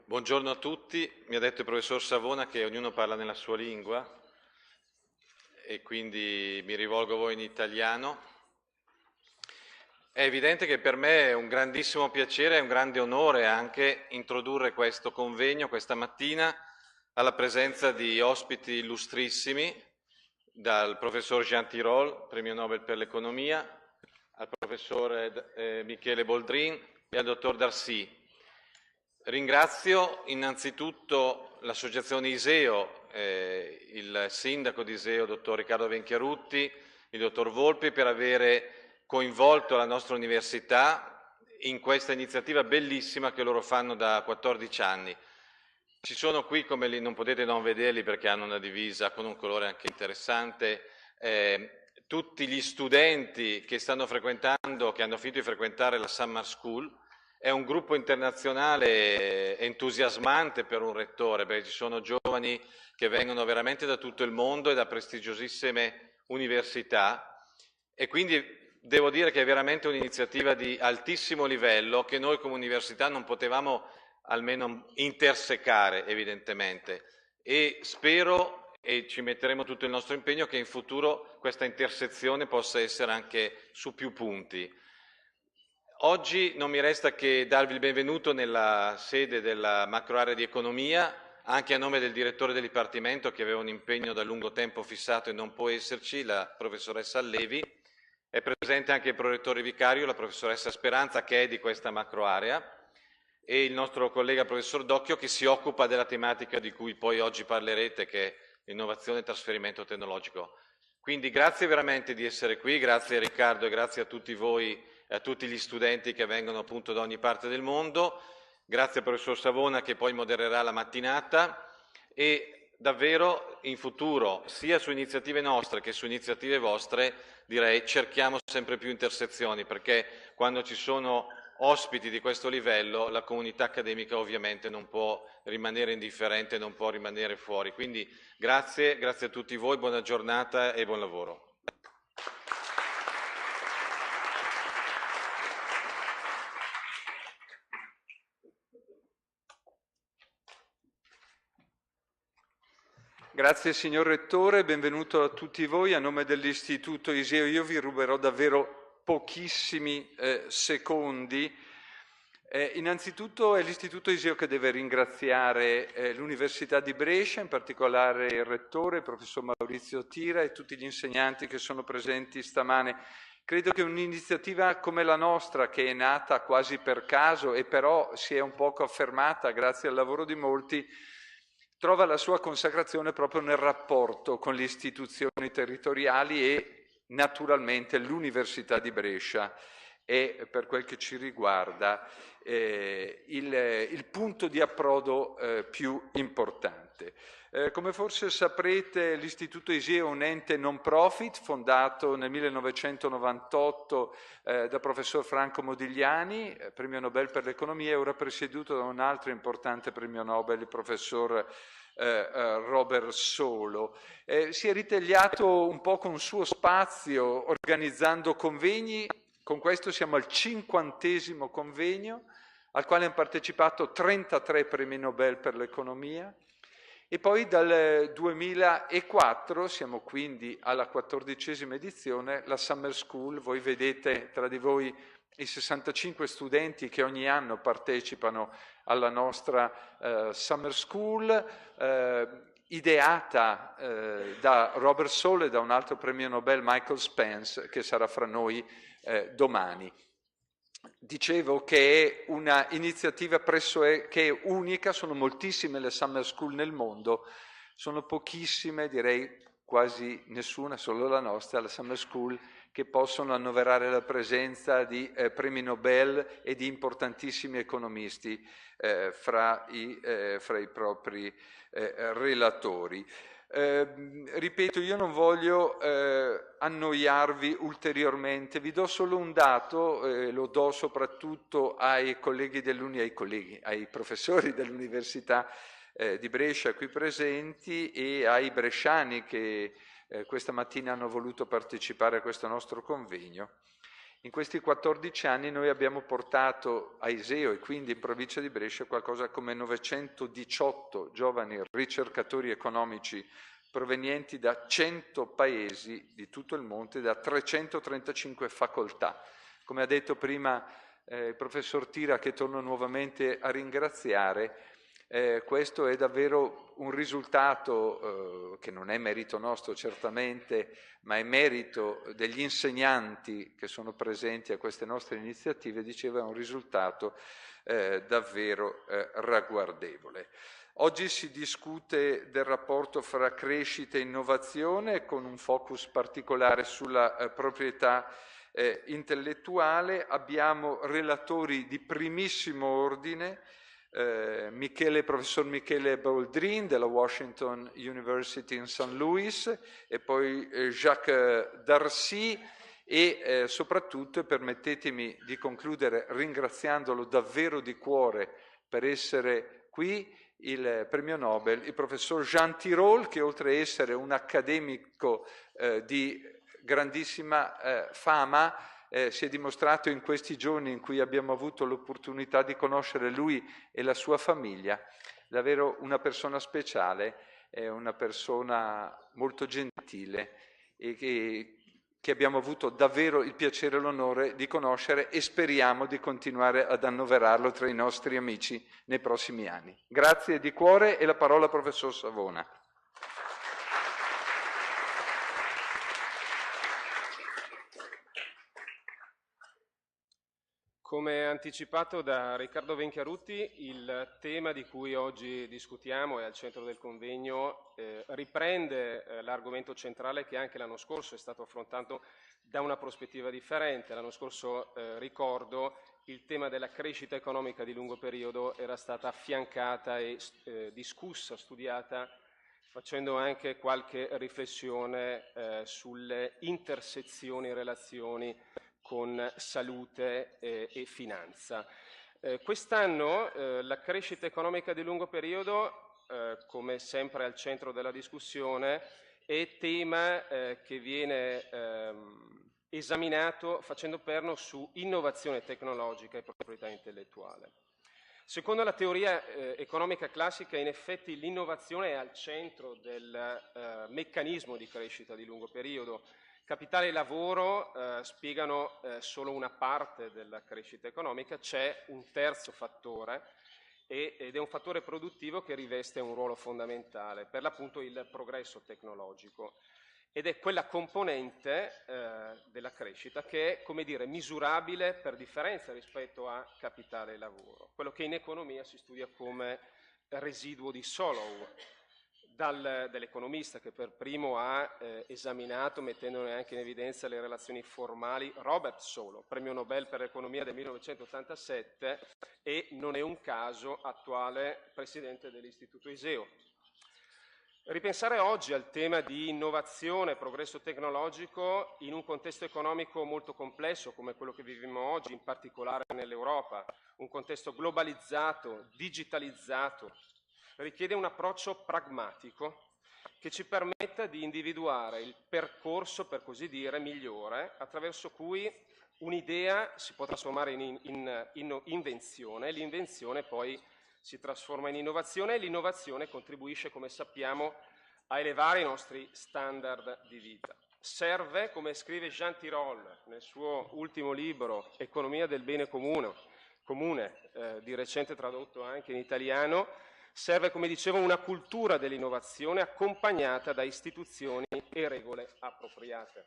Buongiorno a tutti, mi ha detto il professor Savona che ognuno parla nella sua lingua e quindi mi rivolgo a voi in italiano. È evidente che per me è un grandissimo piacere e un grande onore anche introdurre questo convegno questa mattina alla presenza di ospiti illustrissimi, dal professor Jean Tirole, premio Nobel per l'economia, al professor Michele Boldrin e al dottor Darcy. Ringrazio innanzitutto l'associazione Iseo, il sindaco di Iseo, dottor Riccardo Venchiarutti, il dottor Volpi, per avere coinvolto la nostra università in questa iniziativa bellissima che loro fanno da 14 anni. Ci sono qui, come non potete non vederli perché hanno una divisa con un colore anche interessante, tutti gli studenti che stanno frequentando, che hanno finito di frequentare la Summer School. È un gruppo internazionale entusiasmante per un rettore, perché ci sono giovani che vengono veramente da tutto il mondo e da prestigiosissime università e quindi devo dire che è veramente un'iniziativa di altissimo livello che noi come università non potevamo almeno intersecare evidentemente e spero e ci metteremo tutto il nostro impegno che in futuro questa intersezione possa essere anche su più punti. Oggi non mi resta che darvi il benvenuto nella sede della macroarea di economia, anche a nome del direttore del Dipartimento che aveva un impegno da lungo tempo fissato e non può esserci, la professoressa Allevi. È presente anche il prorettore vicario, la professoressa Speranza, che è di questa macroarea, e il nostro collega professor Docchio che si occupa della tematica di cui poi oggi parlerete, che è l'innovazione e il trasferimento tecnologico. Quindi grazie veramente di essere qui, grazie a Riccardo e grazie a tutti voi e a tutti gli studenti che vengono appunto da ogni parte del mondo, grazie al professor Savona che poi modererà la mattinata e davvero in futuro sia su iniziative nostre che su iniziative vostre direi cerchiamo sempre più intersezioni perché quando ci sono ospiti di questo livello la comunità accademica ovviamente non può rimanere indifferente, non può rimanere fuori. Quindi grazie a tutti voi, buona giornata e buon lavoro. Grazie signor Rettore, benvenuto a tutti voi a nome dell'Istituto Iseo. Io vi ruberò davvero pochissimi secondi. Innanzitutto è l'Istituto Iseo che deve ringraziare l'Università di Brescia, in particolare il Rettore, il Professor Maurizio Tira e tutti gli insegnanti che sono presenti stamane. Credo che un'iniziativa come la nostra, che è nata quasi per caso e però si è un poco affermata grazie al lavoro di molti, trova la sua consacrazione proprio nel rapporto con le istituzioni territoriali e naturalmente l'Università di Brescia è, per quel che ci riguarda, il punto di approdo più importante. Come forse saprete, l'Istituto Iseo è un ente non profit fondato nel 1998 da professor Franco Modigliani, premio Nobel per l'economia, e ora presieduto da un altro importante premio Nobel, il professor Robert Solo. Si è ritagliato un po' con suo spazio organizzando convegni. Con questo siamo al 50° convegno, al quale hanno partecipato 33 premi Nobel per l'economia, e poi dal 2004, siamo quindi alla 14ª edizione, la Summer School. Voi vedete tra di voi i 65 studenti che ogni anno partecipano alla nostra Summer School, ideata da Robert Solo e da un altro premio Nobel, Michael Spence, che sarà fra noi domani. Dicevo che è una iniziativa che è unica, sono moltissime le Summer School nel mondo, sono pochissime, direi quasi nessuna, solo la nostra, la Summer School, che possono annoverare la presenza di premi Nobel e di importantissimi economisti fra i propri relatori. Ripeto, io non voglio annoiarvi ulteriormente, vi do solo un dato, lo do soprattutto ai professori dell'Università di Brescia qui presenti e ai bresciani che questa mattina hanno voluto partecipare a questo nostro convegno. In questi 14 anni noi abbiamo portato a Iseo e quindi in provincia di Brescia qualcosa come 918 giovani ricercatori economici provenienti da 100 paesi di tutto il mondo e da 335 facoltà. Come ha detto prima il professor Tira, che torno nuovamente a ringraziare, questo è davvero un risultato che non è merito nostro certamente, ma è merito degli insegnanti che sono presenti a queste nostre iniziative. Dicevo, è un risultato davvero ragguardevole. Oggi si discute del rapporto fra crescita e innovazione con un focus particolare sulla proprietà intellettuale. Abbiamo relatori di primissimo ordine, professor Michele Boldrin della Washington University in St. Louis e poi Jacques Darcy e soprattutto, permettetemi di concludere ringraziandolo davvero di cuore per essere qui, il premio Nobel, il professor Jean Tirole, che oltre a essere un accademico di grandissima fama, si è dimostrato in questi giorni in cui abbiamo avuto l'opportunità di conoscere lui e la sua famiglia, davvero una persona speciale, una persona molto gentile e che abbiamo avuto davvero il piacere e l'onore di conoscere e speriamo di continuare ad annoverarlo tra i nostri amici nei prossimi anni. Grazie di cuore e la parola al professor Savona. Come anticipato da Riccardo Venchiarutti, il tema di cui oggi discutiamo e al centro del convegno riprende l'argomento centrale che anche l'anno scorso è stato affrontato da una prospettiva differente. L'anno scorso, ricordo, il tema della crescita economica di lungo periodo era stata affiancata e discussa, studiata, facendo anche qualche riflessione sulle intersezioni e relazioni con salute e finanza. Quest'anno la crescita economica di lungo periodo, come sempre al centro della discussione, è tema che viene esaminato facendo perno su innovazione tecnologica e proprietà intellettuale. Secondo la teoria economica classica, in effetti l'innovazione è al centro del meccanismo di crescita di lungo periodo. Capitale e lavoro spiegano solo una parte della crescita economica, c'è un terzo fattore ed è un fattore produttivo che riveste un ruolo fondamentale, per l'appunto il progresso tecnologico. Ed è quella componente della crescita che è, come dire, misurabile per differenza rispetto a capitale e lavoro, quello che in economia si studia come residuo di Solow, dell'economista che per primo ha esaminato, mettendone anche in evidenza le relazioni formali, Robert Solow, premio Nobel per l'economia del 1987 e, non è un caso, attuale presidente dell'Istituto Iseo. Ripensare oggi al tema di innovazione e progresso tecnologico in un contesto economico molto complesso come quello che viviamo oggi, in particolare nell'Europa, un contesto globalizzato, digitalizzato, richiede un approccio pragmatico che ci permetta di individuare il percorso, per così dire, migliore, attraverso cui un'idea si può trasformare in invenzione, l'invenzione poi si trasforma in innovazione e l'innovazione contribuisce, come sappiamo, a elevare i nostri standard di vita. Serve, come scrive Jean Tirole nel suo ultimo libro, Economia del bene comune, di recente tradotto anche in italiano, serve, come dicevo, una cultura dell'innovazione accompagnata da istituzioni e regole appropriate.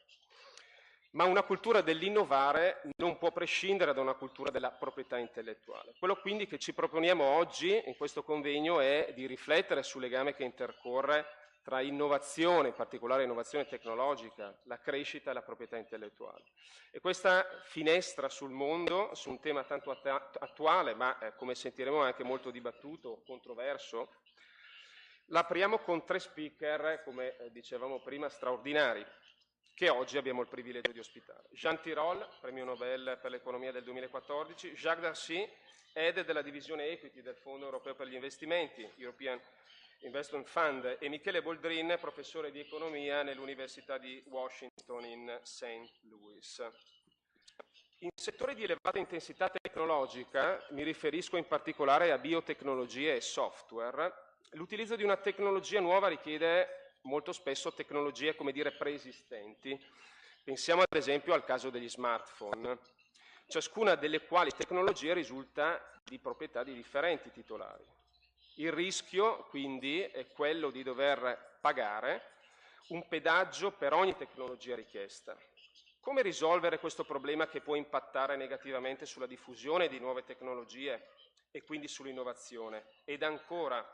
Ma una cultura dell'innovare non può prescindere da una cultura della proprietà intellettuale. Quello quindi che ci proponiamo oggi in questo convegno è di riflettere sul legame che intercorre tra innovazione, in particolare innovazione tecnologica, la crescita e la proprietà intellettuale. E questa finestra sul mondo, su un tema tanto attuale, ma come sentiremo anche molto dibattuto, controverso, la apriamo con 3 speaker, come dicevamo prima, straordinari, che oggi abbiamo il privilegio di ospitare. Jean Tirole, premio Nobel per l'economia del 2014, Jacques Darcy, head della divisione Equity del Fondo Europeo per gli Investimenti, European Investment Fund, e Michele Boldrin, professore di economia nell'Università di Washington in St. Louis. In settori di elevata intensità tecnologica, mi riferisco in particolare a biotecnologie e software, l'utilizzo di una tecnologia nuova richiede molto spesso tecnologie, come dire, preesistenti. Pensiamo ad esempio al caso degli smartphone, ciascuna delle quali tecnologie risulta di proprietà di differenti titolari. Il rischio, quindi, è quello di dover pagare un pedaggio per ogni tecnologia richiesta. Come risolvere questo problema che può impattare negativamente sulla diffusione di nuove tecnologie e quindi sull'innovazione? Ed ancora,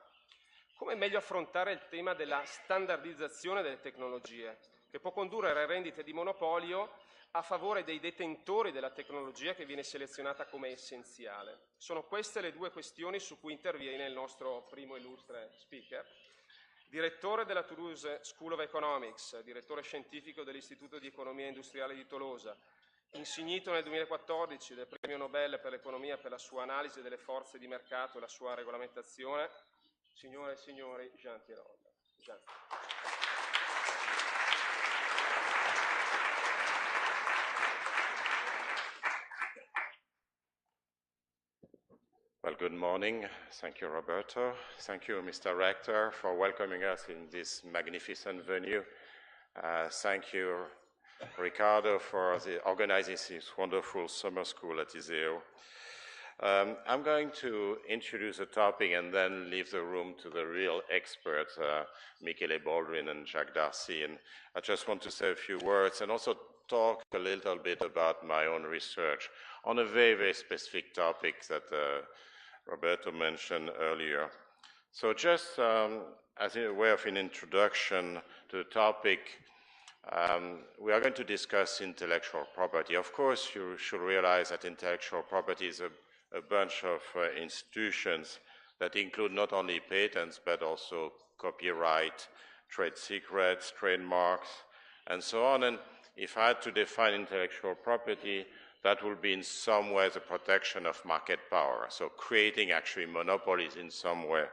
come meglio affrontare il tema della standardizzazione delle tecnologie, che può condurre a rendite di monopolio a favore dei detentori della tecnologia che viene selezionata come essenziale? Sono queste le due questioni su cui interviene il nostro primo illustre speaker. Direttore della Toulouse School of Economics, direttore scientifico dell'Istituto di Economia Industriale di Tolosa, insignito nel 2014 del Premio Nobel per l'Economia per la sua analisi delle forze di mercato e la sua regolamentazione, signore e signori, Jean Tirole. Jean. Well, good morning. Thank you, Roberto. Thank you, Mr. Rector, for welcoming us in this magnificent venue. Thank you, Ricardo, for organizing this wonderful summer school at ISEO. I'm going to introduce a topic and then leave the room to the real experts, Michele Baldwin and Jacques Darcy. And I just want to say a few words and also talk a little bit about my own research on a very, very specific topic that Roberto mentioned earlier. So just as a way of an introduction to the topic, we are going to discuss intellectual property. Of course, you should realize that intellectual property is a bunch of institutions that include not only patents, but also copyright, trade secrets, trademarks, and so on. And if I had to define intellectual property, that will be in some way the protection of market power, so creating actually monopolies in some way,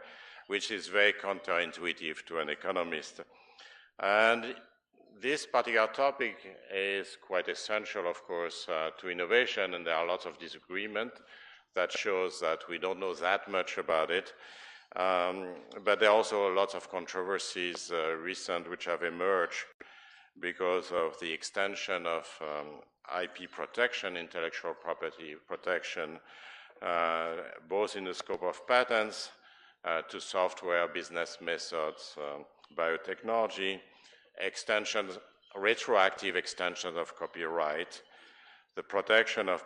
which is very counterintuitive to an economist. And this particular topic is quite essential, of course, to innovation, and there are lots of disagreement that shows that we don't know that much about it. But there are also lots of controversies recent which have emerged because of the extension of IP protection, intellectual property protection, both in the scope of patents to software, business methods, biotechnology, extensions, retroactive extensions of copyright, the protection of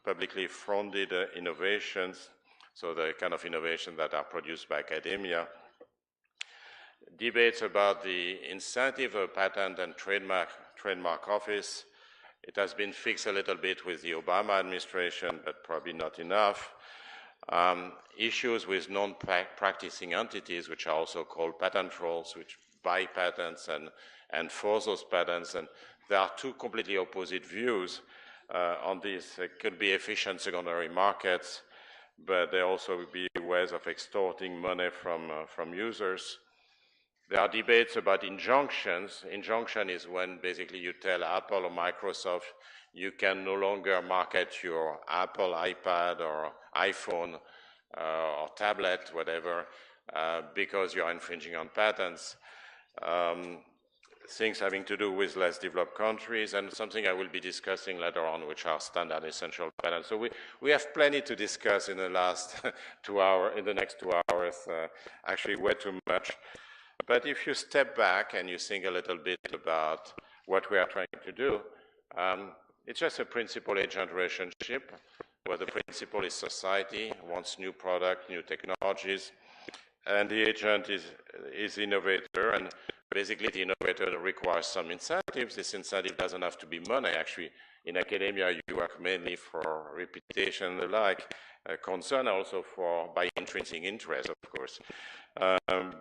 publicly funded innovations, so the kind of innovation that are produced by academia, debates about the incentive of patent and trademark office. It has been fixed a little bit with the Obama administration, but probably not enough. Issues with non-practicing entities, which are also called patent trolls, which buy patents and enforce those patents. And there are two completely opposite views on this. It could be efficient secondary markets, but there also will be ways of extorting money from users. There are debates about injunctions. Injunction is when basically you tell Apple or Microsoft you can no longer market your Apple iPad or iPhone or tablet, whatever, because you are infringing on patents. Things having to do with less developed countries, and something I will be discussing later on, which are standard essential patents. So we have plenty to discuss in the last 2 hours, in the next 2 hours, actually way too much. But if you step back and you think a little bit about what we are trying to do, it's just a principal-agent relationship, where the principal is society, wants new product, new technologies, and the agent is innovator, and basically the innovator requires some incentives. This incentive doesn't have to be money. Actually, in academia, you work mainly for reputation and the like, concern also by intrinsic interest, of course.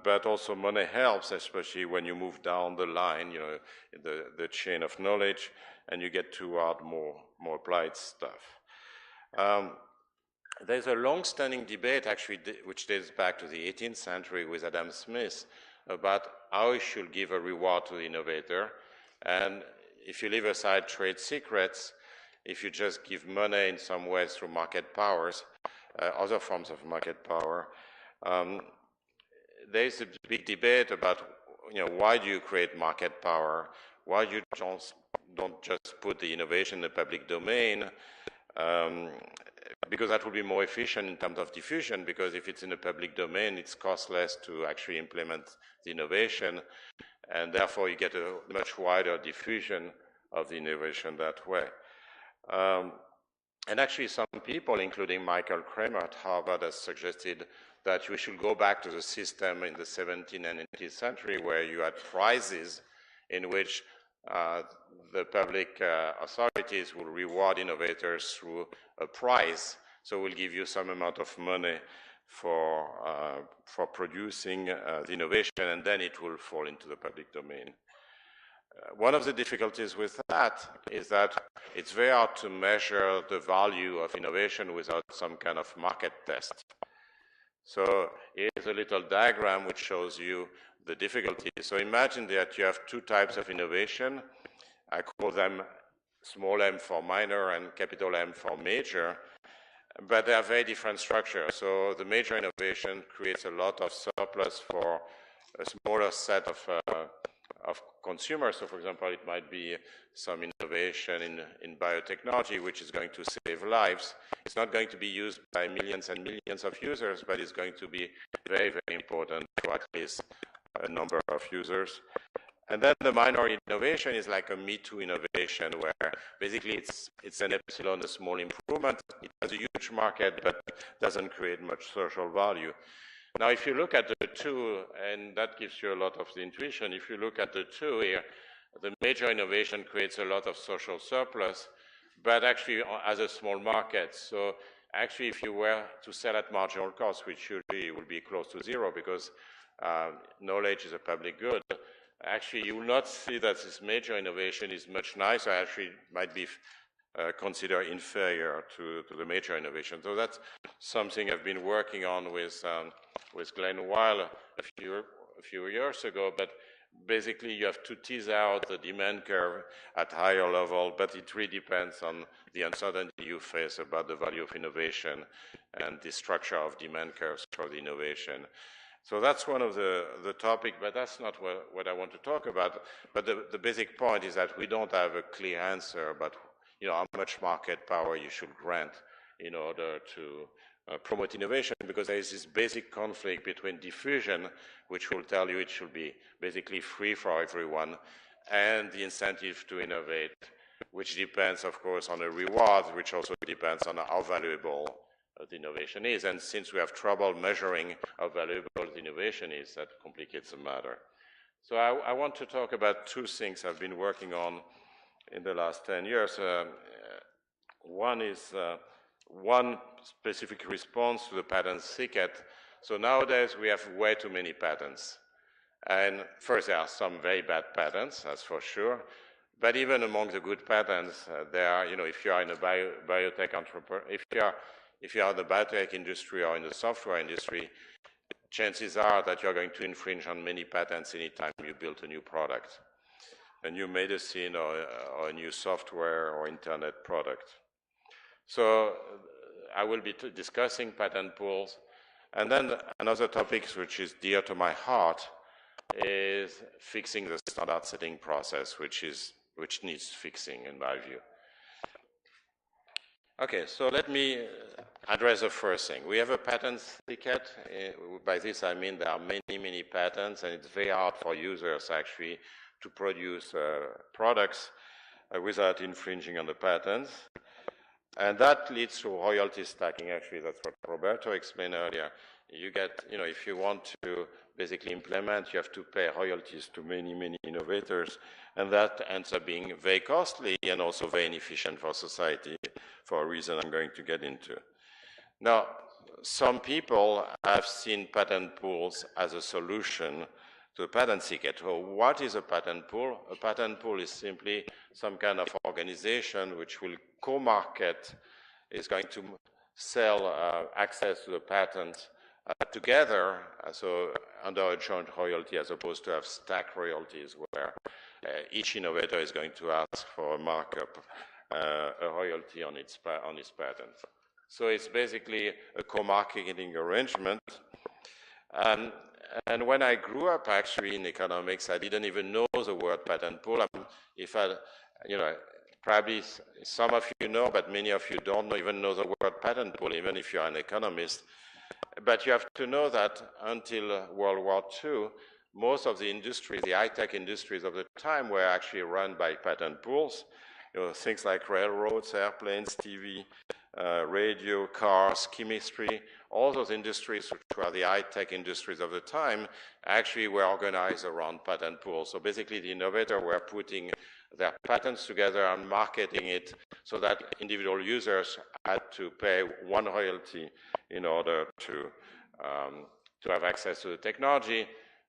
But also money helps, especially when you move down the line, you know, the chain of knowledge, and you get toward more applied stuff. There's a long-standing debate, actually, which dates back to the 18th century with Adam Smith, about how you should give a reward to the innovator. And if you leave aside trade secrets, if you just give money in some ways through market powers, other forms of market power. There's a big debate about, why do you create market power? Why you don't just put the innovation in the public domain? Because that would be more efficient in terms of diffusion, because if it's in the public domain, it's costless to actually implement the innovation, and therefore you get a much wider diffusion of the innovation that way. And actually some people, including Michael Kramer at Harvard, has suggested that we should go back to the system in the 17th and 18th century where you had prizes in which the public authorities will reward innovators through a prize. So we'll give you some amount of money for producing the innovation, and then it will fall into the public domain. One of the difficulties with that is that it's very hard to measure the value of innovation without some kind of market test. So here's a little diagram which shows you the difficulty. So imagine that you have two types of innovation. I call them small m for minor and capital M for major, but they are very different structures. So the major innovation creates a lot of surplus for a smaller set of consumers. So for example, it might be some innovation in biotechnology which is going to save lives. It's not going to be used by millions and millions of users, but it's going to be very, very important to at least a number of users. And then the minor innovation is like a Me Too innovation where basically it's an epsilon, a small improvement. It has a huge market, but doesn't create much social value. Now, if you look at the two, and that gives you a lot of the intuition, if you look at the two here, the major innovation creates a lot of social surplus, but actually has a small market. So actually, if you were to sell at marginal cost, which usually will be close to zero because knowledge is a public good, actually you will not see that this major innovation is much nicer, actually might be considered inferior to the major innovation. So that's something I've been working on with Glenn Weil a few years ago, but basically you have to tease out the demand curve at higher level, but it really depends on the uncertainty you face about the value of innovation and the structure of demand curves for the innovation. So that's one of the topic, but that's not what I want to talk about. But the basic point is that we don't have a clear answer about how much market power you should grant in order to promote innovation, because there is this basic conflict between diffusion, which will tell you it should be basically free for everyone, and the incentive to innovate, which depends, of course, on a reward, which also depends on how valuable the innovation is. And since we have trouble measuring how valuable the innovation is, that complicates the matter. So I want to talk about two things I've been working on in the last 10 years. One is one specific response to the patent thicket. So nowadays we have way too many patents. And first, there are some very bad patents, that's for sure. But even among the good patents, there are, if you are in a biotech entrepreneur, if you are in the biotech industry or in the software industry, chances are that you're going to infringe on many patents anytime you build a new product, a new medicine or a new software or internet product. So I will be discussing patent pools. And then another topic which is dear to my heart is fixing the standard setting process, which needs fixing in my view. Okay, so let me address the first thing. We have a patent thicket. By this I mean there are many, many patents, and it's very hard for users actually to produce products without infringing on the patents. And that leads to royalty stacking. Actually, that's what Roberto explained earlier. You get, if you want to basically implement, you have to pay royalties to many, many innovators, and that ends up being very costly and also very inefficient for society for a reason I'm going to get into. Now, some people have seen patent pools as a solution to the patent thicket. So what is a patent pool? A patent pool is simply some kind of organization which will co-market, is going to sell access to the patent together, so under a joint royalty, as opposed to have stack royalties where each innovator is going to ask for a markup. a royalty on its patent. So it's basically a co-marketing arrangement. And when I grew up actually in economics, I didn't even know the word patent pool. Probably some of you know, but many of you don't even know the word patent pool, even if you're an economist. But you have to know that until World War II, most of the industries, the high-tech industries of the time, were actually run by patent pools. Things like railroads, airplanes, TV, radio, cars, chemistry, all those industries, which were the high-tech industries of the time, actually were organized around patent pools. So basically, the innovators were putting their patents together and marketing it so that individual users had to pay one royalty in order to have access to the technology.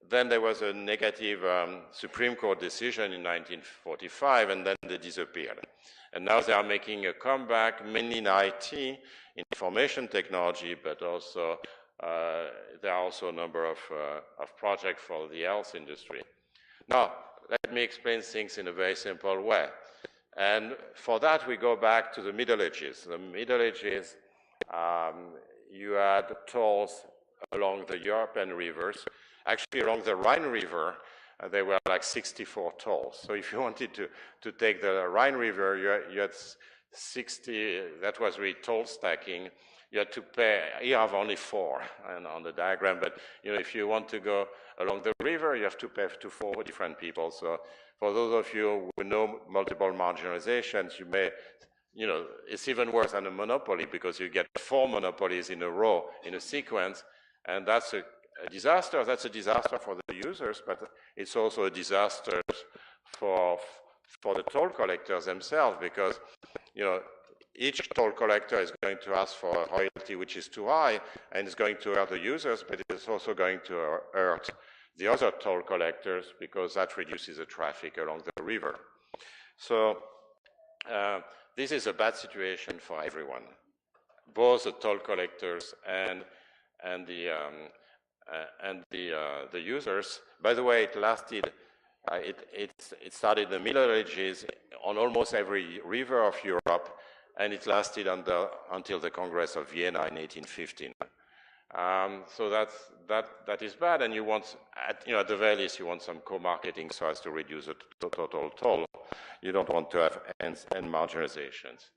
Then there was a negative Supreme Court decision in 1945, and then they disappeared. And now they are making a comeback, mainly in IT, information technology, but also there are also a number of projects for the health industry. Now, let me explain things in a very simple way. And for that, we go back to the Middle Ages. The Middle Ages, you had tolls along the European rivers. Actually, along the Rhine River, there were like 64 tolls. So if you wanted to take the Rhine River, you had 60, that was really toll stacking. You had to pay, you have only 4 on the diagram, but if you want to go along the river, you have to pay to 4 different people. So for those of you who know multiple marginalizations, you may, it's even worse than a monopoly because you get 4 monopolies in a row, in a sequence, and that's a disaster. That's a disaster for the users, but it's also a disaster for the toll collectors themselves because, each toll collector is going to ask for a royalty which is too high, and it's going to hurt the users, but it's also going to hurt the other toll collectors because that reduces the traffic along the river. So this is a bad situation for everyone, both the toll collectors and the users. By the way, it lasted. It started in the Middle Ages on almost every river of Europe, and it lasted until the Congress of Vienna in 1815. So that is bad, and you want, at the very least, you want some co-marketing so as to reduce the total toll. You don't want to have end marginalizations.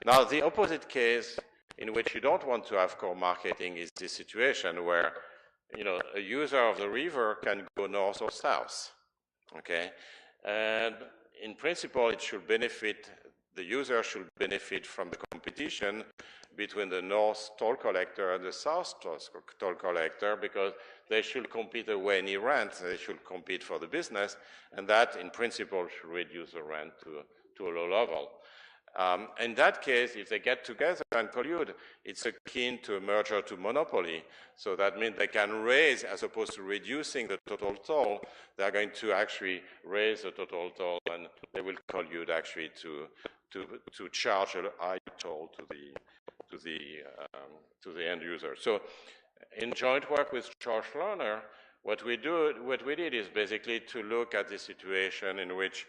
Now, the opposite case in which you don't want to have co-marketing is this situation where a user of the river can go north or south, okay? And in principle, it should benefit, the user should benefit from the competition between the north toll collector and the south toll collector because they should compete away any rent, they should compete for the business, and that, in principle, should reduce the rent to a low level. In that case, if they get together and collude, it's akin to a merger to monopoly. So that means they can raise, as opposed to reducing the total toll, they're going to actually raise the total toll, and they will collude actually to charge a high toll to the end user. So, in joint work with George Lerner, what we did is basically to look at the situation in which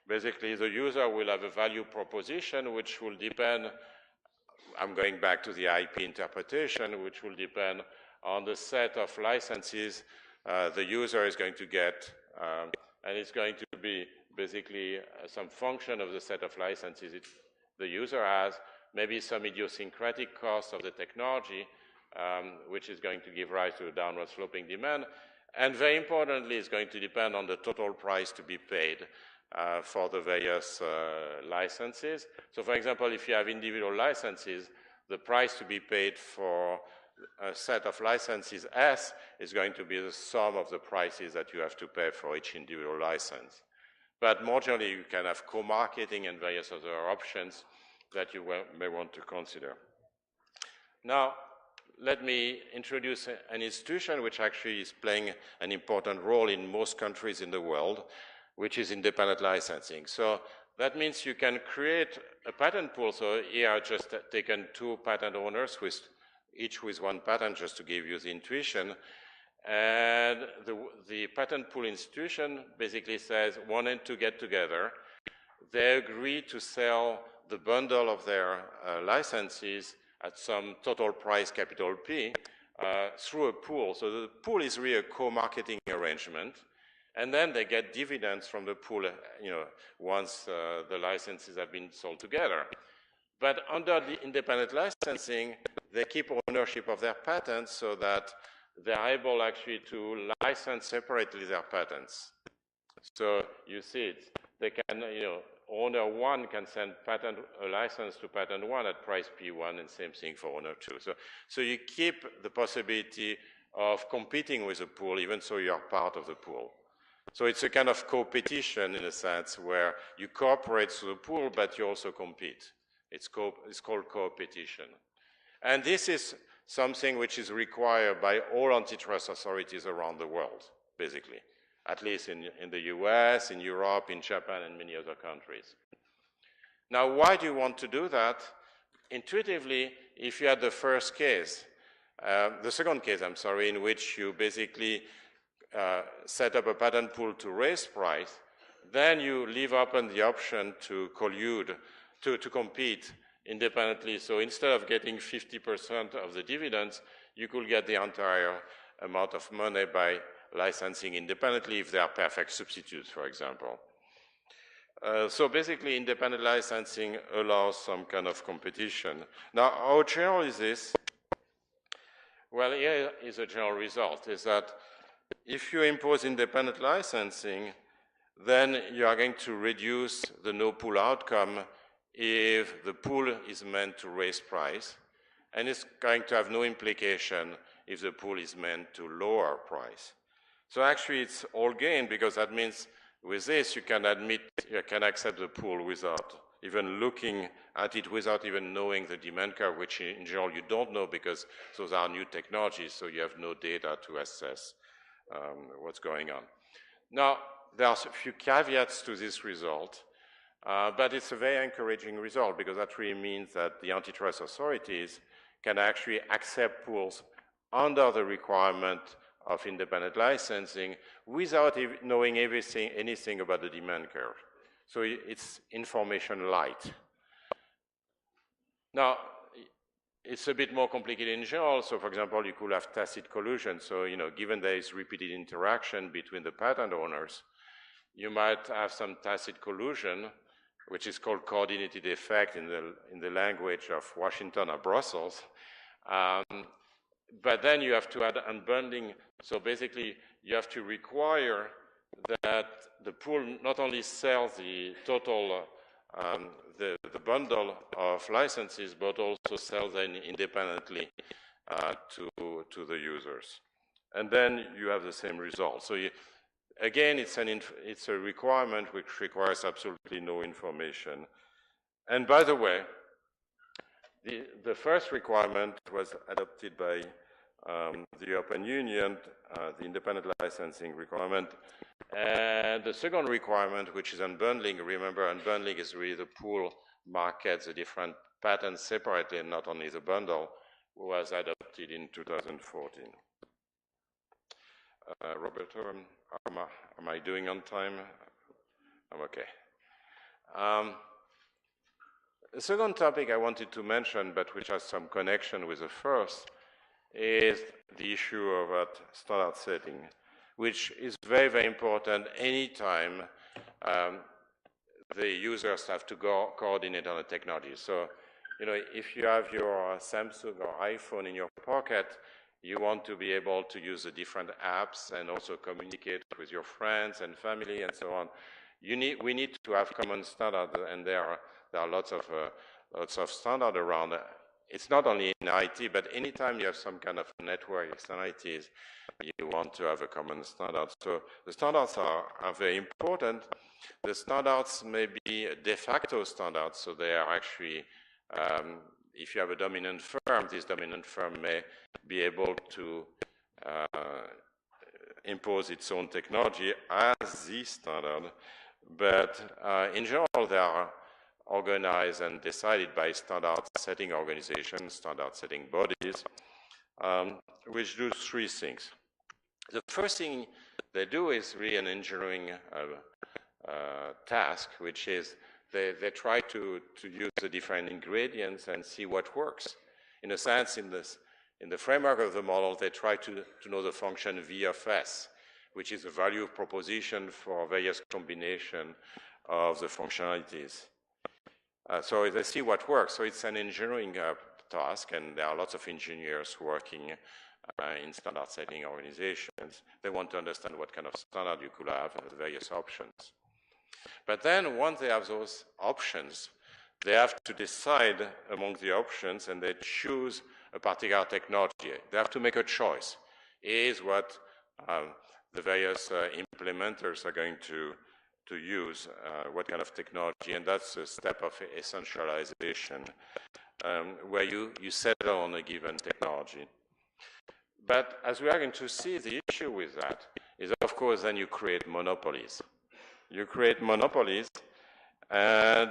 basically the user will have a value proposition which will depend, I'm going back to the IP interpretation, which will depend on the set of licenses the user is going to get, and it's going to be basically some function of the set of licenses the user has, maybe some idiosyncratic cost of the technology, which is going to give rise to a downward sloping demand, and very importantly, it's going to depend on the total price to be paid for the various licenses. So for example, if you have individual licenses, the price to be paid for a set of licenses S is going to be the sum of the prices that you have to pay for each individual license. But more generally, you can have co-marketing and various other options that you may want to consider. Now, let me introduce an institution which actually is playing an important role in most countries in the world, which is independent licensing. So that means you can create a patent pool. So here I've just taken 2 patent owners, each with 1 patent, just to give you the intuition. And the patent pool institution basically says 1 and 2 get together. They agree to sell the bundle of their licenses at some total price, capital P, through a pool. So the pool is really a co-marketing arrangement, and then they get dividends from the pool, once the licenses have been sold together. But under the independent licensing, they keep ownership of their patents so that they're able actually to license separately their patents. So you see it, they can, owner 1 can send a license to patent 1 at price P1, and same thing for owner 2. So you keep the possibility of competing with the pool, even so you are part of the pool. So it's a kind of co-petition in a sense where you cooperate through the pool, but you also compete. It's called co-petition. And this is something which is required by all antitrust authorities around the world, basically, at least in the US, in Europe, in Japan, and many other countries. Now, why do you want to do that? Intuitively, if you had the second case, in which you basically set up a patent pool to raise price, then you leave open the option to collude, to compete independently. So instead of getting 50% of the dividends, you could get the entire amount of money by licensing independently if they are perfect substitutes, for example. So basically, independent licensing allows some kind of competition. Now, how general is this? Well, here is a general result, is that if you impose independent licensing, then you are going to reduce the no-pool outcome if the pool is meant to raise price, and it's going to have no implication if the pool is meant to lower price. So actually it's all gain, because that means with this you can accept the pool without even looking at it, without even knowing the demand curve, which in general you don't know because those are new technologies, so you have no data to assess what's going on. Now, there are a few caveats to this result. But it's a very encouraging result, because that really means that the antitrust authorities can actually accept pools under the requirement of independent licensing without knowing anything about the demand curve. So it's information light. Now, it's a bit more complicated in general. So for example, you could have tacit collusion. So, given there is repeated interaction between the patent owners, you might have some tacit collusion, which is called coordinated effect in the language of Washington or Brussels. But then you have to add unbundling. So basically, you have to require that the pool not only sells the total, the bundle of licenses, but also sells them independently to the users. And then you have the same result. So again, it's a requirement which requires absolutely no information. And by the way, the first requirement was adopted by the European Union, the independent licensing requirement. And the second requirement, which is unbundling, remember, unbundling is really the pool markets the different patents separately and not only the bundle, was adopted in 2014. Roberto, am I doing on time? I'm okay. The second topic I wanted to mention, but which has some connection with the first, is the issue of standard setting, which is very, very important anytime the users have to coordinate on a technology. So, if you have your Samsung or iPhone in your pocket, you want to be able to use the different apps and also communicate with your friends and family and so on. We need to have common standards, and there are lots of standards around. It's not only in IT, but anytime you have some kind of network externalities, you want to have a common standard. So the standards are very important. The standards may be de facto standards, so they are actually, if you have a dominant firm, this dominant firm may be able to impose its own technology as the standard, but in general, they are organized and decided by standard setting organizations, standard setting bodies, which do three things. The first thing they do is really an engineering task, which is they try to use the different ingredients and see what works. In a sense, in the framework of the model, they try to know the function V of S, which is a value proposition for various combination of the functionalities. So they see what works. So it's an engineering task, and there are lots of engineers working in standard setting organizations. They want to understand what kind of standard you could have and the various options. But then once they have those options, they have to decide among the options, and they choose a particular technology. They have to make a choice. Is what the various implementers are going to use, what kind of technology, and that's a step of essentialization, where you settle on a given technology. But as we are going to see, the issue with that is, of course, then you create monopolies. You create monopolies, and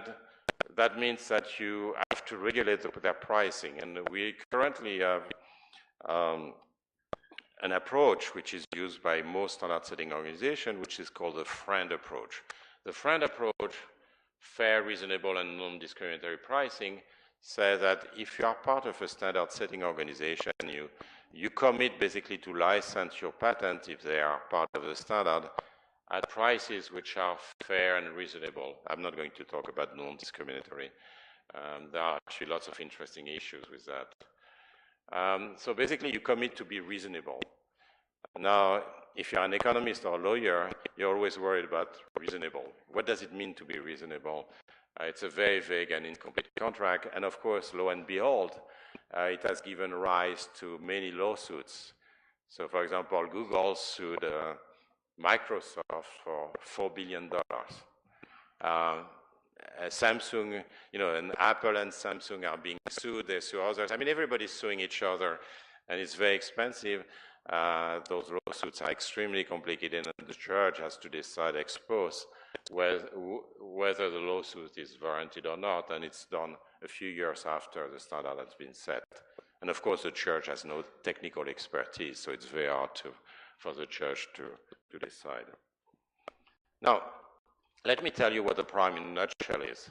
that means that you have to regulate their pricing. And we currently have an approach which is used by most standard setting organizations, which is called the friend approach. The friend approach, fair, reasonable, and non-discriminatory pricing, says that if you are part of a standard setting organization, you commit basically to license your patent if they are part of the standard at prices which are fair and reasonable. I'm not going to talk about non-discriminatory. There are actually lots of interesting issues with that. So basically, you commit to be reasonable. Now, if you're an economist or a lawyer, you're always worried about reasonable. What does it mean to be reasonable? It's a very vague and incomplete contract. And of course, lo and behold, it has given rise to many lawsuits. So, for example, Google sued Microsoft for $4 billion. Samsung, and Apple and Samsung are being sued. They sue others. I mean, everybody's suing each other, and it's very expensive. Those lawsuits are extremely complicated, and the judge has to decide ex post whether the lawsuit is warranted or not, and it's done a few years after the standard has been set. And of course, the judge has no technical expertise, so it's very hard for the judge to decide. Now, let me tell you what the problem in a nutshell is.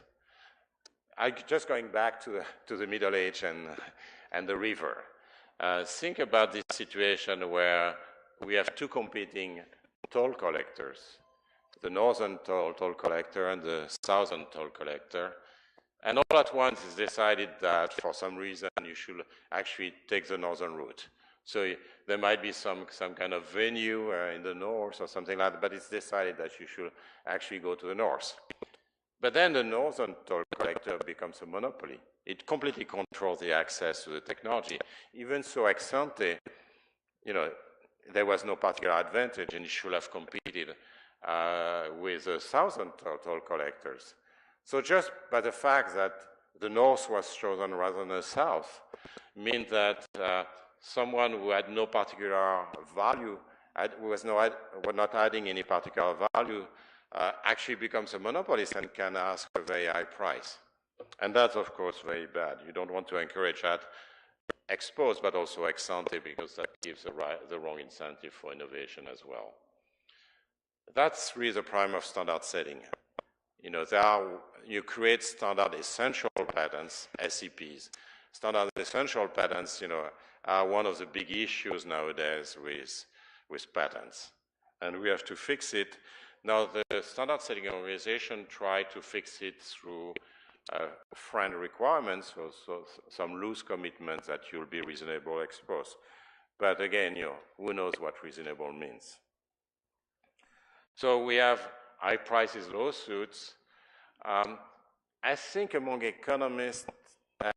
Just going back to the Middle Age and the river. Think about this situation where we have two competing toll collectors, the northern toll collector and the southern toll collector. And all at once it's decided that for some reason you should actually take the northern route. So there might be some kind of venue in the north or something like that, but it's decided that you should actually go to the north. But then the northern toll collector becomes a monopoly. It completely controls the access to the technology. Even so, ex ante, there was no particular advantage, and it should have competed with the southern toll collectors. So just by the fact that the north was chosen rather than the south, meant that someone who had no particular value, was not adding any particular value, actually becomes a monopolist and can ask a very high price. And that's, of course, very bad. You don't want to encourage that ex post, but also ex ante, because that gives the wrong incentive for innovation as well. That's really the prime of standard setting. You create standard essential patents, SEPs. Standard essential patents, are one of the big issues nowadays with patents. And we have to fix it. Now, the standard setting organization tried to fix it through friend requirements, so some loose commitments that you'll be reasonable ex post. But again, who knows what reasonable means? So we have high prices lawsuits. I think among economists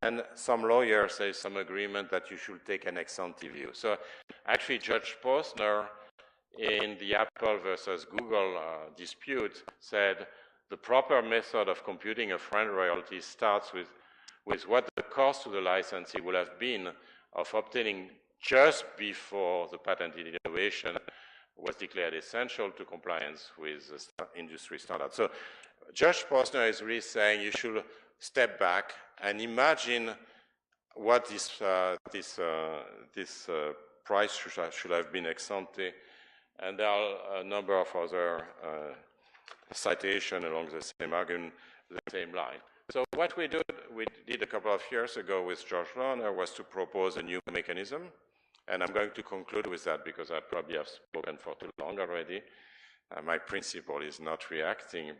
and some lawyers, there's some agreement that you should take an ex ante view. So actually, Judge Posner, in the Apple versus Google dispute, said the proper method of computing a friend royalty starts with what the cost to the licensee would have been of obtaining just before the patented innovation was declared essential to compliance with the industry standard. So Judge Posner is really saying you should step back and imagine what this price should have been ex ante. And there are a number of other citations along the same argument. the same line. So what we did a couple of years ago with George Lerner was to propose a new mechanism, and I'm going to conclude with that because I probably have spoken for too long already. My principle is not reacting,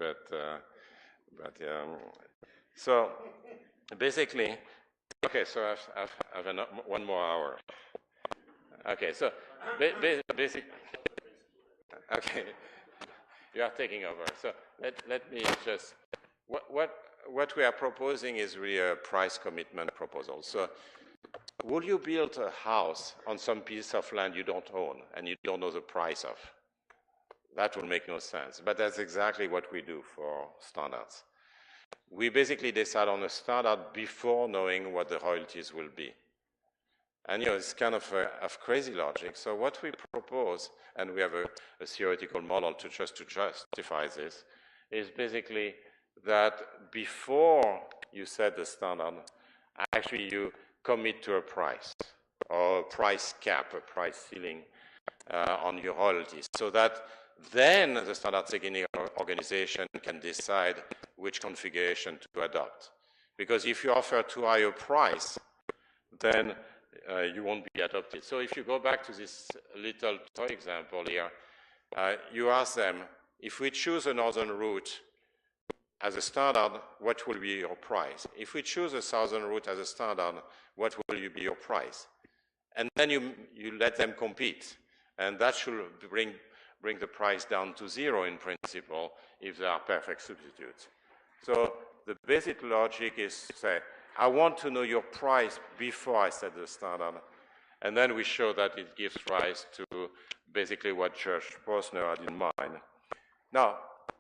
so basically, okay, so I've one more hour. Okay, so basic. Okay, you are taking over. So let me just what we are proposing is really a price commitment proposal. So, will you build a house on some piece of land you don't own and you don't know the price of? That will make no sense. But that's exactly what we do for standards. We basically decide on a standard before knowing what the royalties will be. And it's kind of crazy logic. So what we propose, and we have a theoretical model to justify this, is basically that before you set the standard, actually you commit to a price, or a price cap, a price ceiling on your royalties, so that then the standard setting organization can decide which configuration to adopt. Because if you offer too high a price, then you won't be adopted. So if you go back to this little toy example here, you ask them, if we choose a northern route as a standard, what will be your price? If we choose a southern route as a standard, what will be your price? And then you let them compete. And that should bring the price down to zero in principle if they are perfect substitutes. So the basic logic is to say, I want to know your price before I set the standard. And then we show that it gives rise to basically what George Posner had in mind. Now,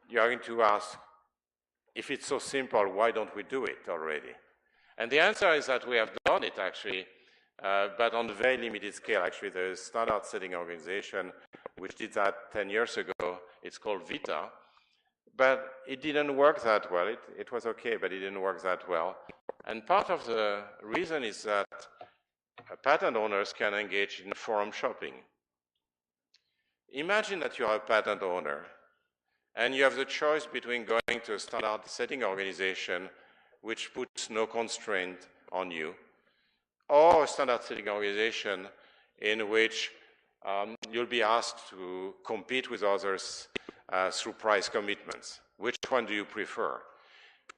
you're going to ask, if it's so simple, why don't we do it already? And the answer is that we have done it actually, but on a very limited scale. Actually, the standard setting organization, which did that 10 years ago, it's called VITA, but it didn't work that well. It was okay, but it didn't work that well. And part of the reason is that patent owners can engage in forum shopping. Imagine that you are a patent owner, and you have the choice between going to a standard setting organization which puts no constraint on you, or a standard setting organization in which you'll be asked to compete with others through price commitments. Which one do you prefer?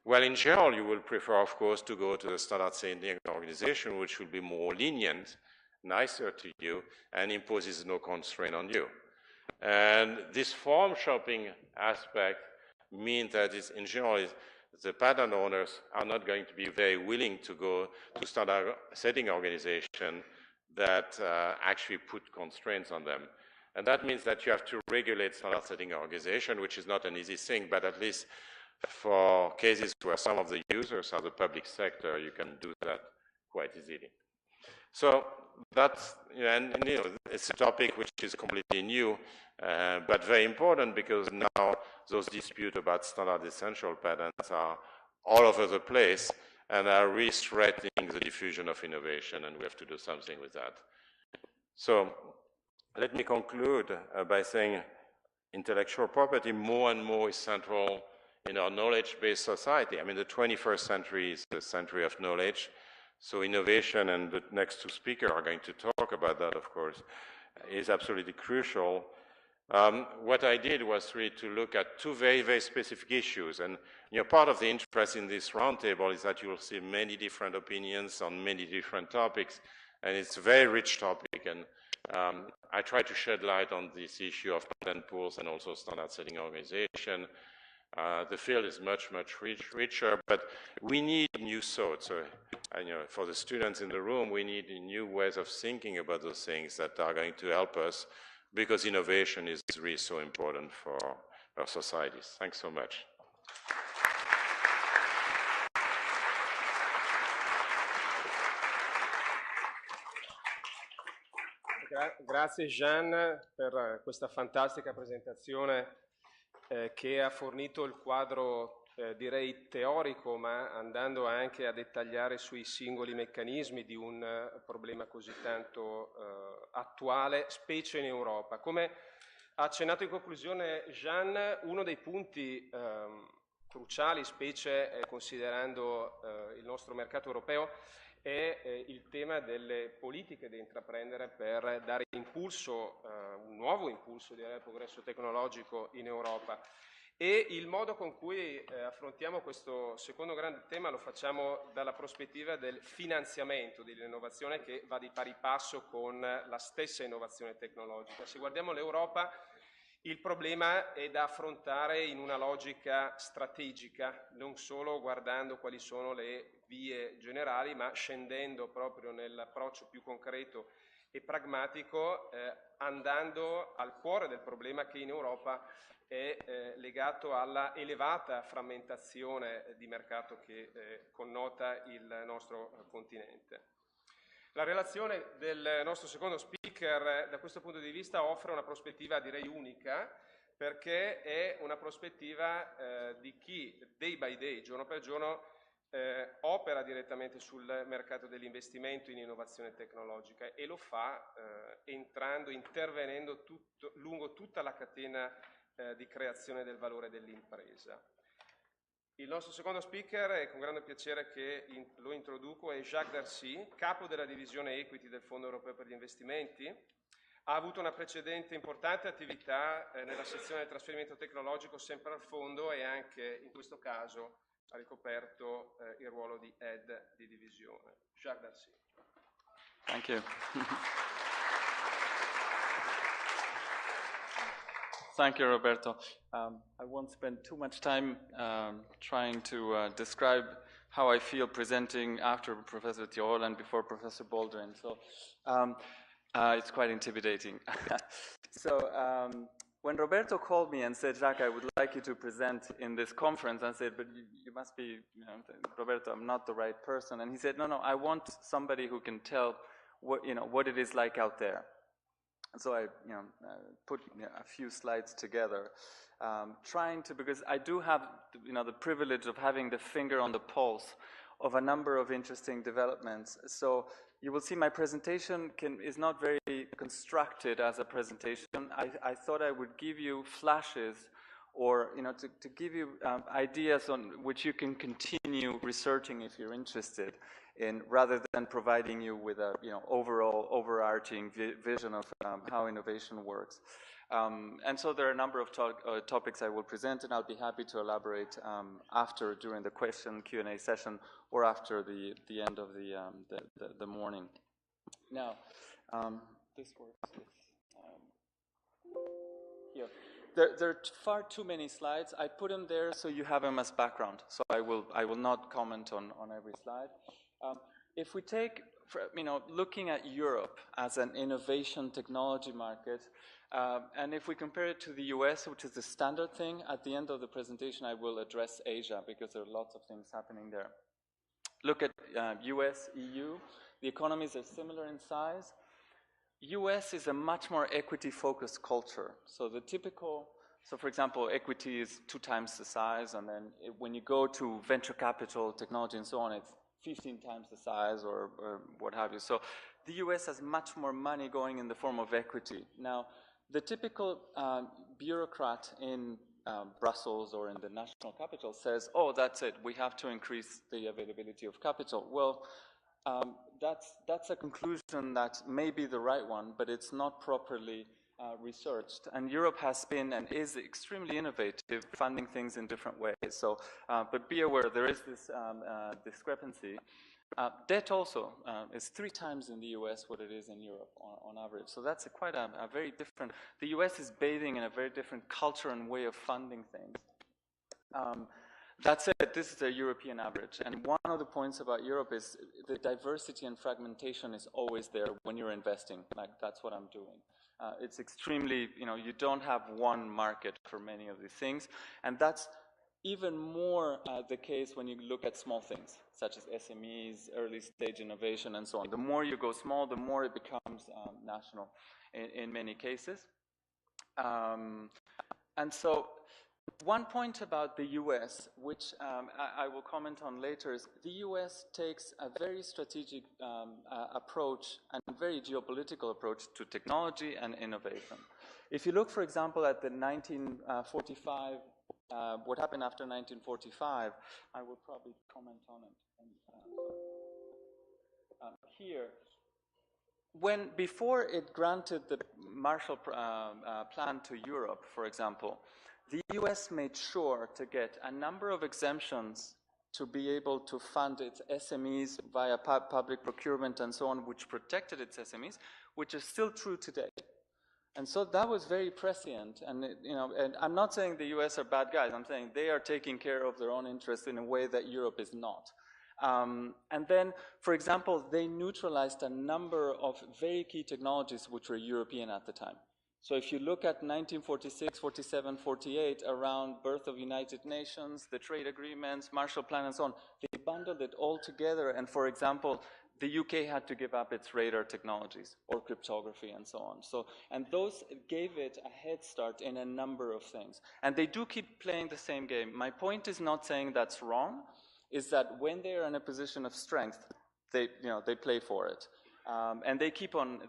Well, in general, you will prefer, of course, to go to the standard setting organization, which will be more lenient, nicer to you, and imposes no constraint on you. And this forum shopping aspect means that in general, the patent owners are not going to be very willing to go to standard setting organization that actually put constraints on them. And that means that you have to regulate standard setting organization, which is not an easy thing, but at least for cases where some of the users are the public sector, you can do that quite easily. So that's, and it's a topic which is completely new, but very important, because now those disputes about standard essential patents are all over the place and are really threatening the diffusion of innovation, and we have to do something with that. So let me conclude by saying intellectual property more and more is central in our knowledge-based society. I mean, the 21st century is the century of knowledge. So innovation, and the next two speakers are going to talk about that, of course, is absolutely crucial. What I did was really to look at two very, very specific issues. And part of the interest in this roundtable is that you will see many different opinions on many different topics. And it's a very rich topic. And I try to shed light on this issue of patent pools and also standard setting organization. The field is much, much richer, but we need new thoughts. So, for the students in the room, we need new ways of thinking about those things that are going to help us, because innovation is really so important for our societies. Thanks so much. Grazie Jean per questa fantastica presentazione che ha fornito il quadro direi teorico, ma andando anche a dettagliare sui singoli meccanismi di un problema così tanto attuale, specie in Europa. Come ha accennato in conclusione Jean, uno dei punti cruciali, specie considerando il nostro mercato europeo, è il tema delle politiche da intraprendere per dare impulso, un nuovo impulso direi, al progresso tecnologico in Europa. E il modo con cui affrontiamo questo secondo grande tema lo facciamo dalla prospettiva del finanziamento dell'innovazione, che va di pari passo con la stessa innovazione tecnologica. Se guardiamo l'Europa, il problema è da affrontare in una logica strategica, non solo guardando quali sono le vie generali, ma scendendo proprio nell'approccio più concreto e pragmatico, andando al cuore del problema, che in Europa è legato alla elevata frammentazione di mercato che connota il nostro continente. La relazione del nostro secondo speaker da questo punto di vista offre una prospettiva direi unica, perché è una prospettiva di chi day by day, giorno per giorno, opera direttamente sul mercato dell'investimento in innovazione tecnologica, e lo fa intervenendo lungo tutta la catena di creazione del valore dell'impresa. Il nostro secondo speaker, è con grande piacere che lo introduco, è Jacques Darcy, capo della divisione Equity del Fondo Europeo per gli Investimenti. Ha avuto una precedente importante attività nella sezione del trasferimento tecnologico sempre al fondo, e anche in questo caso ha ricoperto il ruolo di head di divisione. Jacques Darcy. Thank you. Thank you, Roberto. I won't spend too much time trying to describe how I feel presenting after Professor Thiol and before Professor Baldwin. So it's quite intimidating. So when Roberto called me and said, Jacques, I would like you to present in this conference, I said, but you must be, Roberto, I'm not the right person. And he said, no, I want somebody who can tell what it is like out there. And so I put a few slides together, trying to, because I do have the privilege of having the finger on the pulse of a number of interesting developments. So you will see my presentation is not very constructed as a presentation. I thought I would give you flashes, or to give you ideas on which you can continue researching if you're interested in, rather than providing you with a overall overarching vision of how innovation works. And so there are a number of topics I will present, and I'll be happy to elaborate during the question Q&A session, or after the end of the morning. Now, this works. Here. There are far too many slides. I put them there so you have them as background. So I will not comment on every slide. If we take, looking at Europe as an innovation technology market, and if we compare it to the US, which is the standard thing, at the end of the presentation I will address Asia, because there are lots of things happening there. Look at US, EU. The economies are similar in size. US is a much more equity-focused culture. So for example, equity is 2 times the size, and then when you go to venture capital, technology, and so on, it's 15 times the size, or what have you. So the US has much more money going in the form of equity. Now, the typical bureaucrat in Brussels or in the national capital says, oh, that's it, we have to increase the availability of capital. Well, that's a conclusion that may be the right one, but it's not properly researched. And Europe has been and is extremely innovative, funding things in different ways. So, but be aware, there is this discrepancy. Debt also is 3 times in the US what it is in Europe on average. So that's quite a very different, the US is bathing in a very different culture and way of funding things. That said, this is the European average. And one of the points about Europe is the diversity and fragmentation is always there when you're investing. Like, that's what I'm doing. It's extremely, you don't have one market for many of these things. And that's even more the case when you look at small things, such as SMEs, early stage innovation, and so on. The more you go small, the more it becomes national in many cases. And so one point about the US, which I will comment on later, is the US takes a very strategic approach and very geopolitical approach to technology and innovation. If you look, for example, at the 1945 what happened after 1945, I will probably comment on it. Here, before it granted the Marshall Plan to Europe, for example, the US made sure to get a number of exemptions to be able to fund its SMEs via public procurement and so on, which protected its SMEs, which is still true today. And so that was very prescient. And, and I'm not saying the US are bad guys. I'm saying they are taking care of their own interests in a way that Europe is not. And then, for example, they neutralized a number of very key technologies which were European at the time. So if you look at 1946, 47, 48, around birth of United Nations, the trade agreements, Marshall Plan and so on, they bundled it all together. And for example, the UK had to give up its radar technologies or cryptography and so on. And those gave it a head start in a number of things. And they do keep playing the same game. My point is not saying that's wrong, is that when they are in a position of strength, they play for it. And they keep on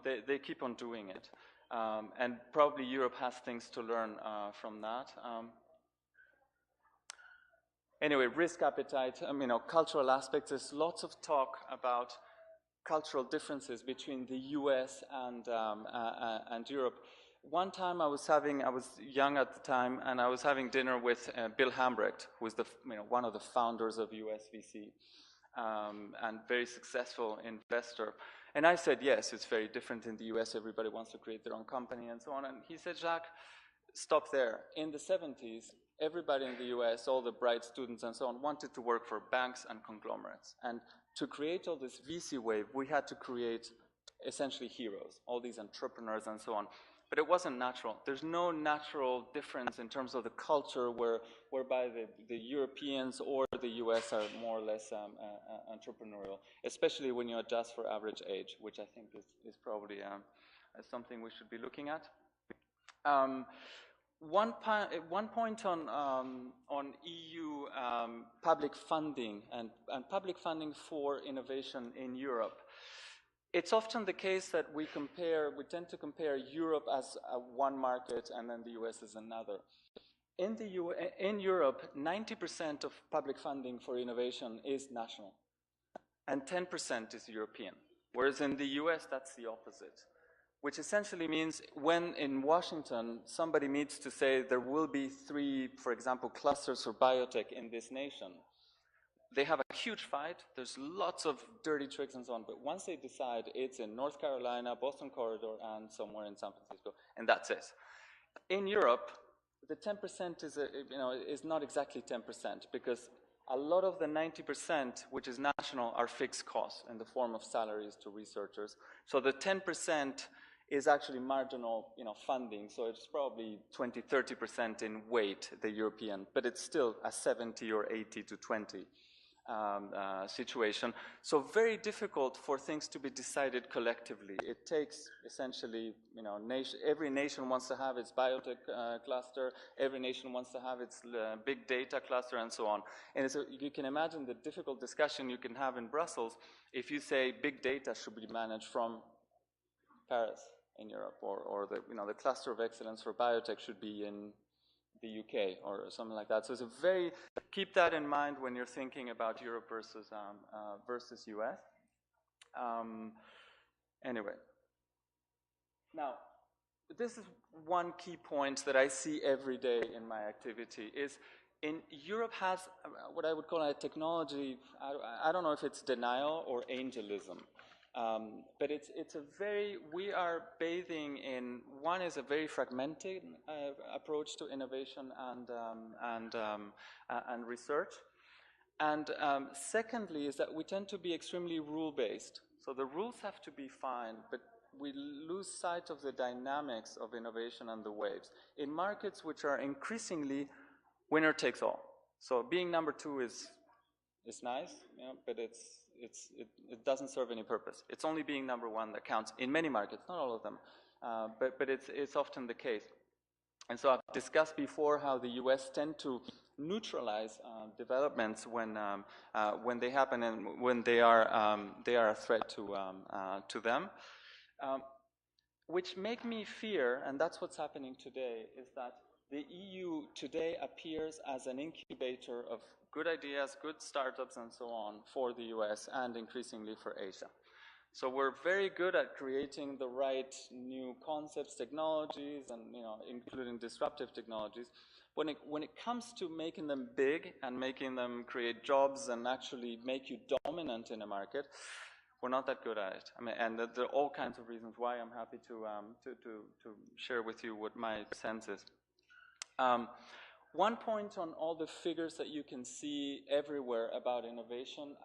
doing it. And probably Europe has things to learn from that. Anyway, risk appetite, cultural aspects. There's lots of talk about cultural differences between the US and Europe. One time I was young at the time, and I was having dinner with Bill Hambrecht, who is one of the founders of US VC, and very successful investor. And I said, yes, it's very different in the US. Everybody wants to create their own company and so on. And he said, Jacques, stop there. In the 70s, everybody in the US, all the bright students and so on, wanted to work for banks and conglomerates. And to create all this VC wave, we had to create essentially heroes, all these entrepreneurs and so on. But it wasn't natural. There's no natural difference in terms of the culture whereby the Europeans or the US are more or less entrepreneurial, especially when you adjust for average age, which I think is probably something we should be looking at. One point on EU public funding and public funding for innovation in Europe. It's often the case that we tend to compare Europe as one market and then the US as another. In Europe, 90% of public funding for innovation is national, and 10% is European. Whereas in the US, that's the opposite, which essentially means when in Washington, somebody needs to say there will be 3, for example, clusters for biotech in this nation, they have a huge fight, there's lots of dirty tricks and so on, but once they decide it's in North Carolina, Boston Corridor, and somewhere in San Francisco, and that's it. In Europe, the 10% is not exactly 10%, because a lot of the 90%, which is national, are fixed costs in the form of salaries to researchers. So the 10% is actually marginal funding, so it's probably 20, 30% in weight, the European, but it's still a 70 or 80 to 20. Situation. So very difficult for things to be decided collectively. It takes essentially, every nation wants to have its biotech cluster, every nation wants to have its big data cluster and so on. And so you can imagine the difficult discussion you can have in Brussels if you say big data should be managed from Paris in Europe, or the cluster of excellence for biotech should be in the UK or something like that. So it's keep that in mind when you're thinking about Europe versus US. Anyway, now this is one key point that I see every day in my activity is Europe has what I would call a technology. I don't know if it's denial or angelism. But we are bathing in, one is a very fragmented approach to innovation and research. And secondly is that we tend to be extremely rule-based. So the rules have to be fine, but we lose sight of the dynamics of innovation and the waves. In markets which are increasingly winner takes all. So being number 2 is nice, but it doesn't serve any purpose. It's only being number 1 that counts in many markets, not all of them, but it's often the case. And so I've discussed before how the US tend to neutralize developments when they happen and when they are a threat to them, which make me fear, and that's what's happening today, is that the EU today appears as an incubator of good ideas, good startups, and so on for the US and increasingly for Asia. So we're very good at creating the right new concepts, technologies, and including disruptive technologies. When it comes to making them big and making them create jobs and actually make you dominant in a market, we're not that good at it. I mean, and there are all kinds of reasons why. I'm happy to share with you what my sense is. One point on all the figures that you can see everywhere about innovation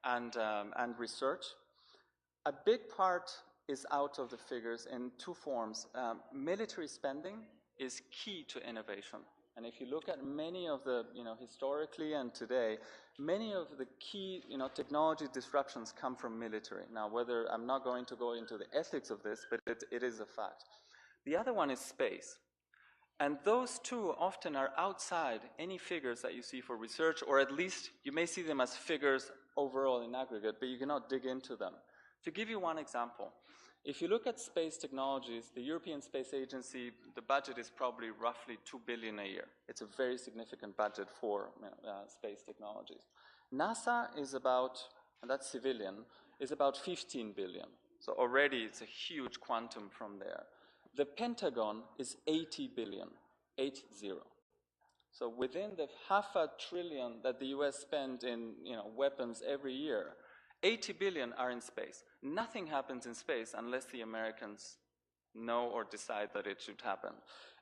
and research. A big part is out of the figures in two forms. Military spending is key to innovation. And if you look at many of the, historically and today, many of the key, technology disruptions come from military. Now, whether I'm not going to go into the ethics of this, but it is a fact. The other one is space. And those two often are outside any figures that you see for research, or at least you may see them as figures overall in aggregate, but you cannot dig into them. To give you one example, if you look at space technologies, the European Space Agency, the budget is probably roughly 2 billion a year. It's a very significant budget for space technologies. NASA is about, and that's civilian, is about 15 billion. So already it's a huge quantum from there. The Pentagon is 80 billion, 80. So within the $500 billion that the US spend in weapons every year, 80 billion are in space. Nothing happens in space unless the Americans know or decide that it should happen.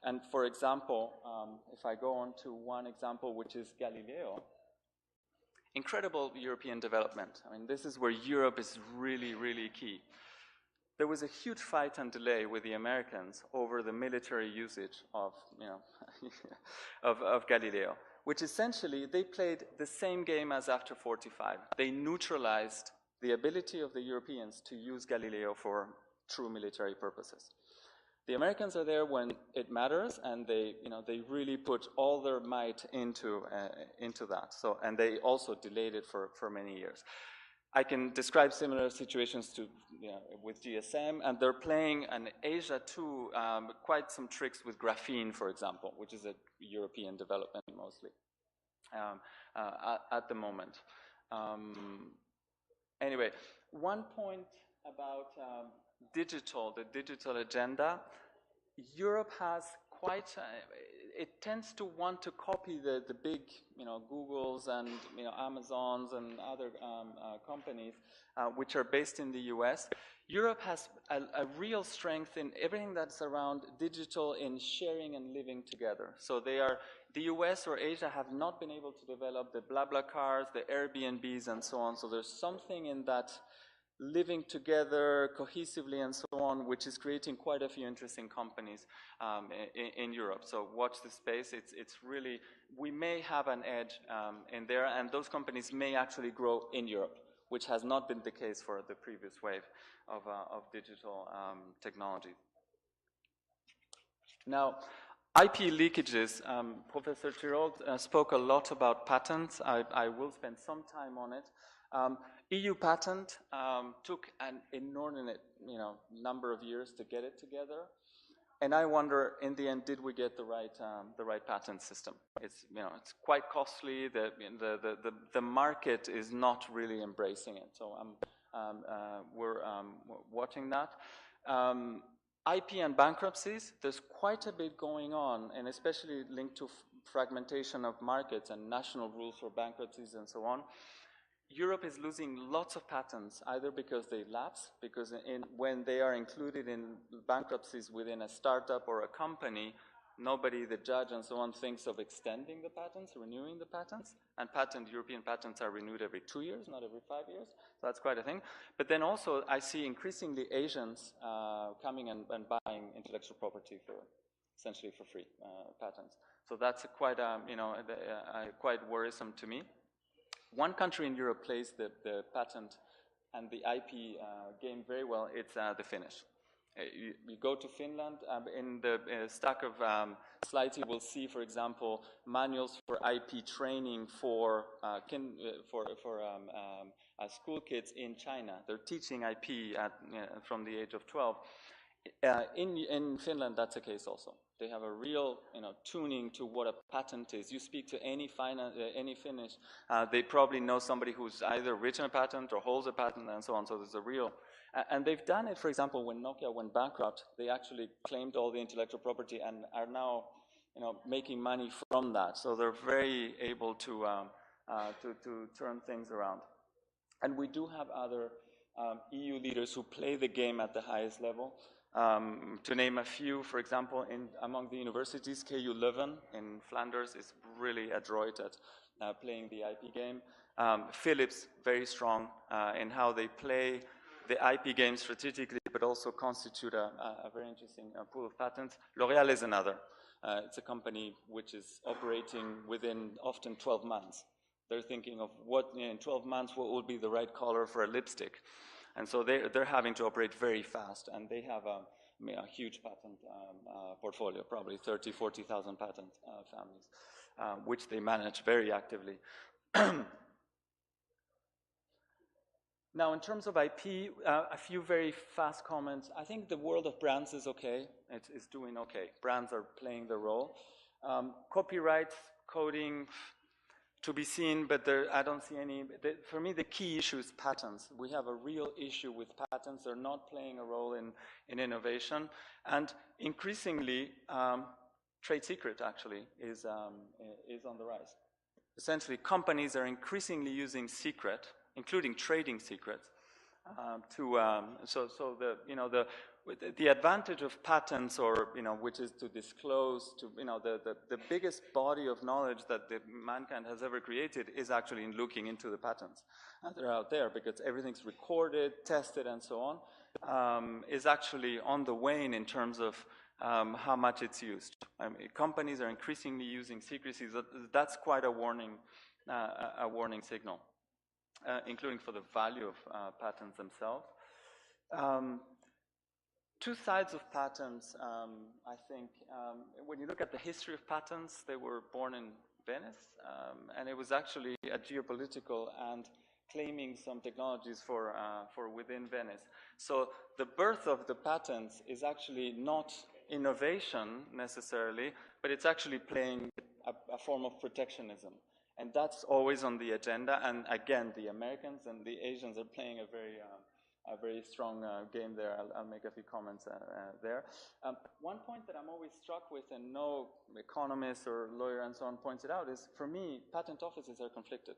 And for example, if I go on to one example, which is Galileo, incredible European development. I mean, this is where Europe is really, really key. There was a huge fight and delay with the Americans over the military usage of, of Galileo, which essentially they played the same game as after 45. They neutralized the ability of the Europeans to use Galileo for true military purposes. The Americans are there when it matters, and they really put all their might into that. So, and they also delayed it for many years. I can describe similar situations with GSM, and they're playing in Asia too, quite some tricks with graphene, for example, which is a European development mostly at the moment. Anyway, one point about the digital agenda. Europe has quite, it tends to want to copy the big, Googles and Amazons and other companies which are based in the US. Europe has a real strength in everything that's around digital, in sharing and living together. So the US or Asia have not been able to develop the BlaBlaCars, the Airbnbs and so on. So there's something in that living together cohesively and so on, which is creating quite a few interesting companies in Europe. So watch the space. It's really, we may have an edge in there, and those companies may actually grow in Europe, which has not been the case for the previous wave of digital technology. Now, IP leakages. Professor Tirol spoke a lot about patents. I will spend some time on it. EU patent took an inordinate, number of years to get it together, and I wonder, in the end, did we get the right patent system? It's it's quite costly. The market is not really embracing it, so we're watching that. IP and bankruptcies. There's quite a bit going on, and especially linked to fragmentation of markets and national rules for bankruptcies and so on. Europe is losing lots of patents, either because they lapse, because when they are included in bankruptcies within a startup or a company, nobody, the judge and so on, thinks of extending the patents, renewing the patents, and European patents are renewed every 2 years, not every 5 years, so that's quite a thing. But then also, I see increasingly Asians coming and buying intellectual property essentially for free, patents. So that's quite, quite worrisome to me. One country in Europe plays the patent and the IP game very well. It's the Finnish. You go to Finland, in the stack of slides you will see, for example, manuals for IP training for school kids in China. They're teaching IP from the age of 12. In Finland, that's the case also. They have a real, tuning to what a patent is. You speak to any Finnish, they probably know somebody who's either written a patent or holds a patent and so on. So there's a real, and they've done it. For example, when Nokia went bankrupt, they actually claimed all the intellectual property and are now, making money from that. So they're very able to turn things around. And we do have other EU leaders who play the game at the highest level. To name a few, for example, among the universities, KU Leuven in Flanders is really adroit at playing the IP game. Philips, very strong in how they play the IP game strategically, but also constitute a very interesting pool of patents. L'Oréal is another. It's a company which is operating within often 12 months. They're thinking of in 12 months, what would be the right color for a lipstick. And so they're having to operate very fast, and they have a huge patent portfolio, probably 30, 40,000 patent families, which they manage very actively. Now, in terms of IP, a few very fast comments. I think the world of brands is okay. It's doing okay. Brands are playing the role. Copyright, coding, to be seen, but I don't see any. For me, the key issue is patents. We have a real issue with patents. They're not playing a role in innovation. And increasingly, trade secret actually is on the rise. Essentially, companies are increasingly using secret, including trading secrets, the advantage of patents, or which is to disclose to the biggest body of knowledge that mankind has ever created is actually in looking into the patents that are out there, because everything's recorded, tested, and so on, is actually on the wane in terms of how much it's used. Companies are increasingly using secrecy. That's quite a warning signal, including for the value of patents themselves. Two sides of patents, I think. When you look at the history of patents, they were born in Venice, and it was actually a geopolitical and claiming some technologies for within Venice. So the birth of the patents is actually not innovation necessarily, but it's actually playing a form of protectionism. And that's always on the agenda. And again, the Americans and the Asians are playing a very strong game there. I'll make a few comments there. One point that I'm always struck with, and no economist or lawyer and so on points it out, is for me, patent offices are conflicted.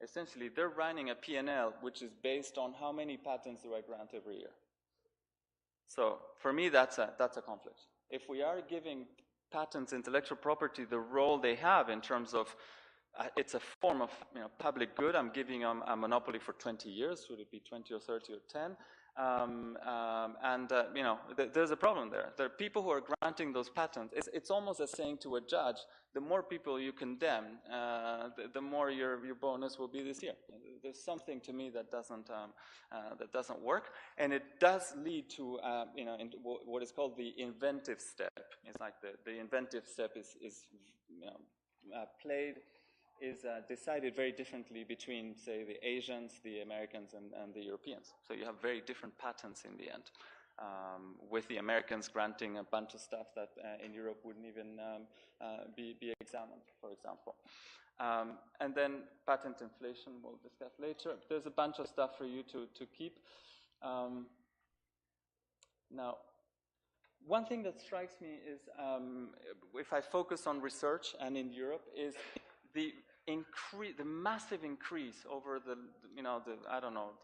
Essentially, they're running a P&L which is based on how many patents do I grant every year. So for me, that's a conflict. If we are giving patents, intellectual property, the role they have in terms of it's a form of public good. I'm giving them a monopoly for 20 years. Should it be 20 or 30 or 10? There's a problem there. There are people who are granting those patents. It's almost as saying to a judge, the more people you condemn, the more your bonus will be this year. There's something to me that doesn't work, and it does lead to in what is called the inventive step. It's like the inventive step is decided very differently between, say, the Asians, the Americans, and the Europeans. So you have very different patents in the end, with the Americans granting a bunch of stuff that in Europe wouldn't even be examined, for example. And then patent inflation, we'll discuss later. There's a bunch of stuff for you to keep. Now, one thing that strikes me is, if I focus on research and in Europe, is the massive increase over the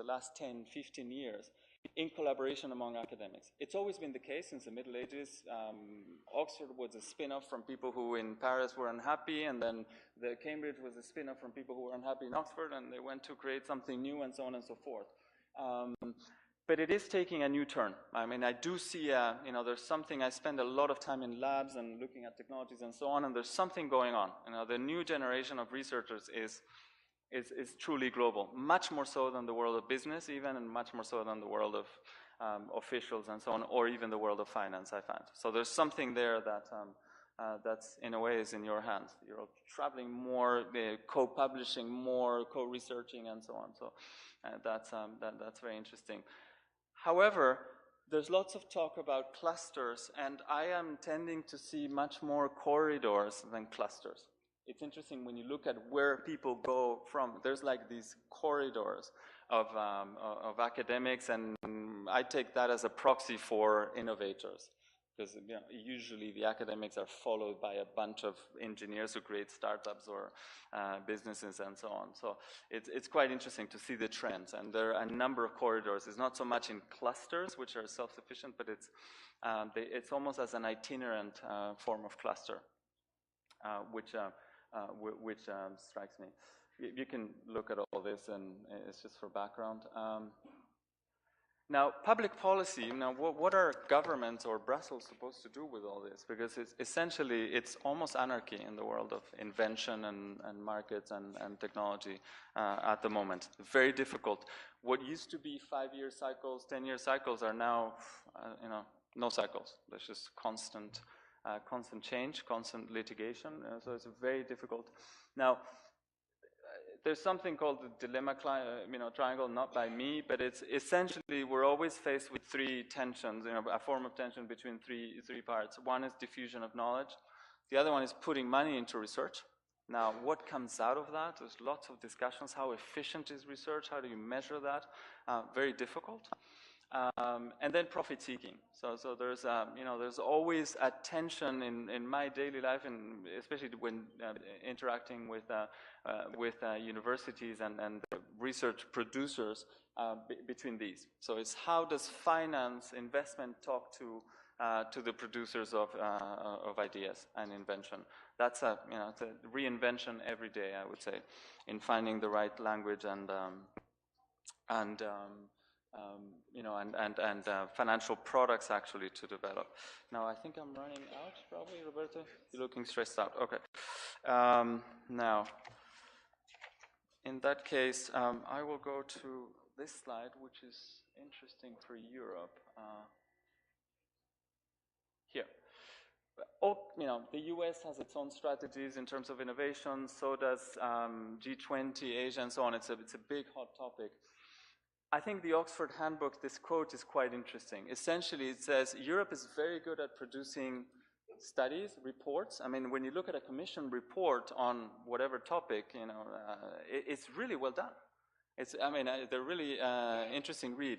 last 10, 15 years in collaboration among academics. It's always been the case since the Middle Ages. Oxford was a spin-off from people who in Paris were unhappy, and then the Cambridge was a spin-off from people who were unhappy in Oxford, and they went to create something new, and so on and so forth. But it is taking a new turn. I mean, I do see, there's something. I spend a lot of time in labs and looking at technologies and so on, and there's something going on. The new generation of researchers is truly global, much more so than the world of business even, and much more so than the world of officials and so on, or even the world of finance, I find. So there's something there that's in a way is in your hands. You're traveling more, co-publishing more, co-researching and so on. So that's very interesting. However, there's lots of talk about clusters, and I am tending to see much more corridors than clusters. It's interesting when you look at where people go from. There's like these corridors of academics, and I take that as a proxy for innovators. Because usually the academics are followed by a bunch of engineers who create startups or businesses and so on. So it's quite interesting to see the trends. And there are a number of corridors. It's not so much in clusters, which are self-sufficient, but it's almost as an itinerant form of cluster, which strikes me. You can look at all this, and it's just for background. Now, public policy, what are governments or Brussels supposed to do with all this? Because it's almost anarchy in the world of invention and markets and technology at the moment. Very difficult. What used to be 5-year cycles, 10-year cycles are now, no cycles. There's just constant change, constant litigation. So it's very difficult. Now, there's something called the dilemma triangle, not by me, but it's essentially we're always faced with three tensions, a form of tension between three parts. One is diffusion of knowledge. The other one is putting money into research. Now, what comes out of that? There's lots of discussions. How efficient is research? How do you measure that? Very difficult. And then profit seeking. So there's always a tension in my daily life, and especially when interacting with universities and research producers between these. So it's how does finance, investment talk to the producers of ideas and invention. That's it's a reinvention every day, I would say, in finding the right language and financial products actually to develop. Now, I think I'm running out, probably, Roberto? You're looking stressed out. Okay. Now, in that case, I will go to this slide, which is interesting for Europe. Here. The US has its own strategies in terms of innovation, so does G20, Asia, and so on. It's a big, hot topic. I think the Oxford Handbook, this quote is quite interesting. Essentially, it says, Europe is very good at producing studies, reports. I mean, when you look at a commission report on whatever topic, it's really well done. They're really interesting read.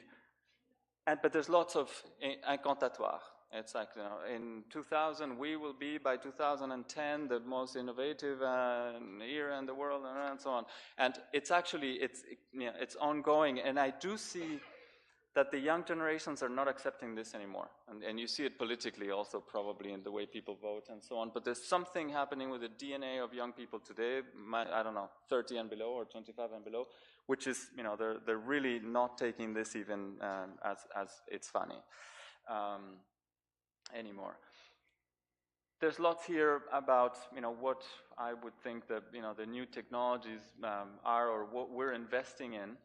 But there's lots of incantatoire. It's like, in 2000, we will be, by 2010, the most innovative era in the world, and so on. And it's actually, it's ongoing. And I do see that the young generations are not accepting this anymore. And you see it politically also, probably, in the way people vote and so on. But there's something happening with the DNA of young people today, 30 and below, or 25 and below, which is, they're really not taking this even as it's funny. Anymore. There's lots here about what I would think that the new technologies are, or what we're investing in.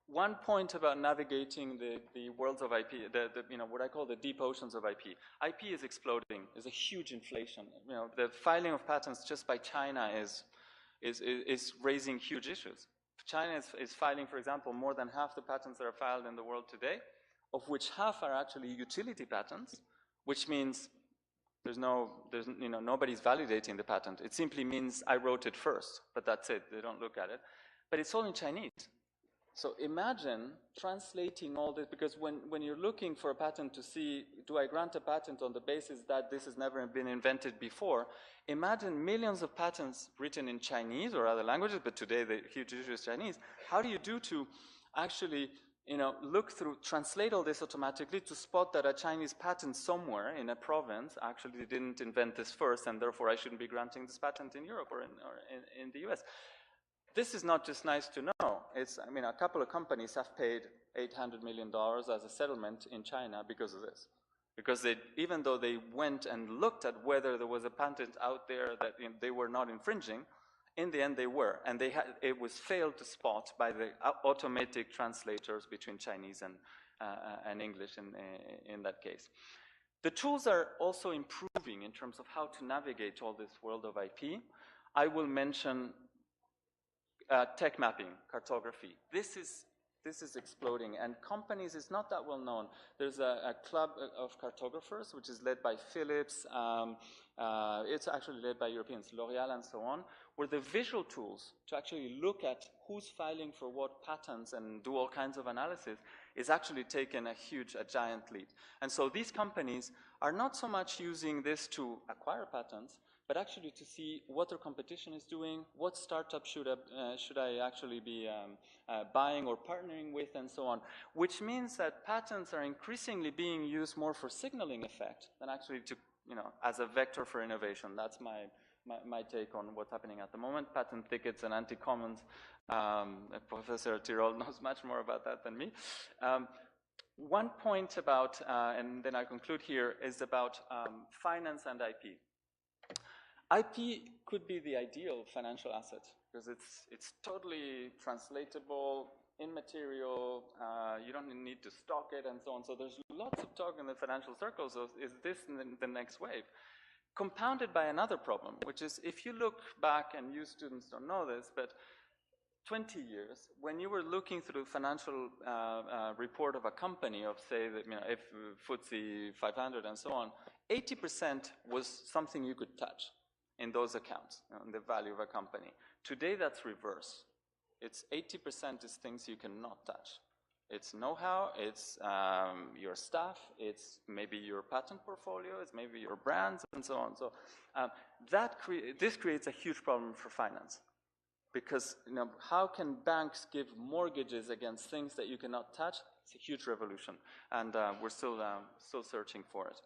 One point about navigating the worlds of IP, what I call the deep oceans of IP. IP is exploding. There's a huge inflation. The filing of patents just by China is raising huge issues. China is filing, for example, more than half the patents that are filed in the world today, of which half are actually utility patents, which means nobody's validating the patent. It simply means I wrote it first, but that's it. They don't look at it. But it's all in Chinese. So imagine translating all this, because when you're looking for a patent to see, do I grant a patent on the basis that this has never been invented before, imagine millions of patents written in Chinese or other languages, but today the huge issue is Chinese. How do you do to actually look through, translate all this automatically to spot that a Chinese patent somewhere in a province actually didn't invent this first, and therefore I shouldn't be granting this patent in Europe or in the US. This is not just nice to know. A couple of companies have paid $800 million as a settlement in China because of this. Because even though they went and looked at whether there was a patent out there that they were not infringing, in the end they were. And it was failed to spot by the automatic translators between Chinese and English in that case. The tools are also improving in terms of how to navigate all this world of IP. I will mention tech mapping, cartography. This is this is exploding, and companies is not that well known. There's a club of cartographers, which is led by Philips. It's actually led by Europeans, L'Oréal and so on, where the visual tools to actually look at who's filing for what patents and do all kinds of analysis is actually taken a giant leap. And so these companies are not so much using this to acquire patents, but actually to see what their competition is doing, what startup should I actually be buying or partnering with, and so on, which means that patents are increasingly being used more for signaling effect than actually to, as a vector for innovation. That's my take on what's happening at the moment. Patent thickets and anti-commons. Professor Tirol knows much more about that than me. One point about, and then I conclude here, is about finance and IP. IP could be the ideal financial asset because it's totally translatable, immaterial, you don't need to stock it and so on. So there's lots of talk in the financial circles of, is this the next wave? Compounded by another problem, which is if you look back, and you students don't know this, but 20 years, when you were looking through financial report of a company of, say, that, if FTSE 500 and so on, 80% was something you could touch in those accounts, the value of a company. Today, that's reverse. It's 80% is things you cannot touch. It's know-how, it's your staff, it's maybe your patent portfolio, it's maybe your brands, and so on. So this creates a huge problem for finance. Because how can banks give mortgages against things that you cannot touch? It's a huge revolution, and we're still searching for it.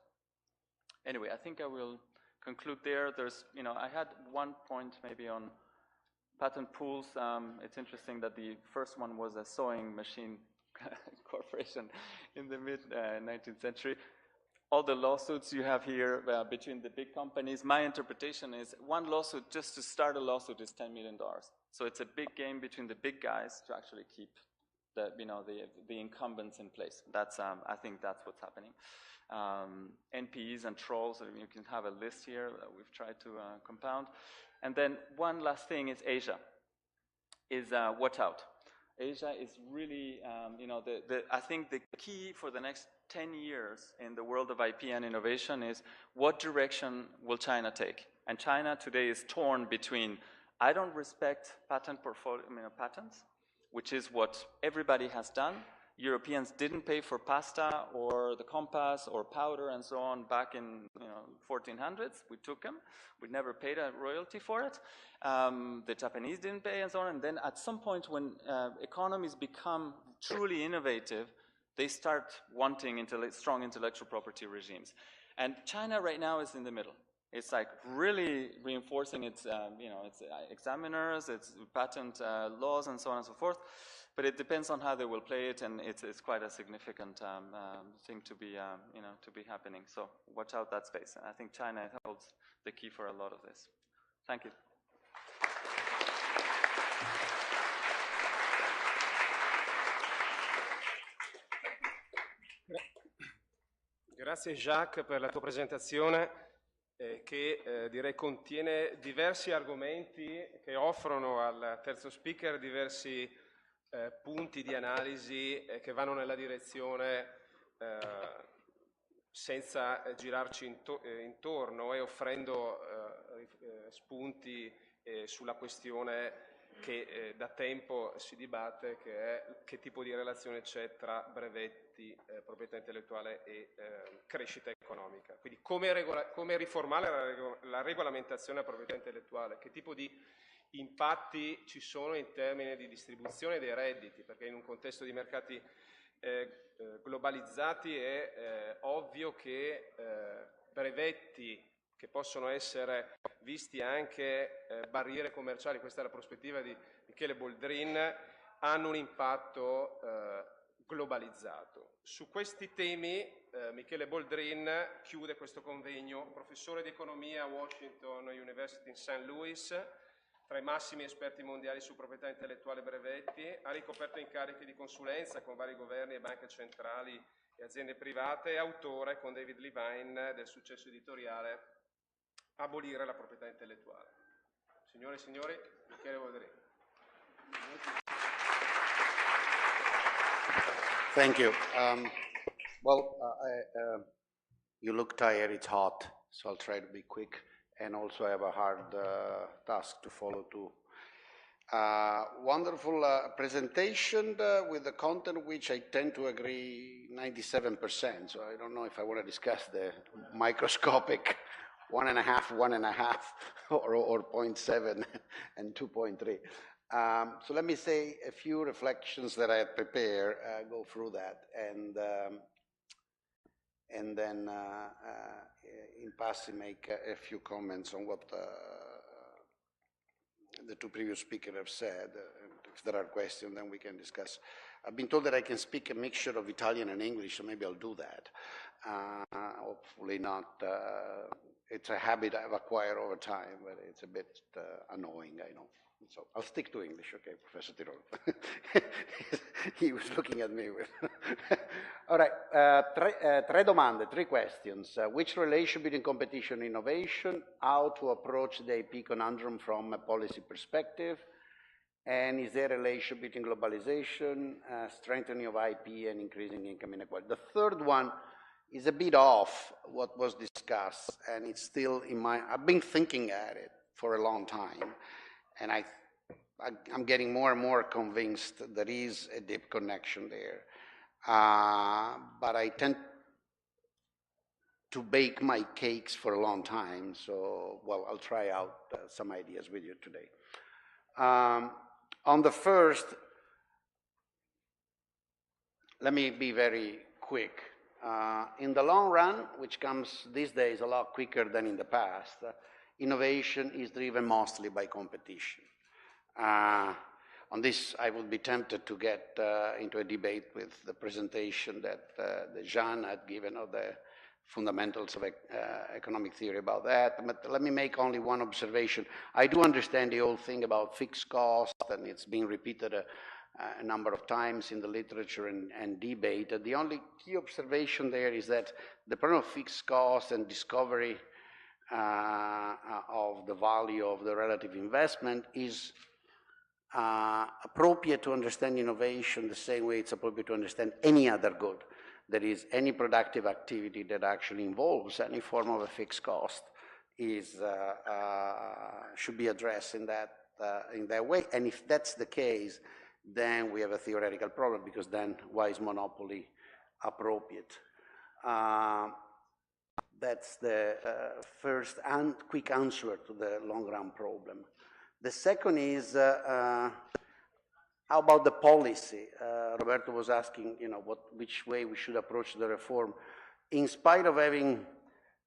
Anyway, I think I will conclude there. There's, I had one point maybe on patent pools. It's interesting that the first one was a sewing machine corporation in the mid-19th century. All the lawsuits you have here between the big companies, my interpretation is one lawsuit, just to start a lawsuit, is $10 million. So it's a big game between the big guys to actually keep the incumbents in place. That's I think that's what's happening. NPEs and trolls, you can have a list here that we've tried to compound. And then one last thing is Asia, is watch out. Asia is really, I think the key for the next 10 years in the world of IP and innovation is what direction will China take? And China today is torn between, I don't respect patent portfolio, patents, which is what everybody has done. Europeans didn't pay for pasta or the compass or powder and so on back in 1400s. We took them. We never paid a royalty for it. The Japanese didn't pay and so on. And then at some point when economies become truly innovative, they start wanting strong intellectual property regimes. And China right now is in the middle. It's like really reinforcing its examiners, its patent laws and so on and so forth. But it depends on how they will play it, and it's quite a significant thing to be happening. So watch out that space. I think China holds the key for a lot of this. Thank you. Grazie Jacques per la tua presentazione che direi contiene diversi argomenti che offrono al terzo speaker diversi punti di analisi che vanno nella direzione senza girarci intorno e offrendo spunti sulla questione che da tempo si dibatte, che è che tipo di relazione c'è tra brevetti, proprietà intellettuale e crescita economica. Quindi come riformare la regolamentazione della proprietà intellettuale, che tipo di impatti ci sono in termini di distribuzione dei redditi, perché in un contesto di mercati globalizzati è ovvio che brevetti che possono essere visti anche barriere commerciali, questa è la prospettiva di Michele Boldrin, hanno un impatto globalizzato. Su questi temi Michele Boldrin chiude questo convegno, professore di economia a Washington University in St. Louis, tra i massimi esperti mondiali su proprietà intellettuale e brevetti, ha ricoperto incarichi di consulenza con vari governi e banche centrali e aziende private, è autore con David Levine del successo editoriale Abolire la proprietà intellettuale. Signore e signori, Michele Boldrin. Thank you. You look tired, it's hot, so I'll try to be quick, and also I have a hard task to follow too. Wonderful presentation with the content which I tend to agree 97%, so I don't know if I want to discuss the microscopic 1.5, or 0.7 and 2.3. So let me say a few reflections that I had prepared, go through that, and then in passing make a few comments on what the two previous speakers have said. If there are questions, then we can discuss. I've been told that I can speak a mixture of Italian and English, so maybe I'll do that. Hopefully not. It's a habit I've acquired over time, but it's a bit annoying, I know. So I'll stick to English, okay, Professor Tirolo. He was looking at me with... All right, tre domande, three questions. Which relation between competition and innovation? How to approach the IP conundrum from a policy perspective? And is there a relation between globalization, strengthening of IP, and increasing income inequality? The third one is a bit off what was discussed, and it's still in my... I've been thinking at it for a long time, and I'm getting more and more convinced there is a deep connection there. But I tend to bake my cakes for a long time, so, well, I'll try out some ideas with you today. On the first, let me be very quick. In the long run, which comes these days a lot quicker than in the past, innovation is driven mostly by competition. On this, I would be tempted to get into a debate with the presentation that Jean had given of the fundamentals of economic theory about that, but let me make only one observation. I do understand the whole thing about fixed cost, and it's been repeated a number of times in the literature and debate. The only key observation there is that the problem of fixed cost and discovery of the value of the relative investment is appropriate to understand innovation the same way it's appropriate to understand any other good. That is, any productive activity that actually involves any form of a fixed cost is should be addressed in that way. And if that's the case, then we have a theoretical problem, because then why is monopoly appropriate? That's the first and quick answer to the long-run problem. The second is, how about the policy? Roberto was asking, which way we should approach the reform. In spite of having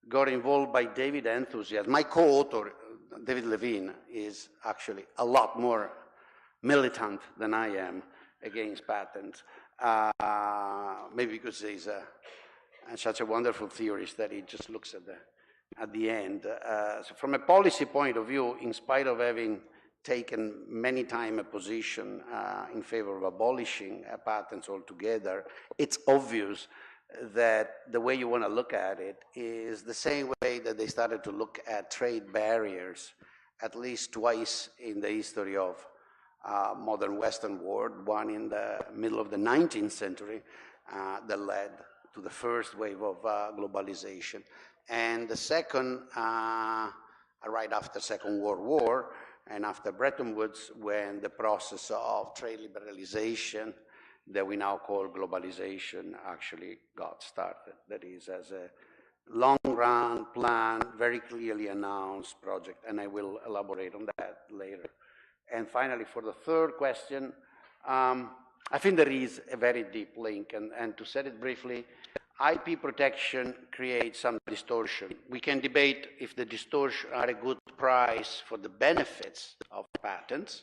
got involved by David enthusiasm, my co-author, David Levine, is actually a lot more militant than I am against patents. Maybe because he's such a wonderful theorist that he just looks at the end. So from a policy point of view, in spite of having taken many times a position in favor of abolishing patents altogether, it's obvious that the way you want to look at it is the same way that they started to look at trade barriers at least twice in the history of modern Western world, one in the middle of the 19th century that led to the first wave of globalization, and the second right after Second World War and after Bretton Woods, when the process of trade liberalization that we now call globalization actually got started. That is, as a long-run plan, very clearly announced project, and I will elaborate on that later. And finally, for the third question, I think there is a very deep link, and to say it briefly, IP protection creates some distortion. We can debate if the distortion are a good price for the benefits of patents,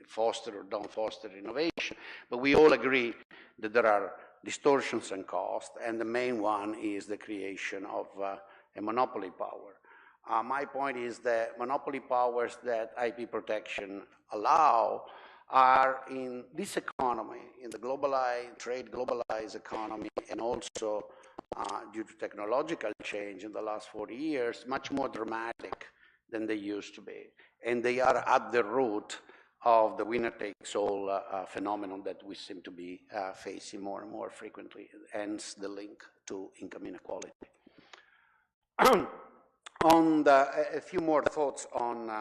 foster or don't foster innovation, but we all agree that there are distortions and costs, and the main one is the creation of a monopoly power. My point is that monopoly powers that IP protection allow are in this economy, in the trade globalized economy, and also due to technological change in the last 40 years, much more dramatic than they used to be. And they are at the root of the winner-takes-all phenomenon that we seem to be facing more and more frequently, hence the link to income inequality. A few more thoughts on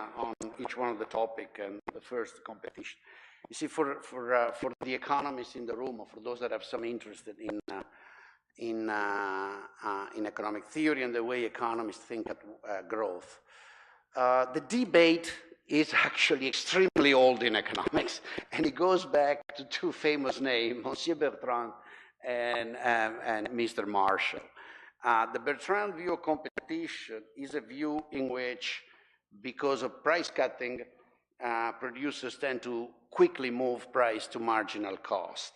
each one of the topic, and the first, competition. You see, for the economists in the room, or for those that have some interest in economic theory and the way economists think at growth, the debate is actually extremely old in economics, and it goes back to two famous names, Monsieur Bertrand and Mr. Marshall. The Bertrand view of competition is a view in which, because of price cutting, producers tend to quickly move price to marginal cost.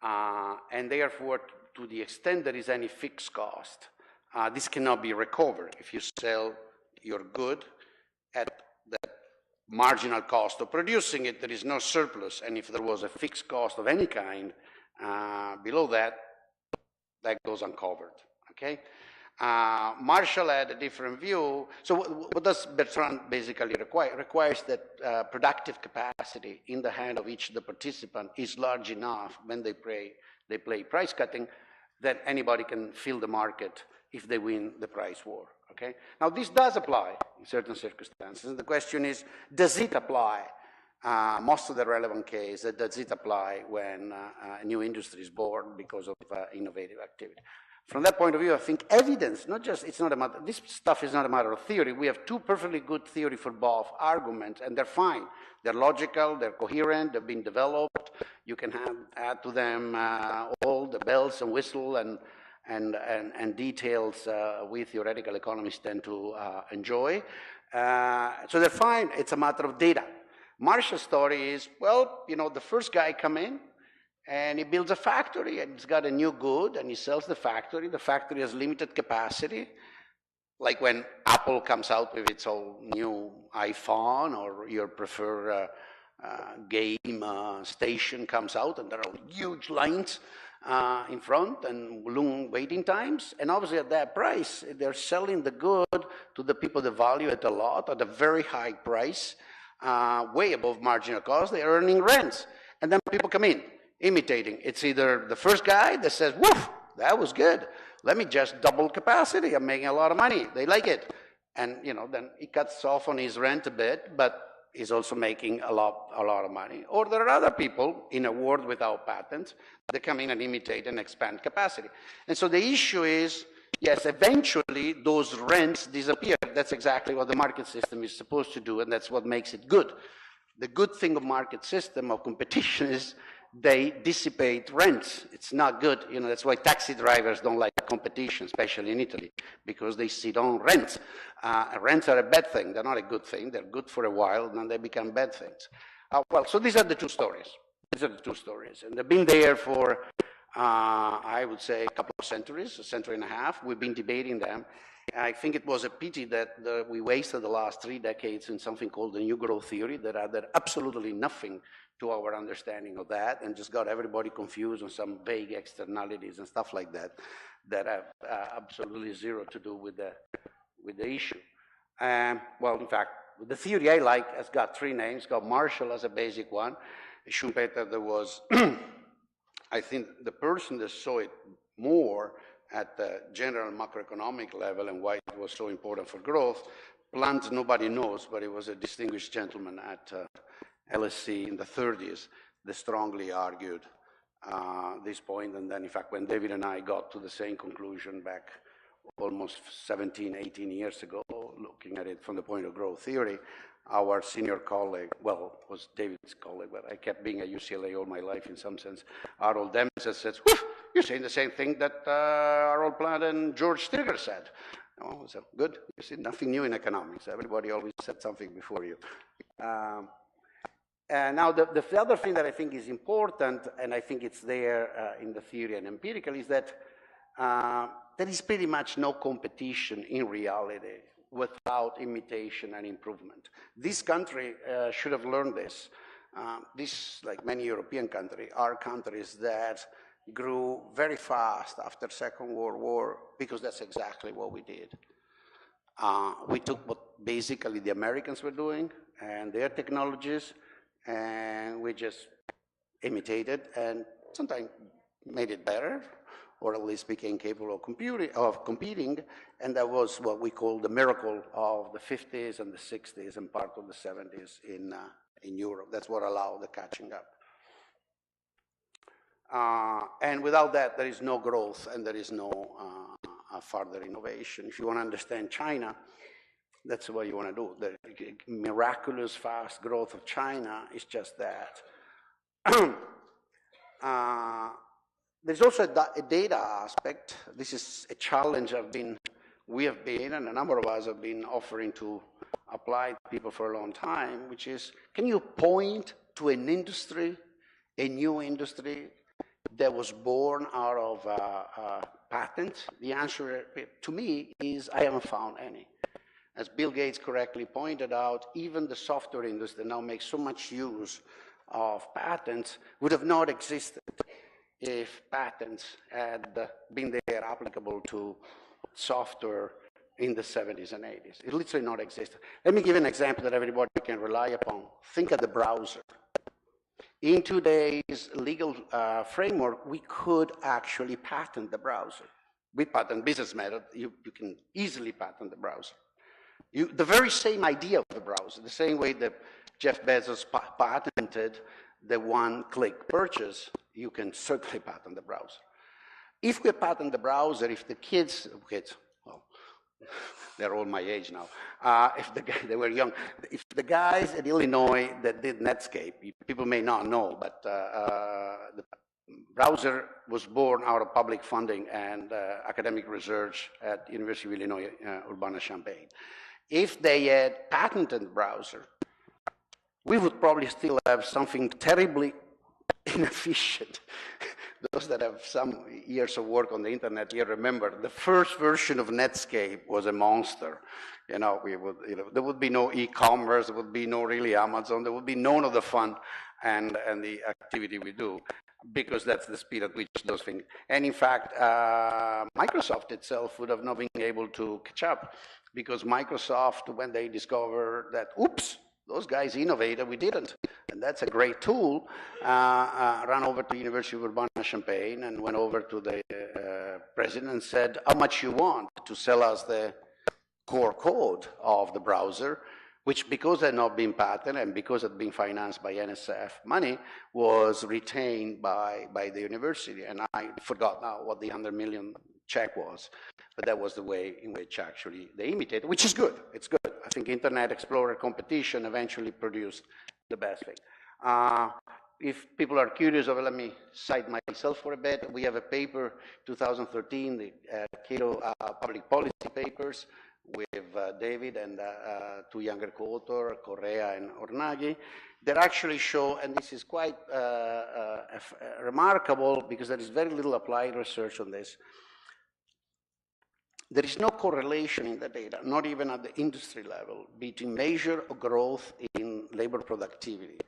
And therefore, to the extent there is any fixed cost, this cannot be recovered. If you sell your good at the marginal cost of producing it, there is no surplus. And if there was a fixed cost of any kind below that, that goes uncovered. Okay? Marshall had a different view. So what does Bertrand basically require? It requires that productive capacity in the hand of each of the participants is large enough when they play price cutting that anybody can fill the market if they win the price war. Okay? Now this does apply in certain circumstances. And the question is, does it apply? Most of the relevant case, does it apply when a new industry is born because of innovative activity? From that point of view, I think evidence, this stuff is not a matter of theory. We have two perfectly good theory for both arguments, and they're fine. They're logical, they're coherent, they've been developed. You can add to them all the bells and whistles and details we theoretical economists tend to enjoy. So they're fine, it's a matter of data. Marshall's story is, well, the first guy come in, and he builds a factory, and he's got a new good, and he sells the factory. The factory has limited capacity, like when Apple comes out with its own new iPhone, or your preferred game station comes out, and there are huge lines in front and long waiting times. And obviously at that price, they're selling the good to the people that value it a lot at a very high price, way above marginal cost. They're earning rents. And then people come in, imitating. It's either the first guy that says, woof, that was good. Let me just double capacity. I'm making a lot of money. They like it. And, then he cuts off on his rent a bit, but he's also making a lot of money. Or there are other people in a world without patents that come in and imitate and expand capacity. And so the issue is, yes, eventually those rents disappear. That's exactly what the market system is supposed to do, and that's what makes it good. The good thing of market system of competition is they dissipate rents. It's not good. That's why taxi drivers don't like competition, especially in Italy, because they sit on rents. Rents are a bad thing. They're not a good thing. They're good for a while, and then they become bad things. So these are the two stories. And they've been there for, I would say, a couple of centuries, a century and a half. We've been debating them. I think it was a pity that we wasted the last 3 decades in something called the new growth theory that added absolutely nothing to our understanding of that, and just got everybody confused on some vague externalities and stuff like that have absolutely zero to do with the issue. Well, in fact, the theory I like has got 3 names. It's got Marshall as a basic one. Schumpeter, there was, I think, the person that saw it more at the general macroeconomic level and why it was so important for growth. Plant, nobody knows, but he was a distinguished gentleman at LSE in the 30s that strongly argued this point. And then, in fact, when David and I got to the same conclusion back almost 17, 18 years ago, looking at it from the point of growth theory, our senior colleague, well, was David's colleague, but I kept being at UCLA all my life in some sense, Harold Dempsey says, whoosh, you're saying the same thing that Harold Plant and George Stigler said. Oh, so good, you see, nothing new in economics. Everybody always said something before you. Now, the other thing that I think is important, and I think it's there in the theory and empirical, is that there is pretty much no competition in reality without imitation and improvement. This country should have learned this. This, like many European countries, are countries that grew very fast after Second World War because that's exactly what we did. We took what basically the Americans were doing and their technologies, and we just imitated and sometimes made it better, or at least became capable of competing, and that was what we call the miracle of the 50s and the 60s and part of the 70s in Europe. That's what allowed the catching up. And without that, there is no growth and there is no further innovation. If you want to understand China, that's what you want to do. The miraculous fast growth of China is just that. There's also a data aspect. This is a challenge we have been, and a number of us have been offering to apply to people for a long time, which is, can you point to an industry, a new industry, that was born out of patents? The answer to me is I haven't found any. As Bill Gates correctly pointed out, even the software industry now makes so much use of patents would have not existed if patents had been there applicable to software in the 70s and 80s. It literally not existed. Let me give an example that everybody can rely upon. Think of the browser. In today's legal framework, we could actually patent the browser. With patent business method, you can easily patent the browser. The very same idea of the browser, the same way that Jeff Bezos patented the one-click purchase, you can certainly patent the browser. If we patent the browser, if the kids, well, they're all my age now, they were young, if the guys at Illinois that did Netscape, people may not know, but the browser was born out of public funding and academic research at University of Illinois, Urbana-Champaign. If they had patented the browser, we would probably still have something terribly inefficient. Those that have some years of work on the internet, you remember the first version of Netscape was a monster. There would be no e-commerce, there would be no really Amazon, there would be none of the fun and the activity we do, because that's the speed at which those things. And in fact, Microsoft itself would have not been able to catch up, because Microsoft, when they discovered that, oops, those guys innovated, we didn't. And that's a great tool. Ran over to the University of Urbana-Champaign and went over to the president and said, how much you want to sell us the core code of the browser, which, because had not been patented and because it had been financed by NSF money, was retained by the university. And I forgot now what the 100 million check was, but that was the way in which actually they imitated, which is good. It's good. I think Internet Explorer competition eventually produced the best thing. If people are curious, let me cite myself for a bit. We have a paper, 2013, the Cato Public Policy Papers, with David and two younger co-authors, Correa and Ornaghi, that actually show, and this is quite remarkable because there is very little applied research on this, there is no correlation in the data, not even at the industry level, between measure of growth in labor productivity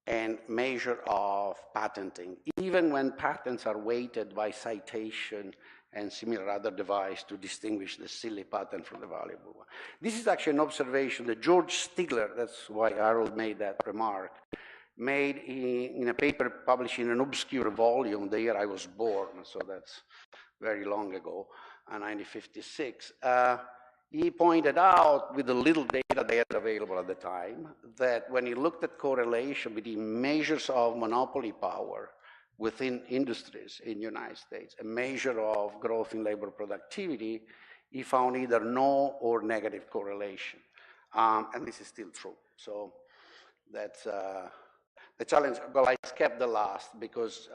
and measure of patenting, even when patents are weighted by citation and similar other device to distinguish the silly patent from the valuable one. This is actually an observation that George Stigler, that's why Harold made that remark, made in a paper published in an obscure volume the year I was born, so that's very long ago, 1956. He pointed out, with the little data they had available at the time, that when he looked at correlation between measures of monopoly power within industries in the United States, a measure of growth in labor productivity, he found either no or negative correlation. And this is still true. So that's the challenge. Well, I skipped the last because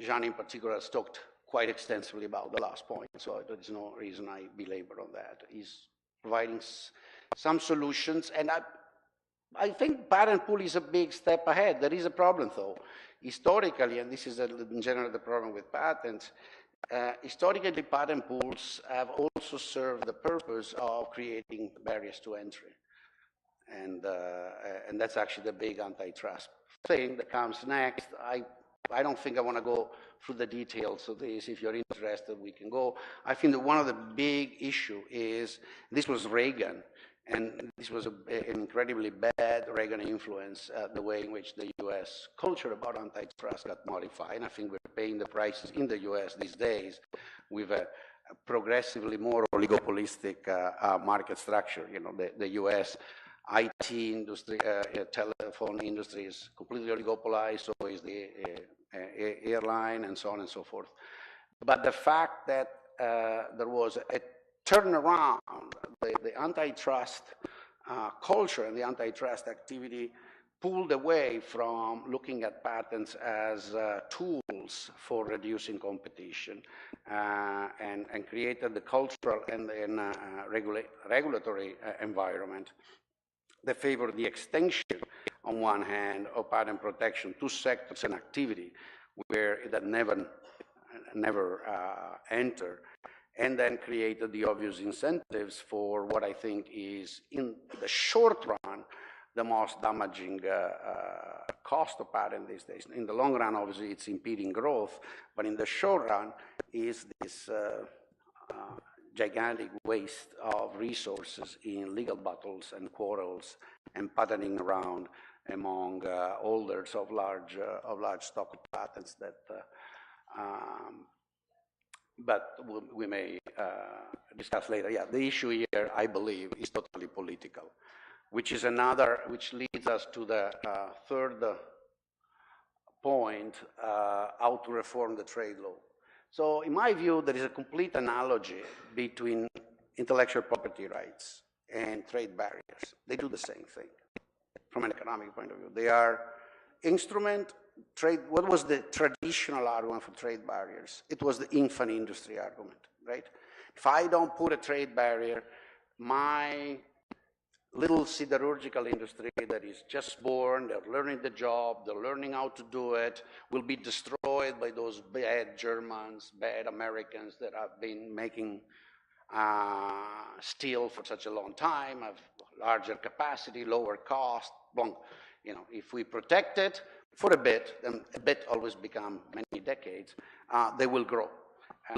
Jean in particular has talked quite extensively about the last point, so there is no reason I belabor on that. He's providing some solutions, and I think patent pool is a big step ahead. There is a problem, though. Historically, and this is in general the problem with patents, historically patent pools have also served the purpose of creating barriers to entry. And that's actually the big antitrust thing that comes next. I don't think I want to go through the details of this. If you're interested, we can go. I think that one of the big issues is, this was Reagan, And this was an incredibly bad Reagan influence, the way in which the US culture about antitrust got modified. And I think we're paying the prices in the US these days with a progressively more oligopolistic market structure. You know, the US IT industry, telephone industry is completely oligopolized, so is the airline and so on and so forth. But the fact that there was a turnaround, the antitrust culture and the antitrust activity pulled away from looking at patents as tools for reducing competition and created the cultural and regulatory environment that favored the extension, on one hand, of patent protection to sectors and activity where it had never entered, and then created the obvious incentives for what I think is, in the short run, the most damaging cost of patent these days. In the long run, obviously, it's impeding growth, but in the short run is this gigantic waste of resources in legal battles and quarrels and patenting around among holders of large stock of patents that but we may discuss later. Yeah, the issue here, I believe, is totally political, which leads us to the third point, how to reform the trade law. So in my view, there is a complete analogy between intellectual property rights and trade barriers. They do the same thing from an economic point of view. They are what was the traditional argument for trade barriers? It was the infant industry argument, right? If I don't put a trade barrier, my little siderurgical industry that is just born, they're learning the job, they're learning how to do it, will be destroyed by those bad Germans, bad Americans that have been making steel for such a long time, have larger capacity, lower cost, long. You know, if we protect it for a bit, then a bit always become many decades, they will grow.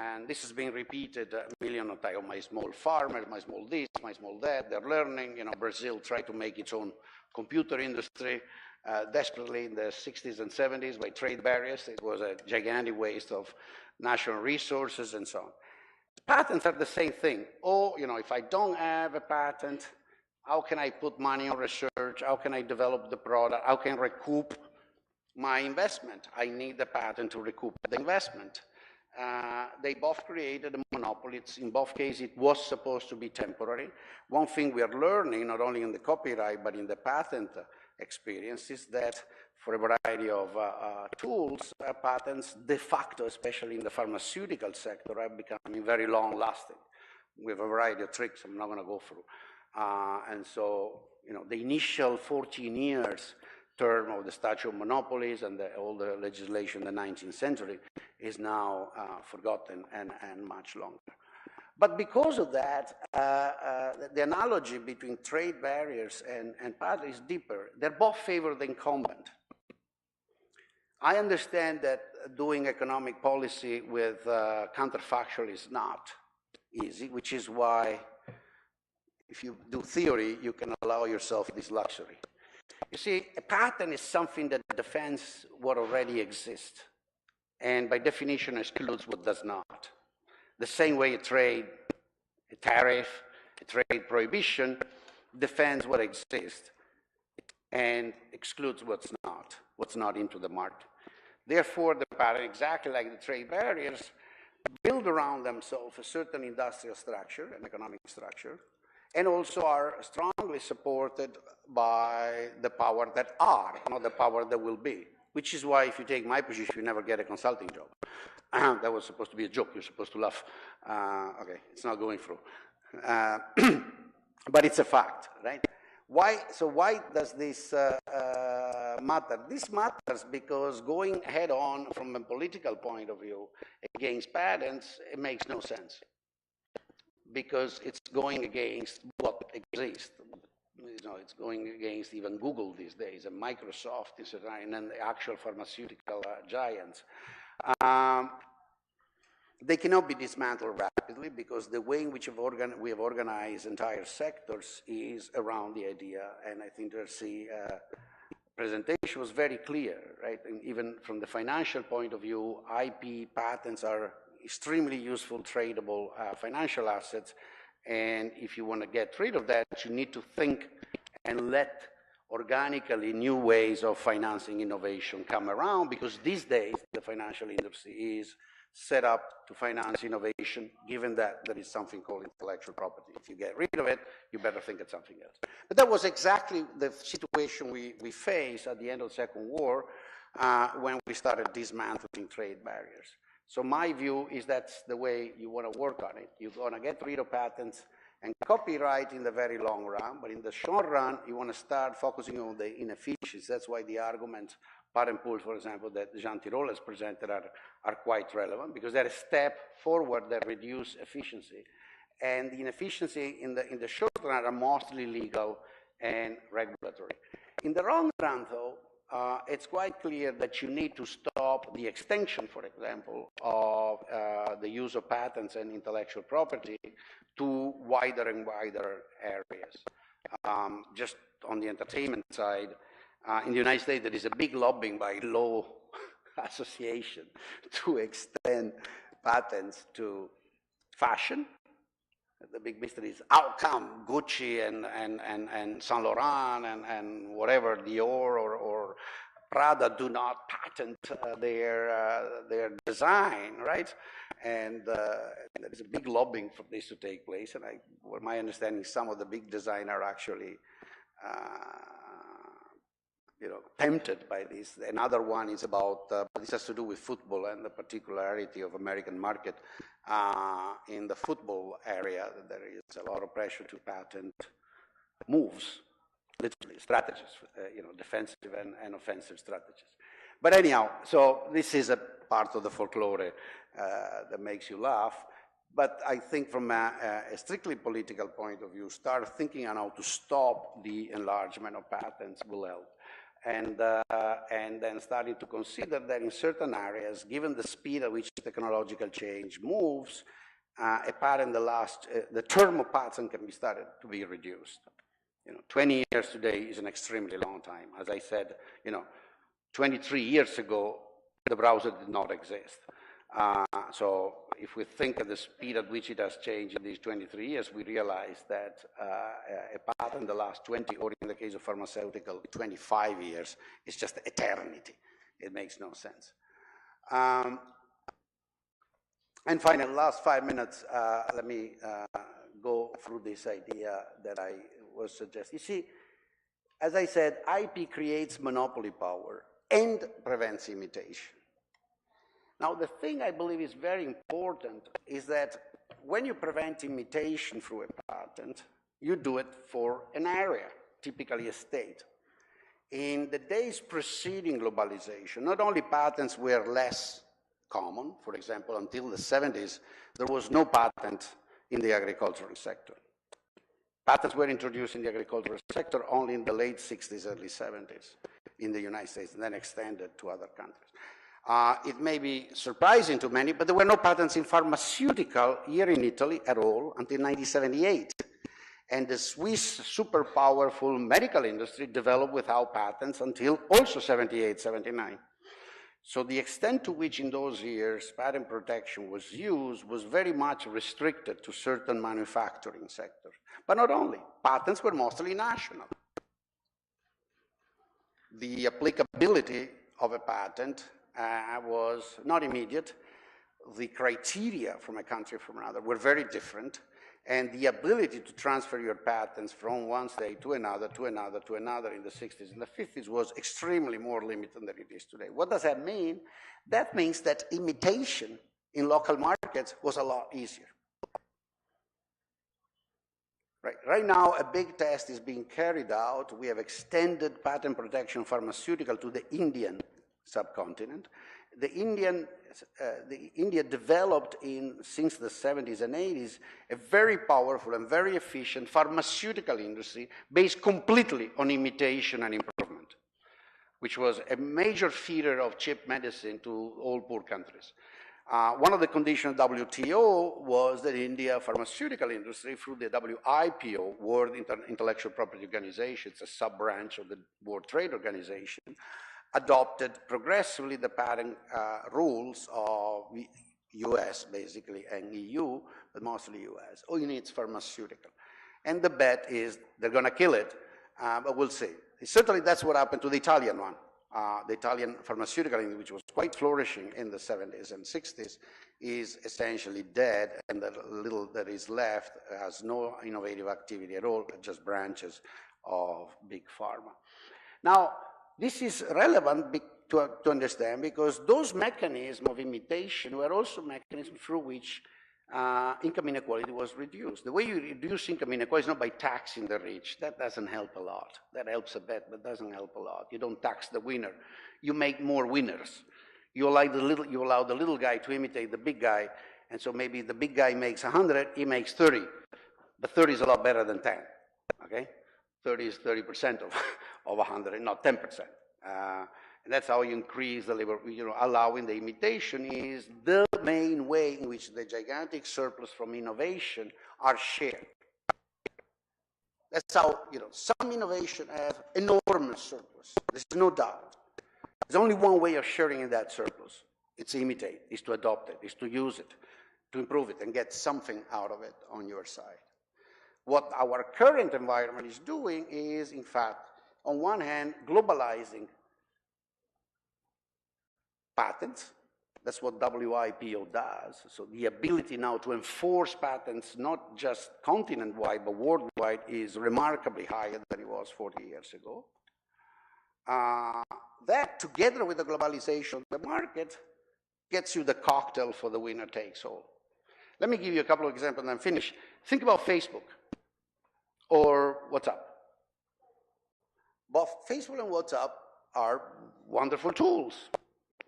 And this has been repeated a million of times. My small farmer, my small this, my small that, they're learning. You know, Brazil tried to make its own computer industry desperately in the 60s and 70s by trade barriers. It was a gigantic waste of national resources and so on. Patents are the same thing. Oh, you know, if I don't have a patent, how can I put money on research? How can I develop the product? How can I recoup my investment? I need the patent to recoup the investment. They both created a monopoly. In both cases, it was supposed to be temporary. One thing we are learning, not only in the copyright, but in the patent experience, is that for a variety of tools, patents de facto, especially in the pharmaceutical sector, are becoming very long-lasting with a variety of tricks I'm not going to go through. And so, you know, the initial 14 years term of the statute of monopolies and all the legislation in the 19th century is now forgotten and much longer. But because of that, the analogy between trade barriers and patents is deeper. They're both favor the incumbent. I understand that doing economic policy with counterfactual is not easy, which is why if you do theory, you can allow yourself this luxury. You see, a patent is something that defends what already exists, and by definition excludes what does not. The same way a tariff, a trade prohibition defends what exists and excludes what's not into the market. Therefore, the patent, exactly like the trade barriers, build around themselves a certain industrial structure, an economic structure, and also are strongly supported by the power that are, not the power that will be. Which is why, if you take my position, you never get a consulting job. That was supposed to be a joke. You're supposed to laugh. Okay, it's not going through. But it's a fact, right? So why does this matter? This matters because going head-on from a political point of view against patents, it makes no sense. Because it's going against what exists. You know, it's going against even Google these days, and Microsoft, and then the actual pharmaceutical giants. They cannot be dismantled rapidly because the way in which we have organized entire sectors is around the idea, and I think the presentation was very clear, right? And even from the financial point of view, IP patents are extremely useful, tradable financial assets, and if you want to get rid of that, you need to think and let organically new ways of financing innovation come around, because these days the financial industry is set up to finance innovation, given that there is something called intellectual property. If you get rid of it, you better think of something else. But that was exactly the situation we faced at the end of the Second War when we started dismantling trade barriers. So my view is that's the way you want to work on it. You want to get rid of patents and copyright in the very long run, but in the short run, you want to start focusing on the inefficiencies. That's why the arguments, patent pools, for example, that Jean Tirole has presented are quite relevant, because they're a step forward that reduce efficiency. And the inefficiency in the short run are mostly legal and regulatory. In the long run, though, it's quite clear that you need to stop the extension, for example, of the use of patents and intellectual property to wider and wider areas. Just on the entertainment side, in the United States, there is a big lobbying by law association to extend patents to fashion. The big mystery is how come Gucci and Saint Laurent and whatever, Dior or Prada do not patent their design, right? And there is a big lobbying for this to take place. And my understanding is some of the big designers are actually tempted by this. Another one is about, this has to do with football and the particularity of American market. In the football area, there is a lot of pressure to patent moves, literally strategies, defensive and offensive strategies. But anyhow, so this is a part of the folklore that makes you laugh. But I think from a strictly political point of view, start thinking on how to stop the enlargement of patents will help. And then starting to consider that in certain areas, given the speed at which technological change moves, the term of patent can be started to be reduced. 20 years today is an extremely long time. As I said, 23 years ago, the browser did not exist. So if we think of the speed at which it has changed in these 23 years, we realize that a patent in the last 20, or in the case of pharmaceutical, 25 years, is just eternity. It makes no sense. And finally, last 5 minutes, let me go through this idea that I was suggesting. You see, as I said, IP creates monopoly power and prevents imitation. Now, the thing I believe is very important is that when you prevent imitation through a patent, you do it for an area, typically a state. In the days preceding globalization, not only patents were less common, for example, until the 70s, there was no patent in the agricultural sector. Patents were introduced in the agricultural sector only in the late 60s, early 70s in the United States, and then extended to other countries. It may be surprising to many, but there were no patents in pharmaceutical here in Italy at all until 1978. And the Swiss super powerful medical industry developed without patents until also 78, 79. So the extent to which in those years patent protection was used was very much restricted to certain manufacturing sectors. But not only, patents were mostly national. The applicability of a patent was not immediate. The criteria from a country from another were very different, and the ability to transfer your patents from one state to another, to another, to another in the 60s and the 50s was extremely more limited than it is today. What does that mean? That means that imitation in local markets was a lot easier. Right now, a big test is being carried out. We have extended patent protection pharmaceutical to the Indian subcontinent. India developed since the 70s and 80s a very powerful and very efficient pharmaceutical industry based completely on imitation and improvement, which was a major feeder of cheap medicine to all poor countries. One of the conditions of WTO was that India pharmaceutical industry, through the WIPO, World Intellectual Property Organization, it's a sub-branch of the World Trade Organization, adopted progressively the patent rules of the US, basically, and EU, but mostly US. All you need is pharmaceutical. And the bet is they're going to kill it, but we'll see. Certainly that's what happened to the Italian one. The Italian pharmaceutical industry, which was quite flourishing in the 70s and 60s, is essentially dead, and the little that is left has no innovative activity at all, just branches of big pharma. Now, this is relevant to understand because those mechanisms of imitation were also mechanisms through which income inequality was reduced. The way you reduce income inequality is not by taxing the rich. That doesn't help a lot. That helps a bit, but doesn't help a lot. You don't tax the winner. You make more winners. You allow the little guy to imitate the big guy, and so maybe the big guy makes 100, he makes 30. But 30 is a lot better than 10, okay? 30 is 30% of 100, not 10%. And that's how you increase the labor, allowing the imitation is the main way in which the gigantic surplus from innovation are shared. That's how, some innovation have enormous surplus. There's no doubt. There's only one way of sharing in that surplus. It's to imitate, is to adopt it, is to use it, to improve it, and get something out of it on your side. What our current environment is doing is, in fact, on one hand, globalizing patents. That's what WIPO does. So the ability now to enforce patents, not just continent-wide, but worldwide, is remarkably higher than it was 40 years ago. That, together with the globalization of the market, gets you the cocktail for the winner takes all. Let me give you a couple of examples and I'm finished. Think about Facebook or WhatsApp. Both Facebook and WhatsApp are wonderful tools.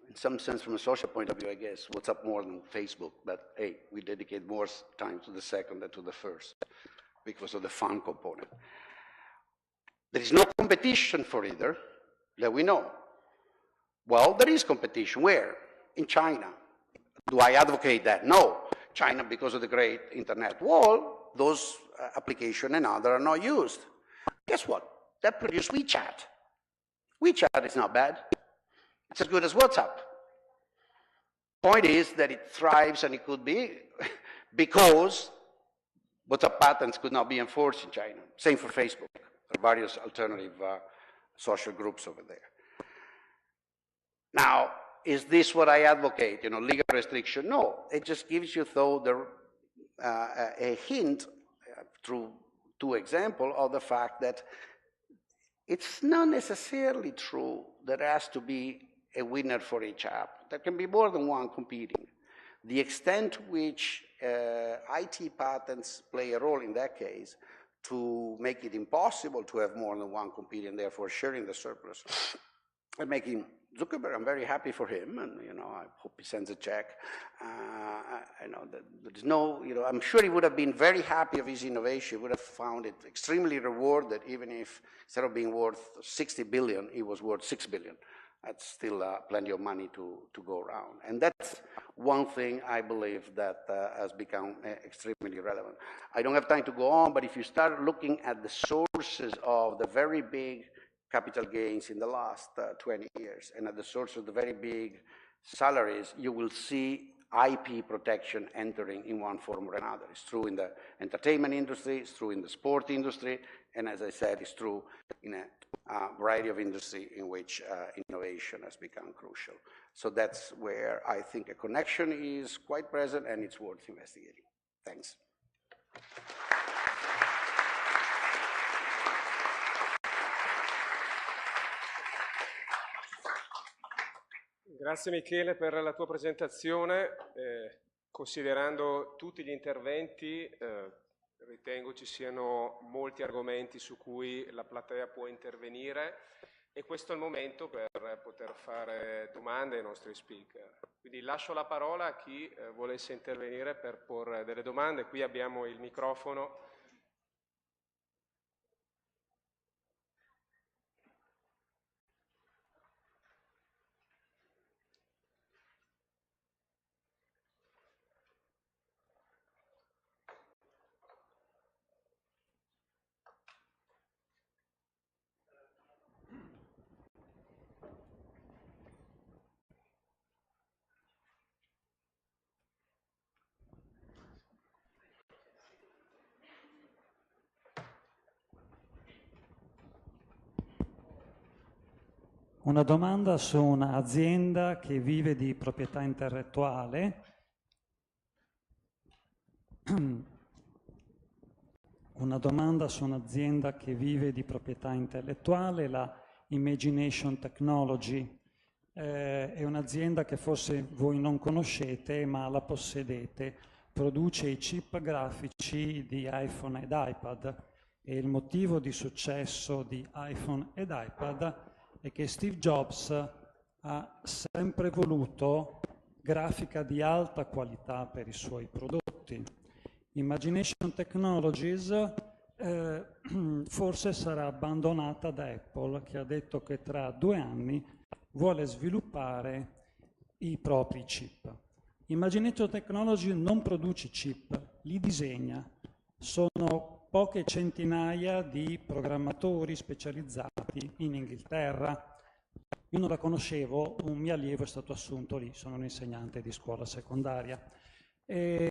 In some sense, from a social point of view, I guess, WhatsApp more than Facebook, but hey, we dedicate more time to the second than to the first because of the fun component. There is no competition for either that we know. Well, there is competition. Where? In China. Do I advocate that? No. China, because of the great internet wall, those applications and others are not used. Guess what? That produced WeChat. WeChat is not bad. It's as good as WhatsApp. Point is that it thrives, and it could be because WhatsApp patents could not be enforced in China. Same for Facebook. There are various alternative social groups over there. Now, is this what I advocate? Legal restriction? No. It just gives you, though, a hint through two examples of the fact that it's not necessarily true that there has to be a winner for each app. There can be more than one competing. The extent to which IT patents play a role in that case to make it impossible to have more than one competing, therefore sharing the surplus, and making Zuckerberg, I'm very happy for him, and I hope he sends a check. There's no, I'm sure he would have been very happy of his innovation. He would have found it extremely rewarded, even if instead of being worth 60 billion, he was worth 6 billion. That's still plenty of money to go around. And that's one thing I believe that has become extremely relevant. I don't have time to go on, but if you start looking at the sources of the very big capital gains in the last 20 years and at the source of the very big salaries, you will see IP protection entering in one form or another. It's true in the entertainment industry, it's true in the sport industry, and as I said, it's true in a variety of industry in which innovation has become crucial. So that's where I think a connection is quite present and it's worth investigating. Thanks. Grazie Michele per la tua presentazione. Considerando tutti gli interventi, ritengo ci siano molti argomenti su cui la platea può intervenire e questo è il momento per poter fare domande ai nostri speaker. Quindi lascio la parola a chi volesse intervenire per porre delle domande. Qui abbiamo il microfono. Una domanda su un'azienda che vive di proprietà intellettuale. Una domanda su un'azienda che vive di proprietà intellettuale, la Imagination Technology. È un'azienda che forse voi non conoscete, ma la possedete. Produce i chip grafici di iPhone ed iPad e il motivo di successo di iPhone ed iPad è che Steve Jobs ha sempre voluto grafica di alta qualità per i suoi prodotti. Imagination Technologies forse sarà abbandonata da Apple, che ha detto che tra 2 anni vuole sviluppare i propri chip. Imagination Technologies non produce chip, li disegna. Sono poche centinaia di programmatori specializzati in Inghilterra. Io non la conoscevo, un mio allievo è stato assunto lì, sono un insegnante di scuola secondaria. È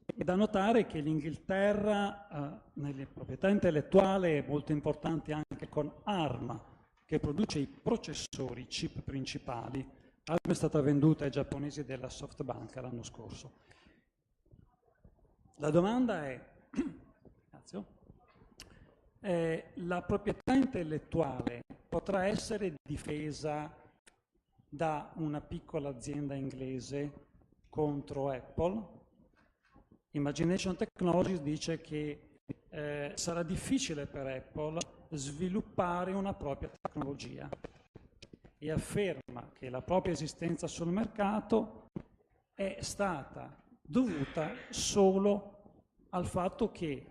da notare che l'Inghilterra, nelle proprietà intellettuali, è molto importante anche con ARM, che produce i processori, i chip principali. ARM è stata venduta ai giapponesi della SoftBank l'anno scorso. La domanda è, la proprietà intellettuale potrà essere difesa da una piccola azienda inglese contro Apple? Imagination Technologies dice che sarà difficile per Apple sviluppare una propria tecnologia e afferma che la propria esistenza sul mercato è stata dovuta solo al fatto che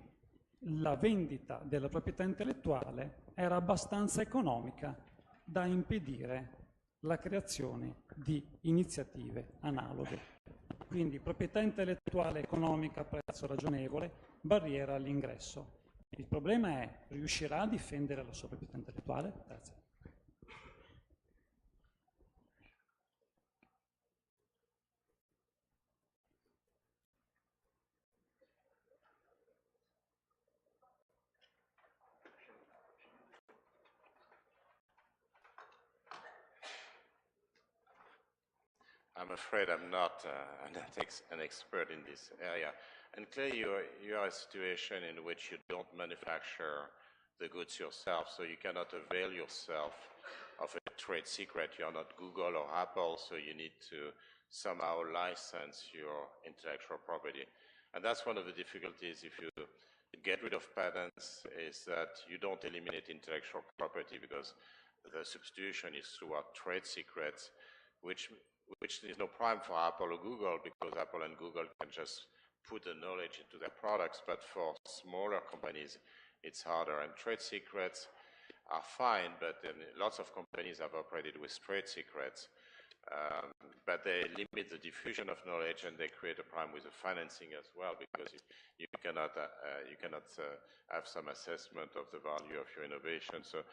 la vendita della proprietà intellettuale era abbastanza economica da impedire la creazione di iniziative analoghe. Quindi proprietà intellettuale economica a prezzo ragionevole, barriera all'ingresso. Il problema è, riuscirà a difendere la sua proprietà intellettuale? Grazie. I'm afraid I'm not an expert in this area. And clearly you are a situation in which you don't manufacture the goods yourself, so you cannot avail yourself of a trade secret. You're not Google or Apple, so you need to somehow license your intellectual property. And that's one of the difficulties if you get rid of patents, is that you don't eliminate intellectual property because the substitution is throughout trade secrets, which is no problem for Apple or Google because Apple and Google can just put the knowledge into their products, but for smaller companies, it's harder. And trade secrets are fine, but lots of companies have operated with trade secrets, but they limit the diffusion of knowledge and they create a problem with the financing as well because you cannot have some assessment of the value of your innovation. So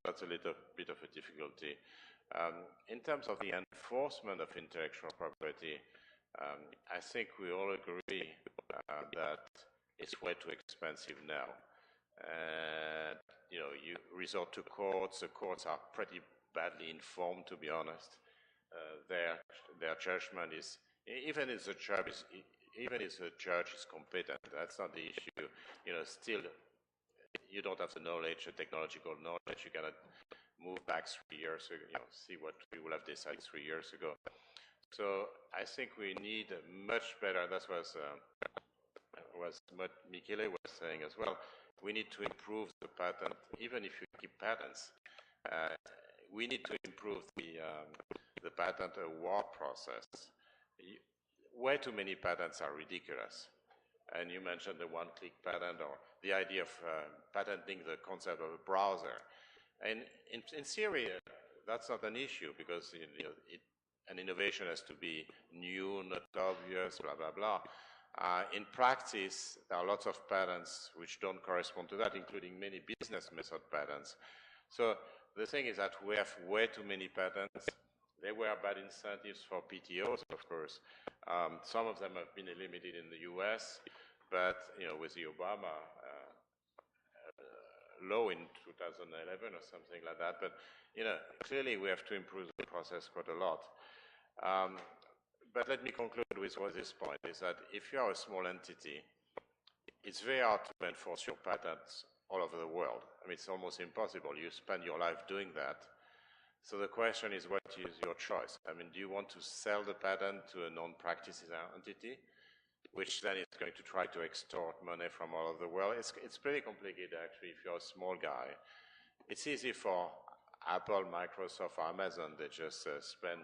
that's a little bit of a difficulty. In terms of the enforcement of intellectual property, I think we all agree that it's way too expensive now. You resort to courts. The courts are pretty badly informed, to be honest. Their judgment is, even if the judge is competent, that's not the issue. Still, you don't have the knowledge, the technological knowledge. You cannot move back 3 years ago, see what we would have decided 3 years ago. So I think we need a much better, that's what Michele was saying as well, we need to improve the patent, even if you keep patents, we need to improve the patent award process. Way too many patents are ridiculous. And you mentioned the one-click patent or the idea of patenting the concept of a browser. And in theory, that's not an issue because an innovation has to be new, not obvious, blah, blah, blah. In practice, there are lots of patents which don't correspond to that, including many business method patents. So the thing is that we have way too many patents. There were bad incentives for PTOs, of course. Some of them have been eliminated in the US, but with the Obama law in 2011 or something like that. But clearly we have to improve the process quite a lot. But let me conclude with this point, is that if you are a small entity, it's very hard to enforce your patents all over the world. I mean, it's almost impossible. You spend your life doing that. So the question is, what is your choice? I mean, do you want to sell the patent to a non-practicing entity, which then is going to try to extort money from all over the world? It's pretty complicated, actually, if you're a small guy. It's easy for Apple, Microsoft, or Amazon. They just spend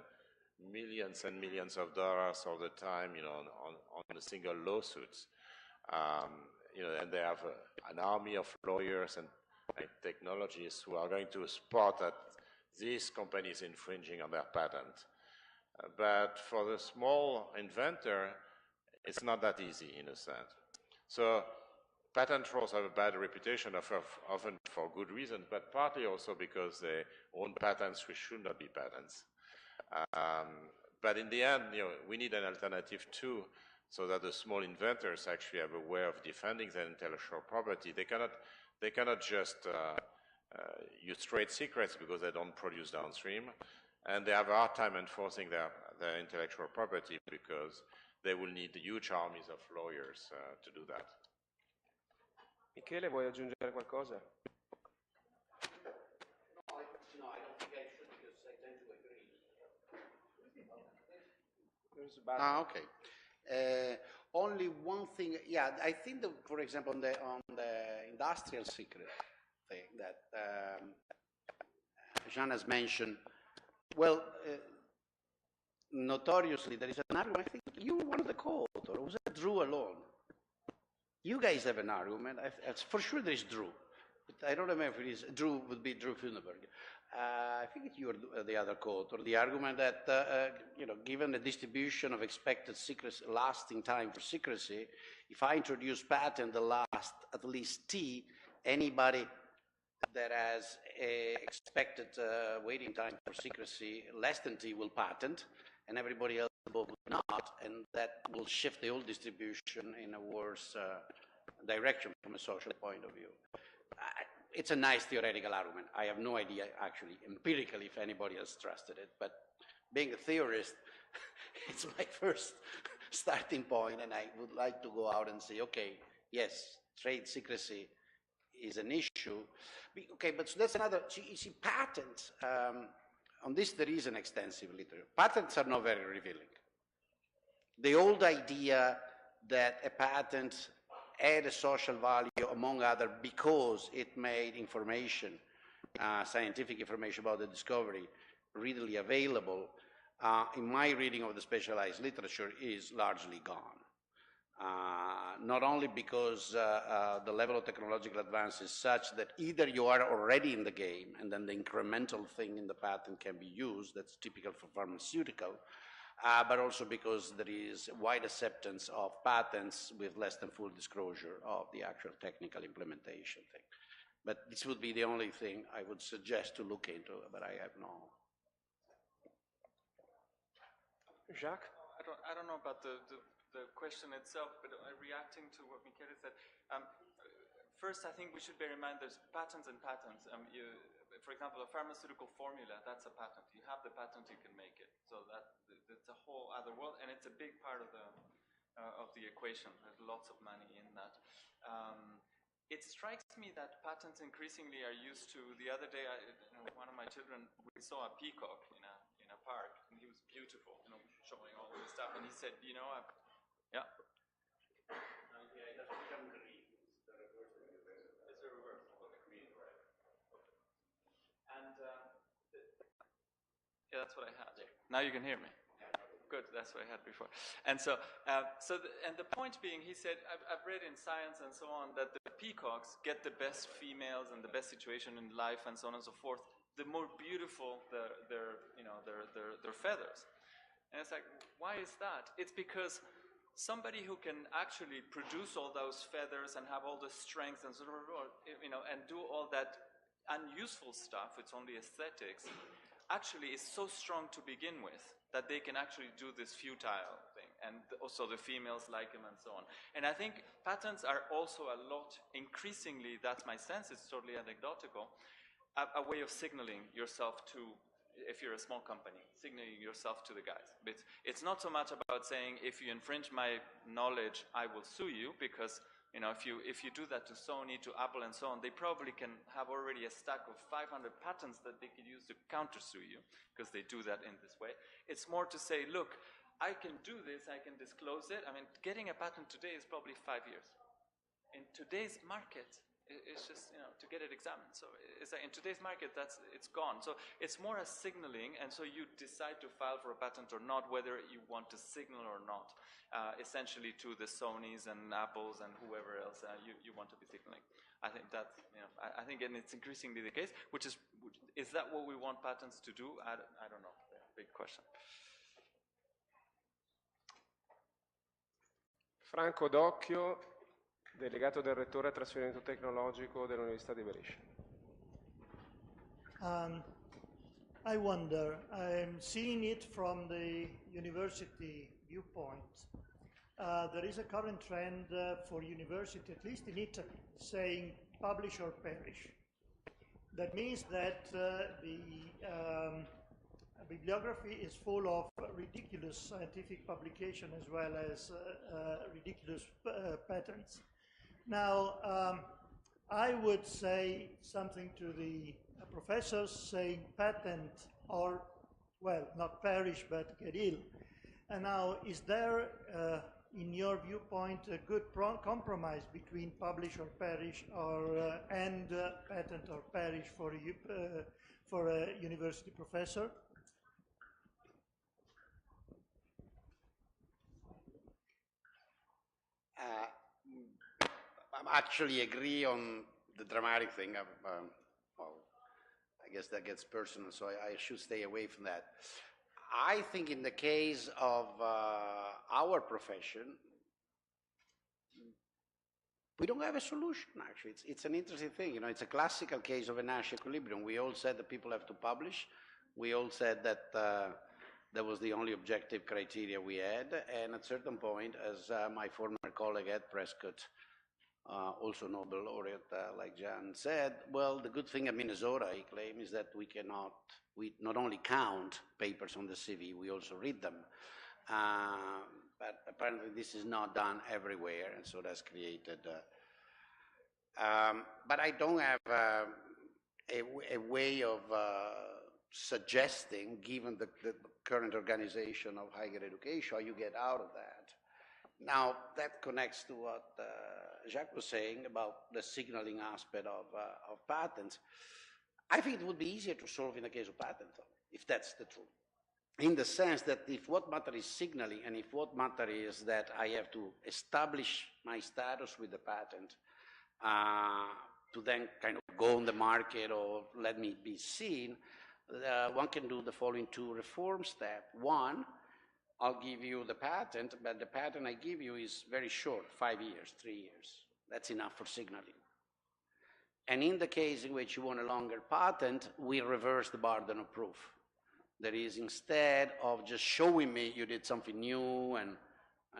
millions and millions of dollars all the time, on a single lawsuits. And they have an army of lawyers and technologists who are going to spot that these companies infringing on their patent. But for the small inventor, it's not that easy in a sense. So patent trolls have a bad reputation, often for good reasons, but partly also because they own patents which should not be patents. But in the end, we need an alternative too, so that the small inventors actually have a way of defending their intellectual property. They cannot just use trade secrets because they don't produce downstream, and they have a hard time enforcing their intellectual property because they will need huge armies of lawyers to do that. Michele, vuoi aggiungere qualcosa? No, I don't think I should because I tend to agree. Okay. Only one thing. Yeah, I think that, for example, on the industrial secret thing that Jean has mentioned. Well, notoriously, there is an argument. I think you were one of the co-authors. Was it Drew alone? You guys have an argument. For sure, there is Drew. But I don't remember if it is Drew. Would be Drew Funenberg. I think you were the other co-author. The argument that given the distribution of expected secrecy, lasting time for secrecy, if I introduce patent that last at least T, anybody that has a expected waiting time for secrecy less than T will patent, and everybody else will not, and that will shift the whole distribution in a worse direction from a social point of view. It's a nice theoretical argument. I have no idea, actually, empirically, if anybody has trusted it, but being a theorist, it's my first starting point, and I would like to go out and say, okay, yes, trade secrecy is an issue. Okay, but so that's another, you see, patents, on this there is an extensive literature. Patents are not very revealing. The old idea that a patent had a social value, among other, because it made information, scientific information about the discovery, readily available, in my reading of the specialized literature, is largely gone. Not only because the level of technological advance is such that either you are already in the game and then the incremental thing in the patent can be used, that's typical for pharmaceutical, but also because there is wide acceptance of patents with less than full disclosure of the actual technical implementation thing. But this would be the only thing I would suggest to look into, but I have no. Jacques? I don't know about the question itself, but reacting to what Michele said, first I think we should bear in mind there's patents and patents. For example, a pharmaceutical formula, that's a patent. You have the patent, you can make it. So that's a whole other world, and it's a big part of the equation. There's lots of money in that. It strikes me that patents increasingly are used to. The other day, one of my children, we saw a peacock in a park, and he was beautiful, showing all this stuff, and he said, yeah. Yeah, it doesn't become green. It's the reverse. It's the reverse. Okay. Green, right? Okay. And yeah, that's what I had. Now you can hear me. Good, that's what I had before. And so, the point being, he said, I've read in Science and so on that the peacocks get the best females and the best situation in life and so on and so forth. The more beautiful their feathers. And it's like, why is that? It's because somebody who can actually produce all those feathers and have all the strength and sort of, and do all that unuseful stuff, it's only aesthetics, actually is so strong to begin with that they can actually do this futile thing. and also the females like him and so on. And I think patents are also a lot, increasingly, that's my sense, it's totally anecdotal, a way of signaling yourself to, if you're a small company, signaling yourself to the guys. It's not so much about saying, if you infringe my knowledge, I will sue you, because if you do that to Sony, to Apple, and so on, they probably can have already a stack of 500 patents that they could use to countersue you, because they do that in this way. It's more to say, look, I can do this, I can disclose it. I mean, getting a patent today is probably 5 years. In today's market, it's just, to get it examined. So it's like in today's market, it's gone. So it's more a signaling, and so you decide to file for a patent or not, whether you want to signal or not, essentially to the Sonys and Apples and whoever else you want to be signaling. I think that's, I think, and it's increasingly the case, is that what we want patents to do? I don't know. Big question. Franco D'Occhio, delegato del rettore a trasferimento tecnologico dell'Università di Brescia. I wonder, I'm seeing it from the university viewpoint. There is a current trend for university, at least in Italy, saying publish or perish. That means that the bibliography is full of ridiculous scientific publication as well as ridiculous patents. Now, I would say something to the professors saying patent or, well, not perish, but get ill. And now, is there, in your viewpoint, a good compromise between publish or perish and patent or perish for a university professor? I actually agree on the dramatic thing. Well, I guess that gets personal, so I should stay away from that. I think in the case of our profession, we don't have a solution, actually. It's an interesting thing. It's a classical case of a Nash equilibrium. We all said that people have to publish. We all said that that was the only objective criteria we had. And at a certain point, as my former colleague Ed Prescott, also Nobel laureate, like Jan said, well, the good thing at Minnesota, he claimed, is that we not only count papers on the CV, we also read them. But apparently this is not done everywhere, and so that's created. But I don't have a way of suggesting, given the current organization of higher education, how you get out of that. Now, that connects to what Jacques was saying about the signaling aspect of patents. I think it would be easier to solve in the case of patent, if that's the truth. In the sense that if what matter is signaling, and if what matter is that I have to establish my status with the patent to then kind of go on the market or let me be seen, one can do the following two reform steps. One, I'll give you the patent, but the patent I give you is very short, 5 years, 3 years. That's enough for signaling. And in the case in which you want a longer patent, we reverse the burden of proof. That is, instead of just showing me you did something new and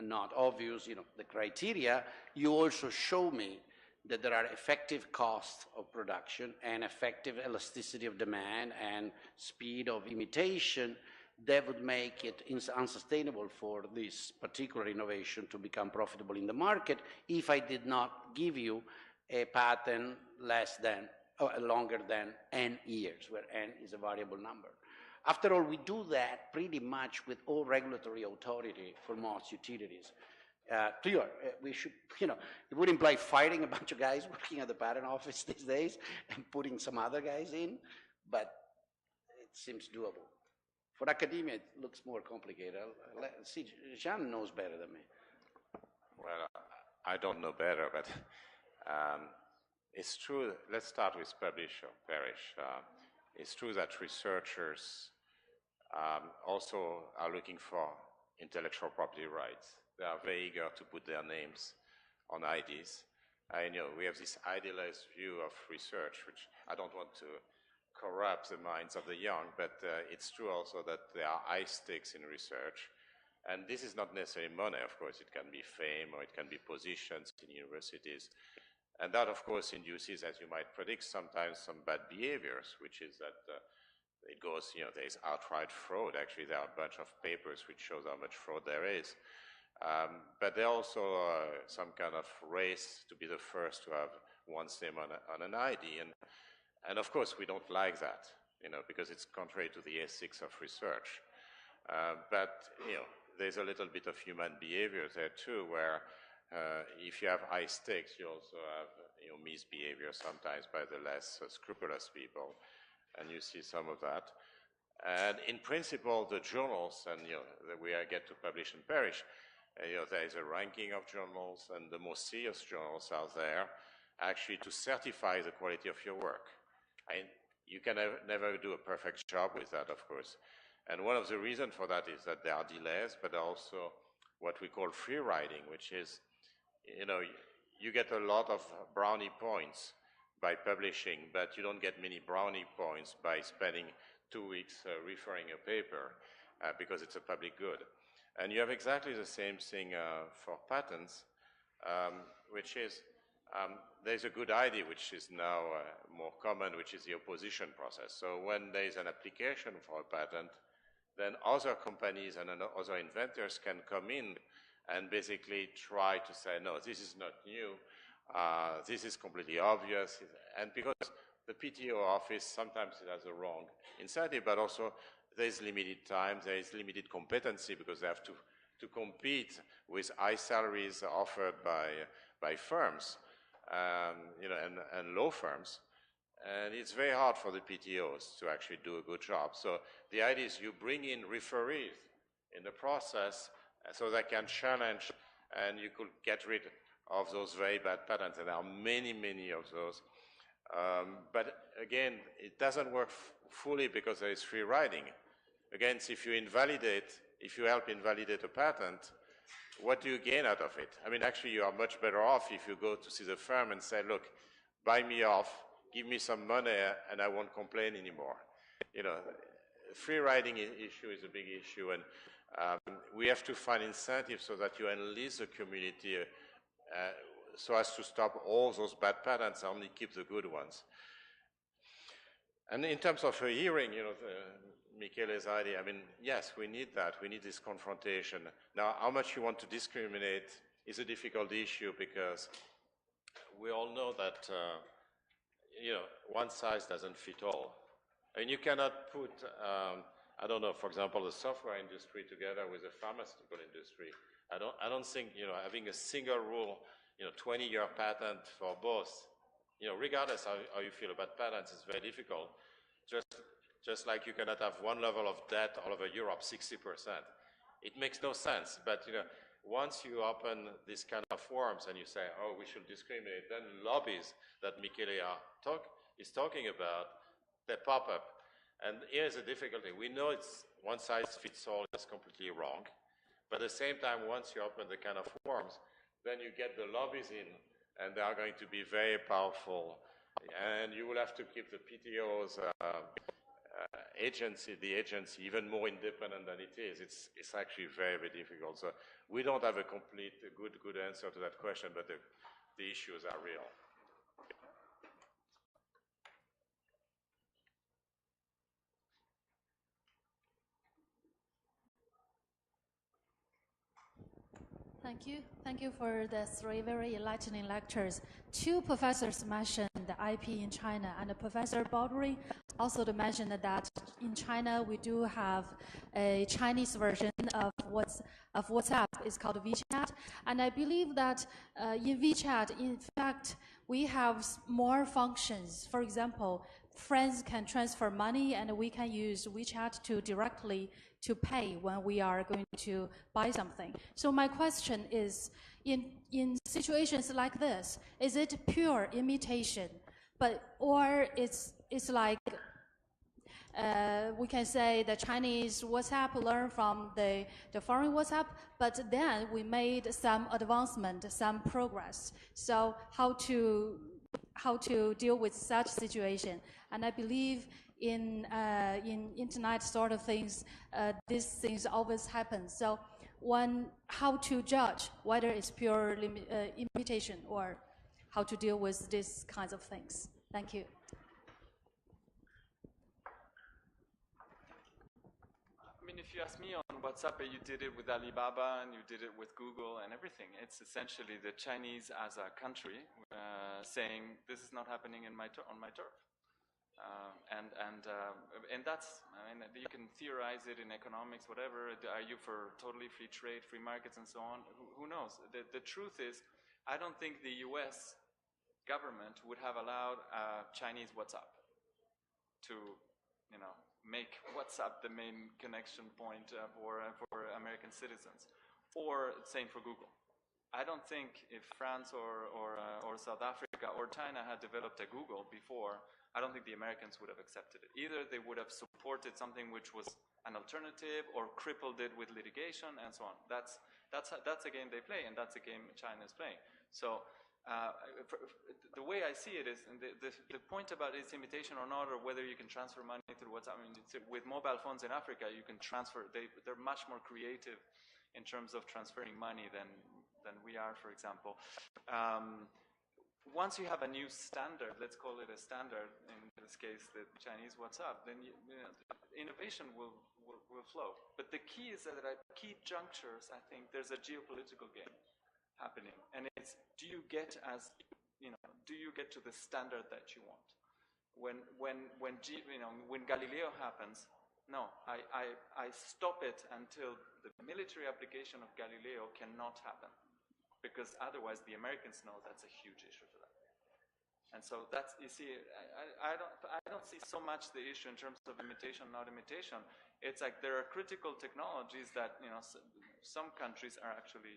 not obvious, the criteria, you also show me that there are effective costs of production and effective elasticity of demand and speed of imitation that would make it unsustainable for this particular innovation to become profitable in the market if I did not give you a patent longer than n years, where n is a variable number. After all, we do that pretty much with all regulatory authority for most utilities. We should, it would imply firing a bunch of guys working at the patent office these days and putting some other guys in, but it seems doable. For academia, it looks more complicated. See, Jean knows better than me. Well, I don't know better, but it's true. Let's start with publish or perish. It's true that researchers also are looking for intellectual property rights. They are very eager to put their names on ideas. I know we have this idealized view of research, which I don't want to corrupt the minds of the young, but it's true also that there are high stakes in research, And this is not necessarily money, of course. It can be fame or it can be positions in universities. And that, of course, induces, as you might predict, sometimes some bad behaviors, which is that it goes, there is outright fraud. Actually, there are a bunch of papers which shows how much fraud there is. But there are also some kind of race to be the first to have one's name on an ID. And of course, we don't like that, because it's contrary to the ethics of research. But, there's a little bit of human behavior there too, where if you have high stakes, you also have misbehavior sometimes by the less scrupulous people, and you see some of that. And in principle, the journals, and that we get to publish and perish, there is a ranking of journals, and the most serious journals are there actually to certify the quality of your work. And you can never do a perfect job with that, of course. And one of the reasons for that is that there are delays, but also what we call free riding, which is, you get a lot of brownie points by publishing, but you don't get many brownie points by spending 2 weeks referring a paper because it's a public good. And you have exactly the same thing for patents, which is, there's a good idea which is now more common, which is the opposition process. So when there's an application for a patent, then other companies and other inventors can come in and basically try to say, no, this is not new, this is completely obvious. And because the PTO office, sometimes it has a wrong incentive, but also there's limited time, there is limited competency because they have to compete with high salaries offered by firms, and law firms. And it's very hard for the PTOs to actually do a good job. So the idea is you bring in referees in the process so they can challenge, and you could get rid of those very bad patents. And there are many, many of those. But again, it doesn't work fully because there is free riding. Again, if you help invalidate a patent, what do you gain out of it? I mean, actually, you are much better off if you go to see the firm and say, look, buy me off, give me some money, and I won't complain anymore. Free riding issue is a big issue, and we have to find incentives so that you enlist the community so as to stop all those bad patents and only keep the good ones. And in terms of a hearing, Michele's idea, I mean, yes, we need that. We need this confrontation. Now, how much you want to discriminate is a difficult issue because we all know that, one size doesn't fit all. I mean, you cannot put, I don't know, for example, the software industry together with the pharmaceutical industry. I don't think, having a single rule, 20-year patent for both, regardless how you feel about patents, is very difficult. Just like you cannot have one level of debt all over Europe, 60%. It makes no sense. But once you open this kind of forums and you say, oh, we should discriminate, then lobbies that Michele is talking about, they pop up. And here's the difficulty. We know it's one size fits all is completely wrong. But at the same time, once you open the kind of forums, then you get the lobbies in, and they are going to be very powerful. And you will have to keep the PTO's the agency even more independent than it is. It's actually very, very difficult. So we don't have a complete good answer to that question, but the issues are real. Thank you. Thank you for the 3 very enlightening lectures. 2 professors mentioned the IP in China, and Professor Baldry also mentioned that in China we do have a Chinese version of WhatsApp. It's called WeChat, and I believe that in WeChat, in fact, we have more functions. For example, friends can transfer money, and we can use WeChat to directly to pay when we are going to buy something. So my question is, in situations like this, is it pure imitation, or it's like we can say the Chinese WhatsApp learned from the foreign WhatsApp, but then we made some advancement, some progress. So how to deal with such situation? And I believe in internet sort of things, these things always happen. So how to judge whether it's pure imitation or how to deal with these kinds of things. Thank you. I mean, if you ask me on WhatsApp, you did it with Alibaba and you did it with Google and everything. It's essentially the Chinese as a country saying this is not happening on my turf. And that's, I mean, you can theorize it in economics, whatever. Are you for totally free trade, free markets, and so on? Who knows? The truth is, I don't think the US government would have allowed Chinese WhatsApp to, you know, make WhatsApp the main connection point for American citizens, or same for Google. I don't think if France or South Africa or China had developed a Google before, I don't think the Americans would have accepted it. Either they would have supported something which was an alternative or crippled it with litigation and so on. That's a game they play, and that's a game China is playing. So the way I see it is, and the point about its imitation or not, or whether you can transfer money through WhatsApp, I mean, with mobile phones in Africa, you can transfer, they're much more creative in terms of transferring money than we are, for example. Once you have a new standard, let's call it a standard, in this case, the Chinese WhatsApp, then innovation will flow. But the key is that at key junctures, I think there's a geopolitical game happening, and it's, do you get to the standard that you want? When Galileo happens, no, I stop it until the military application of Galileo cannot happen, because otherwise the Americans know that's a huge issue for them. And so that's, you see, I don't see so much the issue in terms of imitation, not imitation. It's like there are critical technologies that, you know, some countries are actually,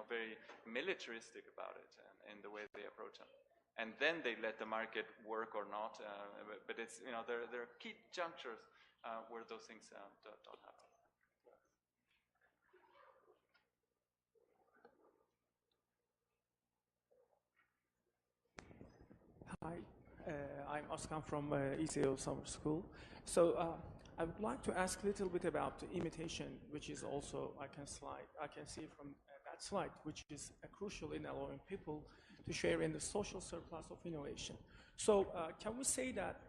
very militaristic about it in the way they approach them. And then they let the market work or not. But it's, you know, there are key junctures where those things don't happen. Hi, I'm Oscar from ECO Summer School. So I would like to ask a little bit about imitation, which is also, I can see from that slide, which is crucial in allowing people to share in the social surplus of innovation. So can we say that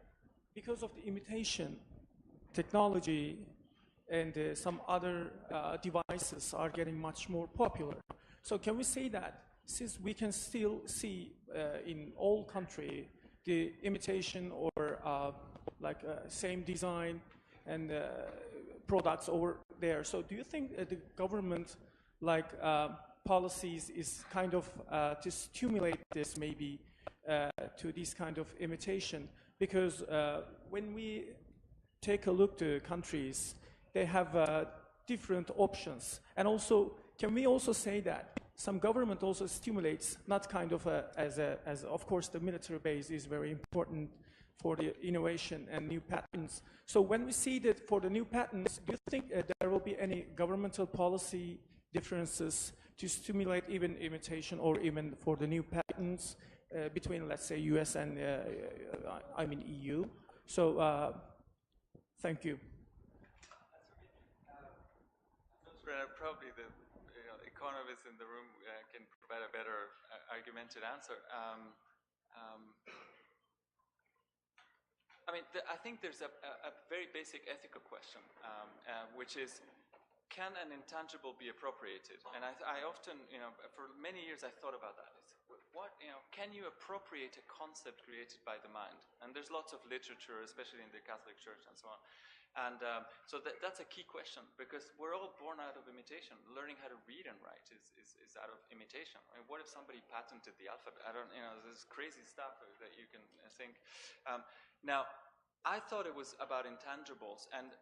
because of the imitation, technology and some other devices are getting much more popular? So can we say that since we can still see in all country the imitation or same design and products over there, so do you think the government policies is kind of to stimulate this maybe to this kind of imitation? Because when we take a look to countries, they have different options. And also, can we also say that some government also stimulates, not kind of as of course the military base is very important for the innovation and new patents. So when we see that for the new patents, do you think there will be any governmental policy differences to stimulate even imitation or even for the new patents between, let's say, US and EU? So thank you. Probably the economists in the room can provide a better argumented answer. I think there's a very basic ethical question, which is, can an intangible be appropriated? And I often, for many years I thought about that. Can you appropriate a concept created by the mind? And there's lots of literature, especially in the Catholic Church and so on. And so that's a key question, because we're all born out of imitation. Learning how to read and write is out of imitation. I mean, what if somebody patented the alphabet? There's crazy stuff that you can think. Now, I thought it was about intangibles, and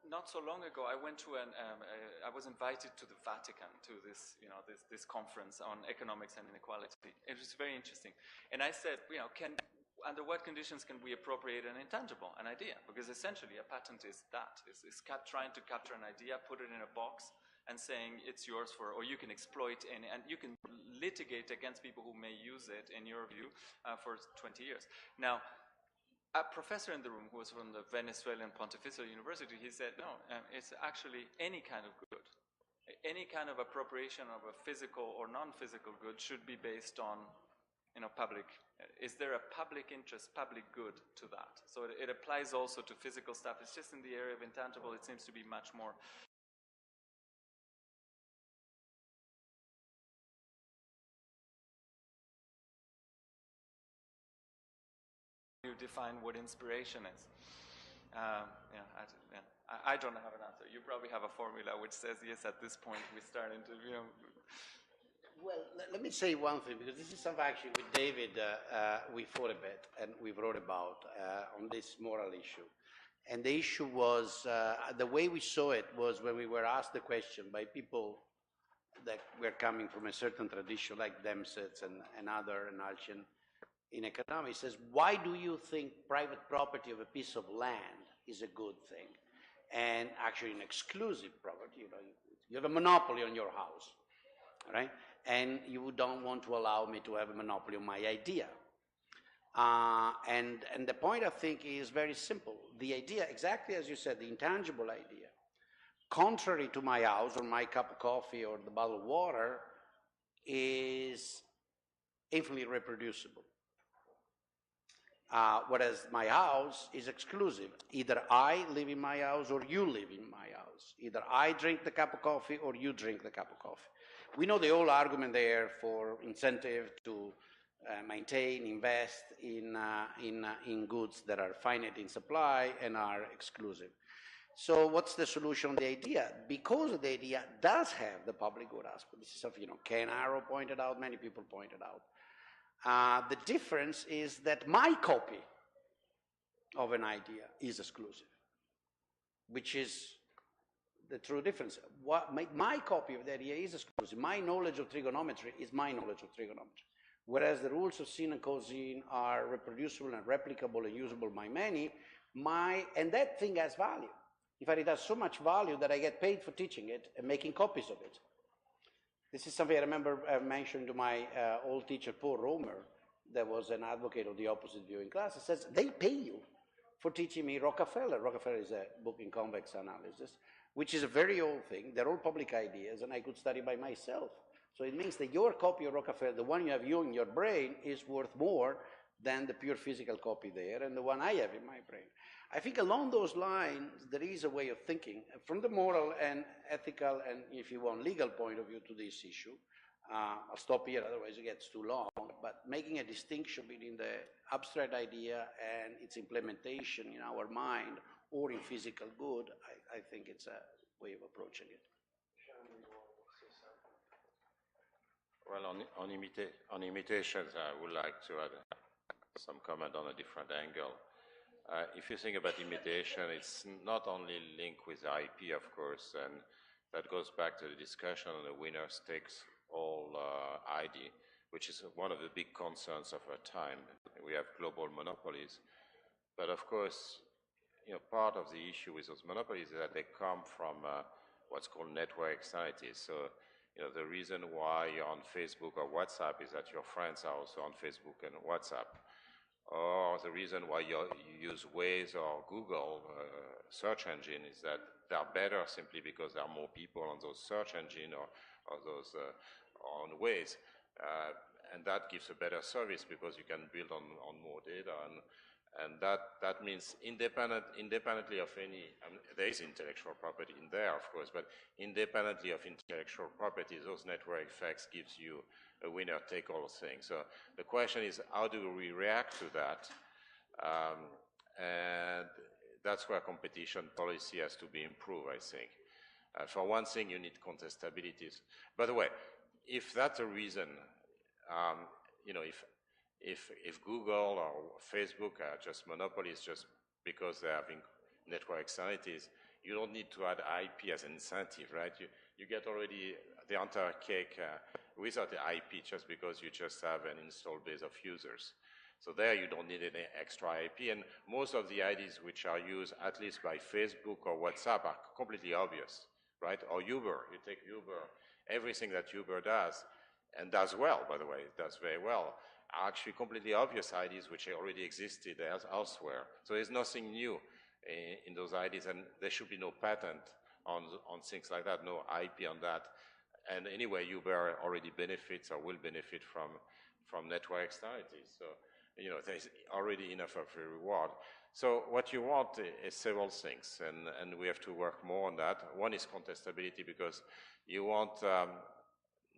not so long ago, I went to I was invited to the Vatican to this, this conference on economics and inequality. It was very interesting, and I said, under what conditions can we appropriate an intangible, an idea? Because essentially, a patent is that. It's trying to capture an idea, put it in a box, and saying it's yours or you can exploit and you can litigate against people who may use it, in your view, for 20 years. Now, a professor in the room who was from the Venezuelan Pontifical University, he said, no, it's actually any kind of good. any kind of appropriation of a physical or non-physical good should be based on, public. Is there a public interest, public good to that? So it applies also to physical stuff. It's just in the area of intangible, it seems to be much more. You define what inspiration is. I don't have an answer. You probably have a formula which says, yes, at this point we start into, Well, let me say one thing, because this is something actually with David we fought a bit and we wrote about on this moral issue. And the issue was, the way we saw it was when we were asked the question by people that were coming from a certain tradition like Demsetz and other Alchian in economics, says, why do you think private property of a piece of land is a good thing? And actually an exclusive property, you have a monopoly on your house, right? And you don't want to allow me to have a monopoly on my idea. And the point, I think, is very simple. The idea, exactly as you said, the intangible idea, contrary to my house or my cup of coffee or the bottle of water, is infinitely reproducible. Whereas my house is exclusive. Either I live in my house or you live in my house. Either I drink the cup of coffee or you drink the cup of coffee. We know the whole argument there for incentive to maintain, invest in goods that are finite in supply and are exclusive. So what's the solution? The idea, because the idea does have the public good aspect. This is something Ken Arrow pointed out, many people pointed out. The difference is that my copy of an idea is exclusive, which is the true difference. My copy of the idea is exclusive. My knowledge of trigonometry is my knowledge of trigonometry, whereas the rules of sine and cosine are reproducible and replicable and usable by many. And that thing has value. In fact, it has so much value that I get paid for teaching it and making copies of it. This is something I remember mentioning to my old teacher, Paul Romer, that was an advocate of the opposite view in class. He says, they pay you for teaching me Rockefeller. Rockefeller is a book in convex analysis, which is a very old thing. They're all public ideas, and I could study by myself. So it means that your copy of Rockefeller, the one you have in your brain, is worth more than the pure physical copy there and the one I have in my brain. I think along those lines, there is a way of thinking from the moral and ethical and, if you want, legal point of view to this issue. I'll stop here, otherwise it gets too long, but making a distinction between the abstract idea and its implementation in our mind or in physical good, I think it's a way of approaching it. Well, on imitations, I would like to add some comment on a different angle. If you think about imitation, it's not only linked with IP, of course, and that goes back to the discussion on the winner takes all ID, which is one of the big concerns of our time. We have global monopolies, but of course, part of the issue with those monopolies is that they come from what's called network externalities. So, the reason why you're on Facebook or WhatsApp is that your friends are also on Facebook and WhatsApp. Or the reason why you use Waze or Google search engine is that they're better simply because there are more people on those search engine or those on Waze. And that gives a better service because you can build on more data. And that means independently of any, there is intellectual property in there, of course, but independently of intellectual property, those network effects gives you a winner-take-all thing. So the question is, how do we react to that? And that's where competition policy has to be improved, I think. For one thing, you need contestabilities. By the way, if that's a reason, if Google or Facebook are just monopolies just because they're having network externalities, you don't need to add IP as an incentive, right? You get already the entire cake without the IP just because you just have an installed base of users. So there you don't need any extra IP, and most of the IDs which are used, at least by Facebook or WhatsApp, are completely obvious, right? Or Uber, you take Uber, everything that Uber does, and does well, by the way, it does very well, are actually completely obvious IDs which already existed elsewhere. So there's nothing new in those IDs, and there should be no patent on things like that, no IP on that. And anyway, Uber already benefits or will benefit from network externalities. So, you know, there's already enough of a reward. So what you want is several things, and we have to work more on that. One is contestability, because you want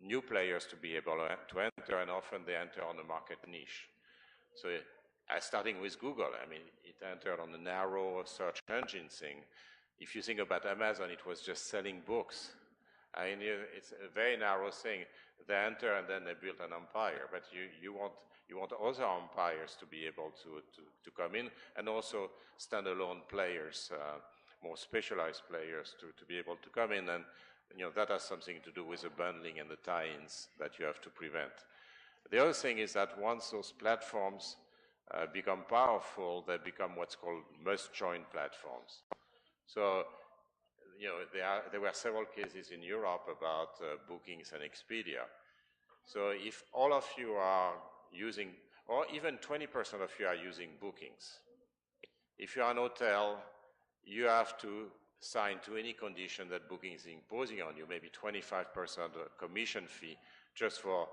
new players to be able to enter, and often they enter on a market niche. So starting with Google, I mean, it entered on the narrow search engine thing. If you think about Amazon, it was just selling books. I mean, it's a very narrow thing. They enter and then they build an empire, but you want other empires to be able to come in, and also standalone players, more specialized players to be able to come in, and you know, that has something to do with the bundling and the tie-ins that you have to prevent. The other thing is that once those platforms become powerful, they become what's called must-join platforms. So, you know, there were several cases in Europe about Bookings and Expedia. So if all of you are using, or even 20% of you are using Bookings, if you are an hotel, you have to sign to any condition that Booking is imposing on you, maybe 25% commission fee just for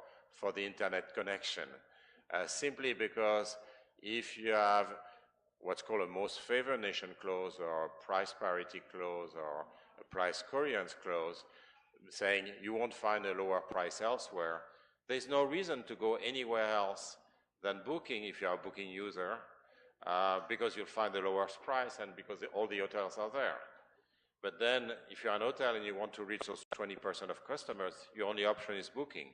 the internet connection. Simply because if you have what's called a most favored nation clause, or a price parity clause, or a price covariance clause, saying you won't find a lower price elsewhere, there's no reason to go anywhere else than Booking if you're a Booking user, because you'll find the lowest price and because all the hotels are there. But then if you're an hotel and you want to reach those 20% of customers, your only option is Booking.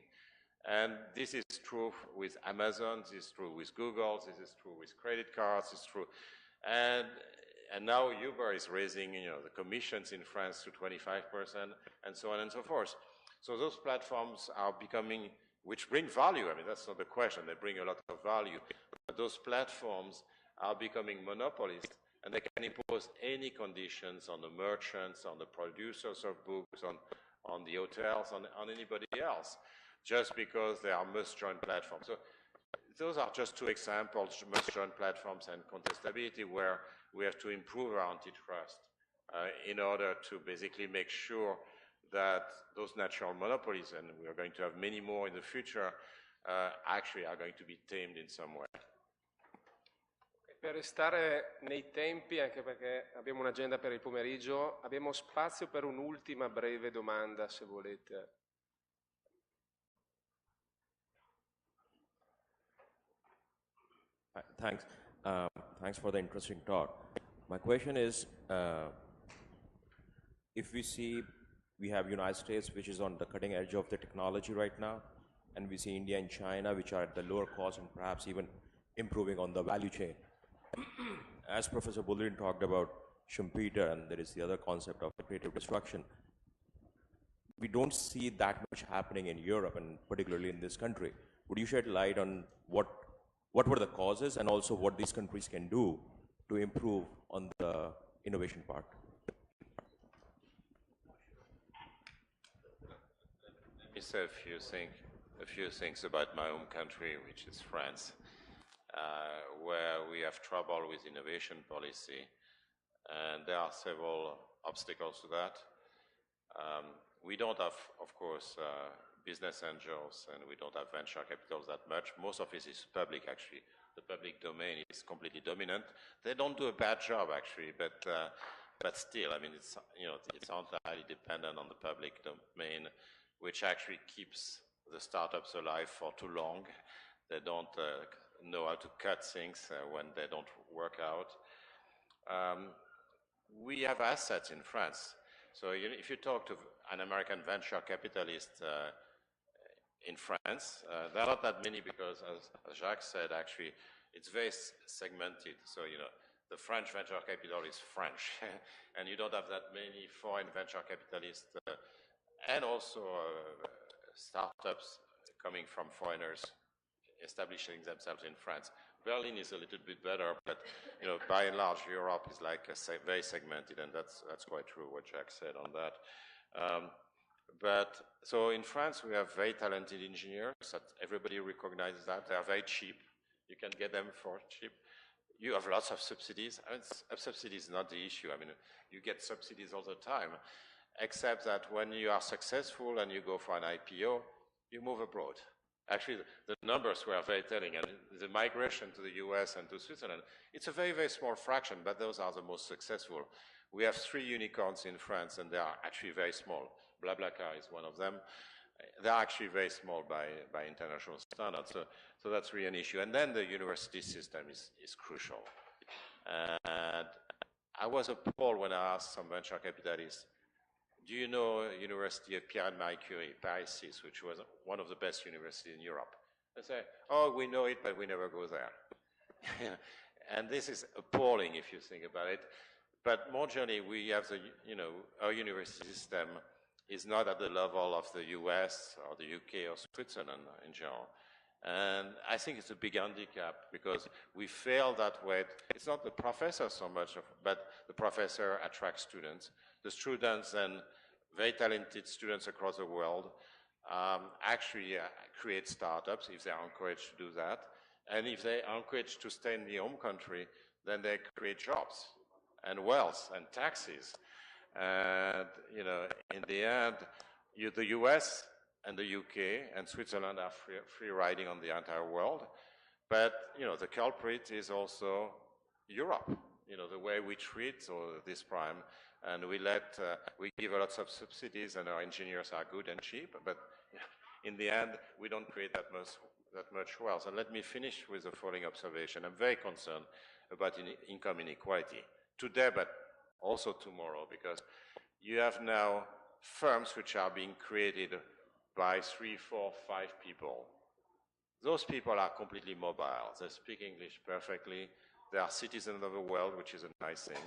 And this is true with Amazon, this is true with Google, this is true with credit cards, it's true. And now Uber is raising, you know, the commissions in France to 25%, and so on and so forth. So those platforms are becoming, which bring value. I mean, that's not the question. They bring a lot of value. But those platforms are becoming monopolies, and they can impose any conditions on the merchants, on the producers of books, on the hotels, on anybody else, just because they are must-join platforms. So those are just two examples, must-join platforms and contestability, where we have to improve our antitrust in order to basically make sure that those natural monopolies, and we are going to have many more in the future, actually are going to be tamed in some way. Per restare nei tempi, anche perché abbiamo un'agenda per il pomeriggio, abbiamo spazio per un'ultima breve domanda, se volete. Thanks. Thanks for the interesting talk. My question is, if we see we have United States, which is on the cutting edge of the technology right now, and we see India and China, which are at the lower cost and perhaps even improving on the value chain. As Professor Bullerin talked about Schumpeter, and there is the other concept of creative destruction, we don't see that much happening in Europe, and particularly in this country. Would you shed light on what were the causes, and also what these countries can do to improve on the innovation part? Let me say a few things about my home country, which is France, where we have trouble with innovation policy, and there are several obstacles to that. We don't have, of course, business angels, and we don't have venture capitals that much. Most of it is public, actually. The public domain is completely dominant. They don't do a bad job, actually, but still, I mean, it's, you know, it's entirely dependent on the public domain, which actually keeps the startups alive for too long. They don't know how to cut things when they don't work out. We have assets in France. So if you talk to an American venture capitalist in France, there are not that many, because as Jacques said, actually, it's very segmented. So, you know, the French venture capital is French, and you don't have that many foreign venture capitalists, and also startups coming from foreigners establishing themselves in France. Berlin is a little bit better, but, you know, by and large, Europe is like very segmented, and that's quite true what Jacques said on that. But so in France, we have very talented engineers. That everybody recognizes that. They are very cheap. You can get them for cheap. you have lots of subsidies. I mean, subsidies is not the issue. I mean, you get subsidies all the time, except that when you are successful and you go for an IPO, you move abroad. Actually, the numbers were very telling, and the migration to the US and to Switzerland, it's a very, very small fraction, but those are the most successful. We have 3 unicorns in France, and they are actually very small. BlaBlaCar is one of them. They're actually very small by international standards, so that's really an issue. And then the university system is crucial. And I was appalled when I asked some venture capitalists, do you know University of Pierre and Marie Curie, Paris 6, which was one of the best universities in Europe? They say, oh, we know it, but we never go there. And this is appalling if you think about it. But more generally, we have our university system is not at the level of the US or the UK or Switzerland in general. And I think it's a big handicap because we fail that way. It's not the professor so much, but the professor attracts students. The students and very talented students across the world actually create startups if they are encouraged to do that. And if they are encouraged to stay in the home country, then they create jobs and wealth and taxes. And, in the end, the US and the UK and Switzerland are free riding on the entire world. But, the culprit is also Europe, the way we treat this prime. And we give a lot of subsidies and our engineers are good and cheap, but in the end, we don't create that much wealth. And let me finish with the following observation. I'm very concerned about income inequality today, but also tomorrow, because you have now firms which are being created by 3, 4, 5 people. Those people are completely mobile. They speak English perfectly. They are citizens of the world, which is a nice thing.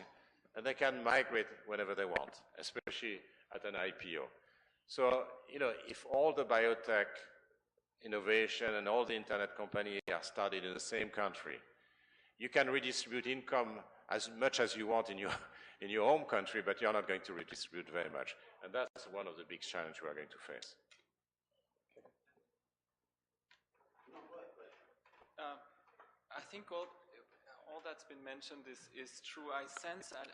And they can migrate whenever they want, especially at an IPO. So, if all the biotech innovation and all the internet companies are started in the same country, you can redistribute income as much as you want in your home country, but you're not going to redistribute very much. And that's one of the big challenges we are going to face. I think all that's been mentioned is true. I sense that,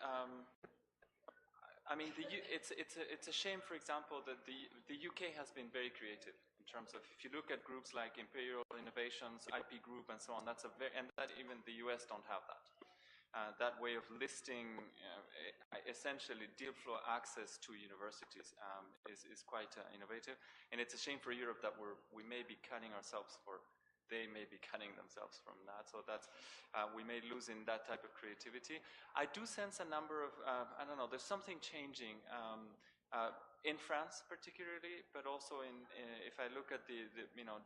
it's a shame, for example, that the UK has been very creative in terms of, if you look at groups like Imperial Innovations, IP Group, and so on, and that even the US don't have that. That way of listing essentially deal flow access to universities is quite innovative, and it's a shame for Europe that we may be cutting ourselves for. They may be cutting themselves from that, so that's we may lose in that type of creativity. I do sense a number of I don't know. There's something changing in France, particularly, but also if I look at the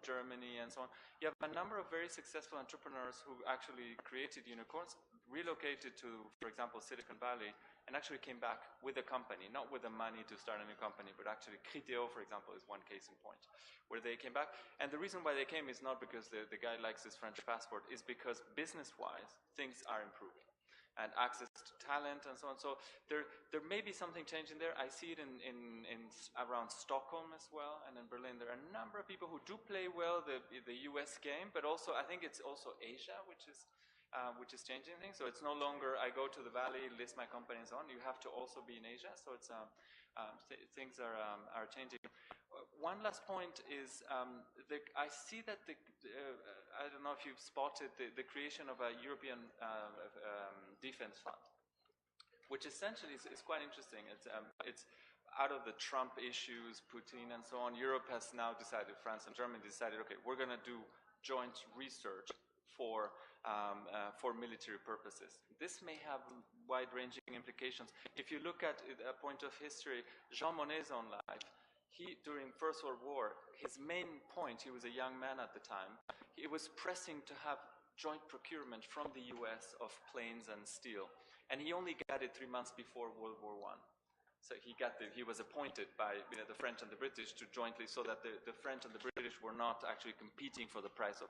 Germany and so on. You have a number of very successful entrepreneurs who actually created unicorns, relocated to, for example, Silicon Valley, and actually came back with a company, not with the money to start a new company, but actually Criteo, for example, is one case in point, where they came back. And the reason why they came is not because the guy likes his French passport, is because business-wise, things are improving. And access to talent and so on. So there may be something changing there. I see it in around Stockholm as well, and in Berlin. There are a number of people who do play well the US game, but also I think it's also Asia, which is changing things. So it's no longer I go to the valley, list my company and so on. You have to also be in Asia. So it's things are changing. One last point is I see that I don't know if you've spotted the creation of a European defense fund, which essentially is quite interesting. It's out of the Trump issues, Putin and so on. Europe has now decided, France and Germany decided, okay, we're going to do joint research for military purposes. This may have wide-ranging implications. If you look at a point of history, Jean Monnet's own life, during First World War, his main point, he was a young man at the time, he was pressing to have joint procurement from the US of planes and steel. And he only got it 3 months before World War I. So he was appointed by the French and the British to jointly, so that the French and the British were not actually competing for the price of,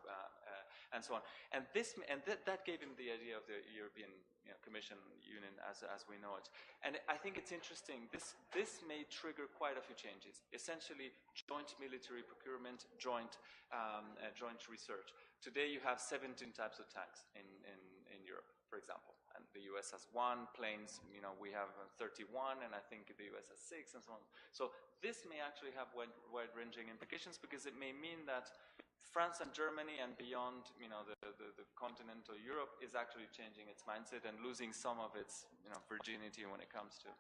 and so on. And that gave him the idea of the European Commission Union as we know it. And I think it's interesting. This may trigger quite a few changes. Essentially, joint military procurement, joint research. Today, you have 17 types of tanks in Europe. for example. And the US has 1, planes, you know, we have 31, and I think the US has 6, and so on. So this may actually have wide-ranging implications, because it may mean that France and Germany and beyond, you know, the continental Europe is actually changing its mindset and losing some of its, you know, virginity when it comes to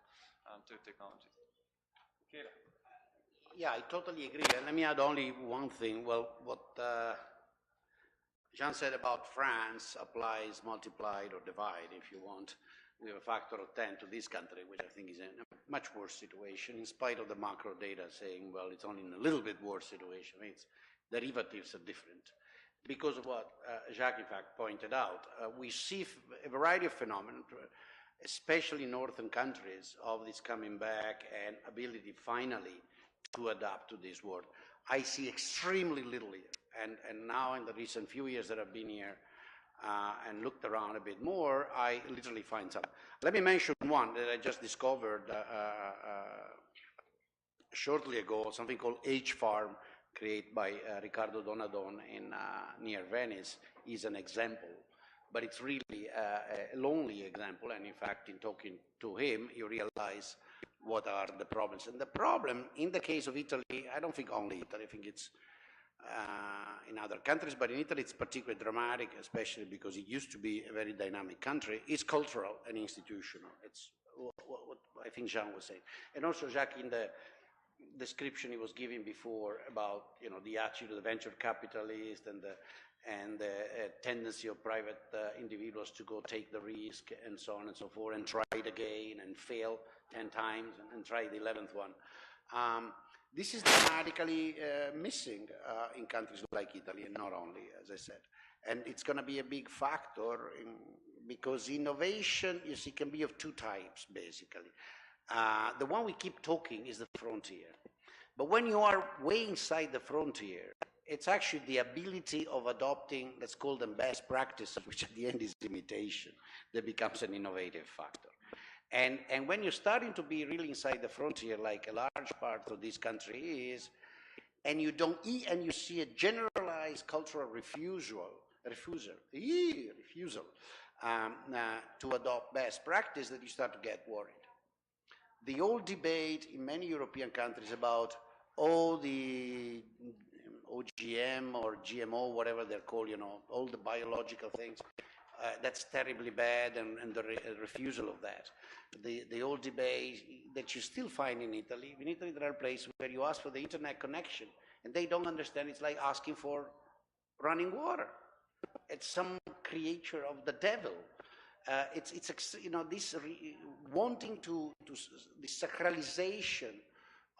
technologies. Yeah, I totally agree. And let me add only one thing. Well, what Jean said about France applies multiplied or divide, if you want. We have a factor of 10 to this country, which I think is in a much worse situation, in spite of the macro data saying, well, it's only in a little bit worse situation. I mean, derivatives are different. Because of what Jacques, in fact, pointed out, we see a variety of phenomena, especially in northern countries, of this coming back and ability finally to adapt to this world. I see extremely little here. And now in the recent few years that I've been here and looked around a bit more, I literally find some. Let me mention one that I just discovered shortly ago, something called H-Farm, created by Riccardo Donadon in near Venice, is an example. But it's really a lonely example, and in fact, in talking to him, you realize what are the problems. And the problem, in the case of Italy, I don't think only Italy, I think it's in other countries, but in Italy it's particularly dramatic, especially because it used to be a very dynamic country, is cultural and institutional. It's what I think Jean was saying. And also Jacques, in the description he was giving before about, you know, the attitude of the venture capitalist and the tendency of private individuals to go take the risk and so on and so forth and try it again and fail 10 times and try the 11th one. This is dramatically missing in countries like Italy, and not only, as I said. And it's going to be a big factor because innovation, you see, can be of two types, basically. The one we keep talking is the frontier. But when you are way inside the frontier, it's actually the ability of adopting, let's call them best practices, which at the end is imitation, that becomes an innovative factor. And when you're starting to be really inside the frontier, like a large part of this country is, and you don't eat, and you see a generalized cultural refusal to adopt best practice, that you start to get worried. The old debate in many European countries about all the OGM or GMO, whatever they're called, you know, all the biological things, that's terribly bad, and the refusal of that. The old debate that you still find in Italy. In Italy, there are places where you ask for the internet connection, and they don't understand. It's like asking for running water. It's some creature of the devil. It's you know, this wanting to the sacralization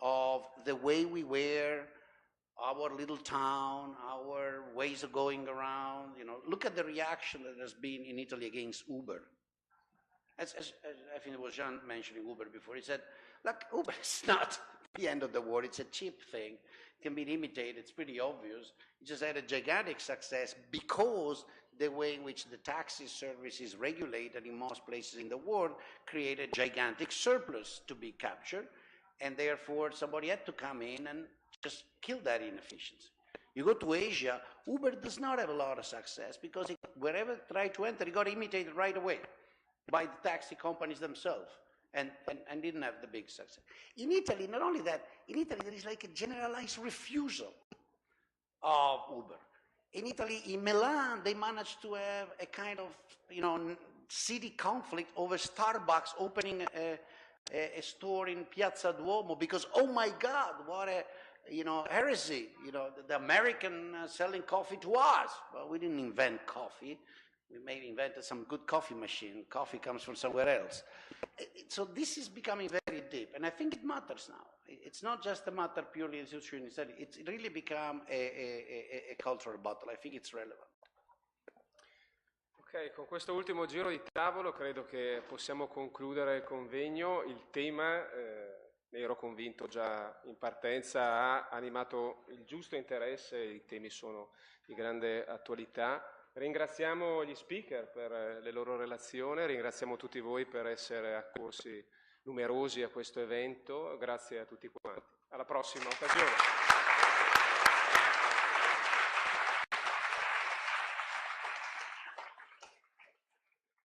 of the way we were, our little town, our ways of going around. You know, look at the reaction that has been in Italy against Uber. As I think it was Jean mentioning Uber before. He said, look, Uber is not the end of the world. It's a cheap thing. It can be imitated. It's pretty obvious. It just had a gigantic success because the way in which the taxi service is regulated in most places in the world created a gigantic surplus to be captured, and therefore somebody had to come in and just kill that inefficiency. You go to Asia, Uber does not have a lot of success because wherever it tried to enter, it got imitated right away by the taxi companies themselves and didn't have the big success. In Italy, not only that, in Italy there is like a generalized refusal of Uber. In Italy, in Milan, they managed to have a kind of, you know, city conflict over Starbucks opening a store in Piazza Duomo because, oh my God, what a, you know, heresy, you know, the American selling coffee to us. Well, we didn't invent coffee. We maybe invented some good coffee machine. Coffee comes from somewhere else. So this is becoming very deep, and I think it matters now. It's not just a matter purely institutional study. It's really become a cultural battle. I think it's relevant. Ok, con questo ultimo giro di tavolo credo che possiamo concludere il convegno. Il tema, ne ero convinto già in partenza, ha animato il giusto interesse, i temi sono di grande attualità. Ringraziamo gli speaker per le loro relazioni, ringraziamo tutti voi per essere accorsi numerosi a questo evento, grazie a tutti quanti. Alla prossima occasione.